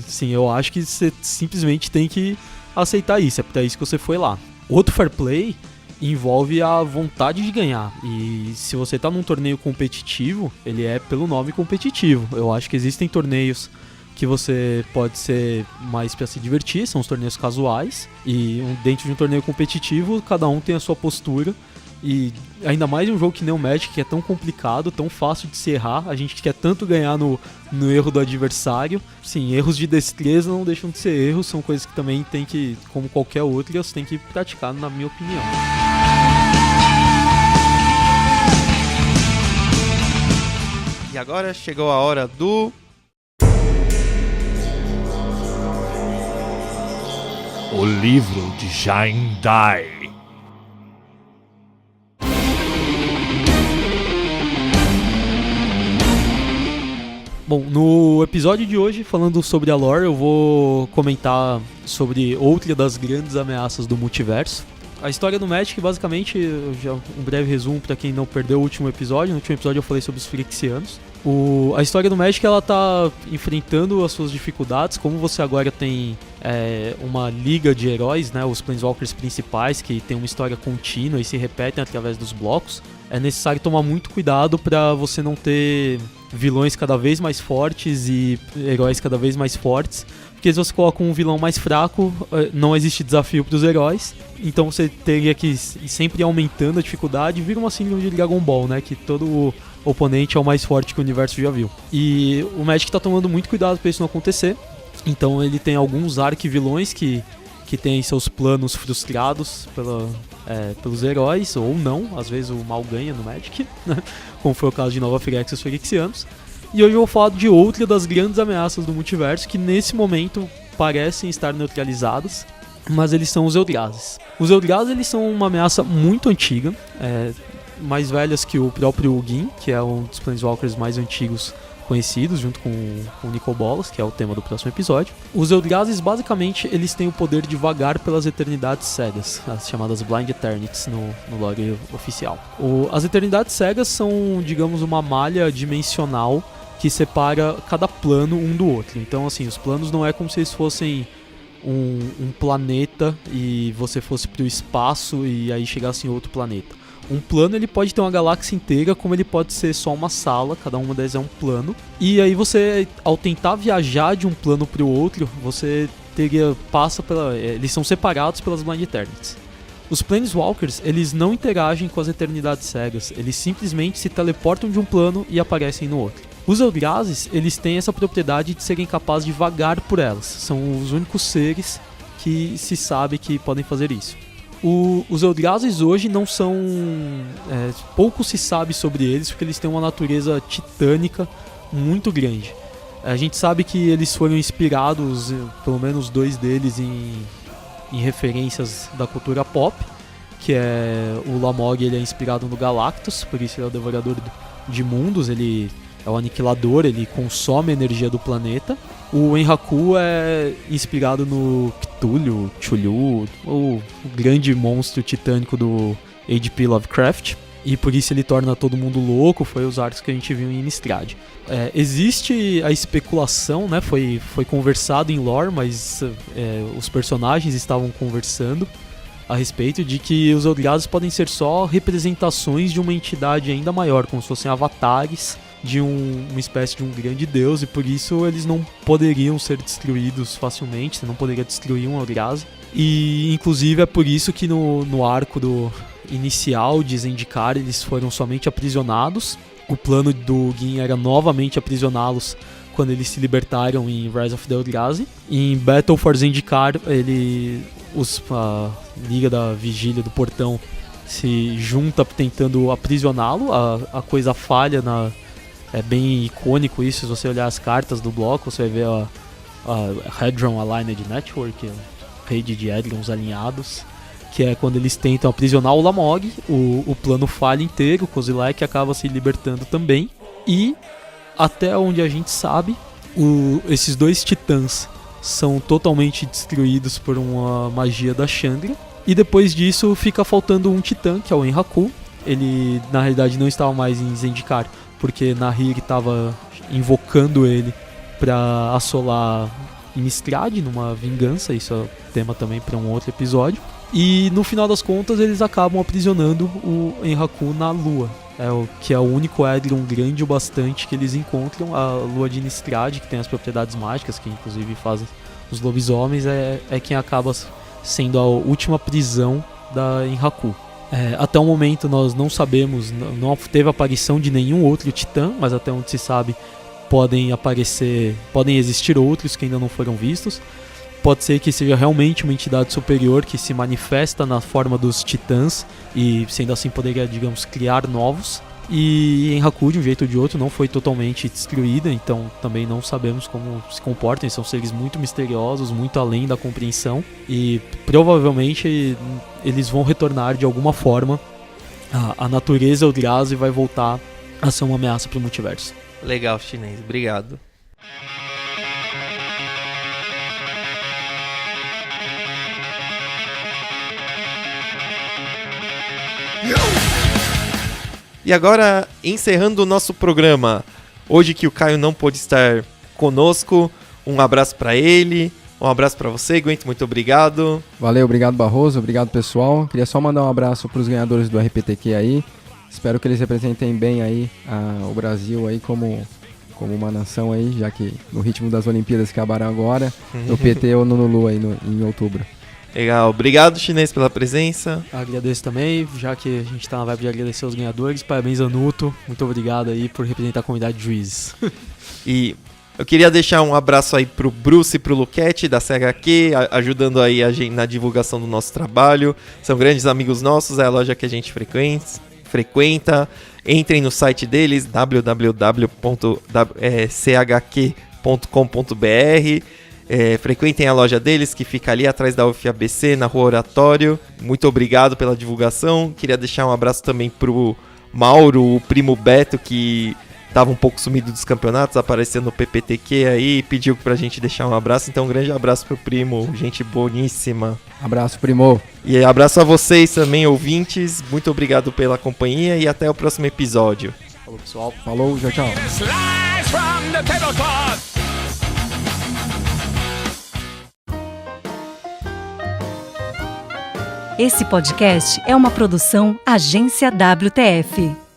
sim, eu acho que você simplesmente tem que aceitar isso, é pra isso que você foi lá. Outro fair play envolve a vontade de ganhar, e se você tá num torneio competitivo, ele é pelo nome competitivo. Eu acho que existem torneios que você pode ser mais pra se divertir, são os torneios casuais, e dentro de um torneio competitivo, cada um tem a sua postura. E ainda mais um jogo que nem o Magic, que é tão complicado, tão fácil de se errar. A gente quer tanto ganhar no erro do adversário. Sim, erros de destreza não deixam de ser erros, são coisas que também tem que, como qualquer outra, você tem que praticar, na minha opinião. E agora chegou a hora do... O livro de Jain Dai. Bom, no episódio de hoje, falando sobre a lore, eu vou comentar sobre outra das grandes ameaças do multiverso. A história do Magic, basicamente, um breve resumo para quem não perdeu o último episódio. No último episódio eu falei sobre os Phyrexianos. A história do Magic, ela tá enfrentando as suas dificuldades. Como você agora tem uma liga de heróis, né, os Planeswalkers principais, que tem uma história contínua e se repetem através dos blocos, é necessário tomar muito cuidado para você não ter vilões cada vez mais fortes e heróis cada vez mais fortes, porque se você coloca um vilão mais fraco, não existe desafio para os heróis, então você teria que ir sempre aumentando a dificuldade. Vira uma síndrome de Dragon Ball, né, que todo oponente é o mais forte que o universo já viu. E o Magic tá tomando muito cuidado para isso não acontecer, então ele tem alguns arquivilões que tem seus planos frustrados pelos heróis, ou não, às vezes o mal ganha no Magic, né? Como foi o caso de Nova Phyrex e os Phyrexianos. E hoje eu vou falar de outra das grandes ameaças do multiverso, que nesse momento parecem estar neutralizadas, mas eles são os Eldrazi. Os Eldrazi, eles são uma ameaça muito antiga, mais velhas que o próprio Ugin, que é um dos Planeswalkers mais antigos conhecidos, junto com o Nicol Bolas, que é o tema do próximo episódio. Os Eldrazi, basicamente, eles têm o poder de vagar pelas eternidades cegas, as chamadas Blind Eternities no lore oficial. As eternidades cegas são, digamos, uma malha dimensional que separa cada plano um do outro. Então, assim, os planos não é como se eles fossem um planeta e você fosse para o espaço e aí chegasse em outro planeta. Um plano, ele pode ter uma galáxia inteira, como ele pode ser só uma sala, cada uma delas é um plano. E aí você, ao tentar viajar de um plano para o outro, você eles são separados pelas Blind Eternities. Os Planeswalkers, eles não interagem com as eternidades cegas, eles simplesmente se teleportam de um plano e aparecem no outro. Os Eldrazi, eles têm essa propriedade de serem capazes de vagar por elas, são os únicos seres que se sabe que podem fazer isso. Os Eldrazi hoje não são... pouco se sabe sobre eles, porque eles têm uma natureza titânica muito grande. A gente sabe que eles foram inspirados, pelo menos 2 deles, em referências da cultura pop, que é o Lamog, ele é inspirado no Galactus, por isso ele é o devorador de mundos, ele é o aniquilador, ele consome a energia do planeta. O Enraku é inspirado no Cthulhu, Chulu, o grande monstro titânico do H.P. Lovecraft. E por isso ele torna todo mundo louco, foi os arcos que a gente viu em Innistrad. Existe a especulação, né? Foi conversado em lore, mas os personagens estavam conversando a respeito de que os Eldrazi podem ser só representações de uma entidade ainda maior, como se fossem avatares de uma espécie de um grande deus, e por isso eles não poderiam ser destruídos facilmente, você não poderia destruir um Eldrazi. E inclusive é por isso que no arco inicial de Zendikar eles foram somente aprisionados. O plano do Gin era novamente aprisioná-los quando eles se libertaram em Rise of the Eldrazi. Em Battle for Zendikar, a Liga da Vigília do Portão se junta tentando aprisioná-lo. A coisa falha, é bem icônico isso. Se você olhar as cartas do bloco, você vai ver a Hedron Aligned Network, a rede de Hedrons alinhados, que é quando eles tentam aprisionar o Lamog. O plano falha inteiro, o Kozilek acaba se libertando também. E, até onde a gente sabe, esses dois titãs são totalmente destruídos por uma magia da Chandra. E depois disso fica faltando um titã, que é o Enraku. Ele, na realidade, não estava mais em Zendikar, porque Nahir estava invocando ele para assolar Innistrad numa vingança. Isso é tema também para um outro episódio. E no final das contas eles acabam aprisionando o Enraku na Lua, que é o único Hedron grande o bastante que eles encontram. A Lua de Innistrad, que tem as propriedades mágicas, que inclusive faz os lobisomens, é quem acaba sendo a última prisão da Enraku. Até o momento nós não sabemos, não teve aparição de nenhum outro titã, mas até onde se sabe podem existir outros que ainda não foram vistos. Pode ser que seja realmente uma entidade superior que se manifesta na forma dos titãs e, sendo assim, poderia, digamos, criar novos. E Enraku, de um jeito ou de outro, não foi totalmente destruída, então também não sabemos como se comportam. São seres muito misteriosos, muito além da compreensão, e provavelmente eles vão retornar de alguma forma. A natureza Eldrazi vai voltar a ser uma ameaça para o multiverso. Legal, Chinês. Obrigado. E agora, encerrando o nosso programa, hoje que o Caio não pôde estar conosco, um abraço para ele, um abraço para você, Gwent, muito obrigado. Valeu, obrigado Barroso, obrigado pessoal. Queria só mandar um abraço para os ganhadores do RPTQ aí. Espero que eles representem bem aí o Brasil aí como uma nação aí, já que no ritmo das Olimpíadas que acabaram agora, no PT ou no Lulu aí em outubro. Legal, obrigado Chinês pela presença. Agradeço também, já que a gente tá na vibe de agradecer os ganhadores. Parabéns, Anuto, muito obrigado aí por representar a comunidade de juízes. E eu queria deixar um abraço aí pro Bruce e pro Luquete da CHQ, ajudando aí a gente na divulgação do nosso trabalho. São grandes amigos nossos, é a loja que a gente frequenta. Entrem no site deles, www.chq.com.br. Frequentem a loja deles, que fica ali atrás da UFABC, na Rua Oratório. Muito obrigado pela divulgação. Queria deixar um abraço também pro Mauro, o primo Beto, que estava um pouco sumido dos campeonatos, aparecendo no PPTQ aí, pediu pra gente deixar um abraço. Então um grande abraço pro primo, gente boníssima. Abraço, primo. E abraço a vocês também, ouvintes. Muito obrigado pela companhia e até o próximo episódio. Falou, pessoal. Falou, tchau, tchau. Esse podcast é uma produção Agência WTF.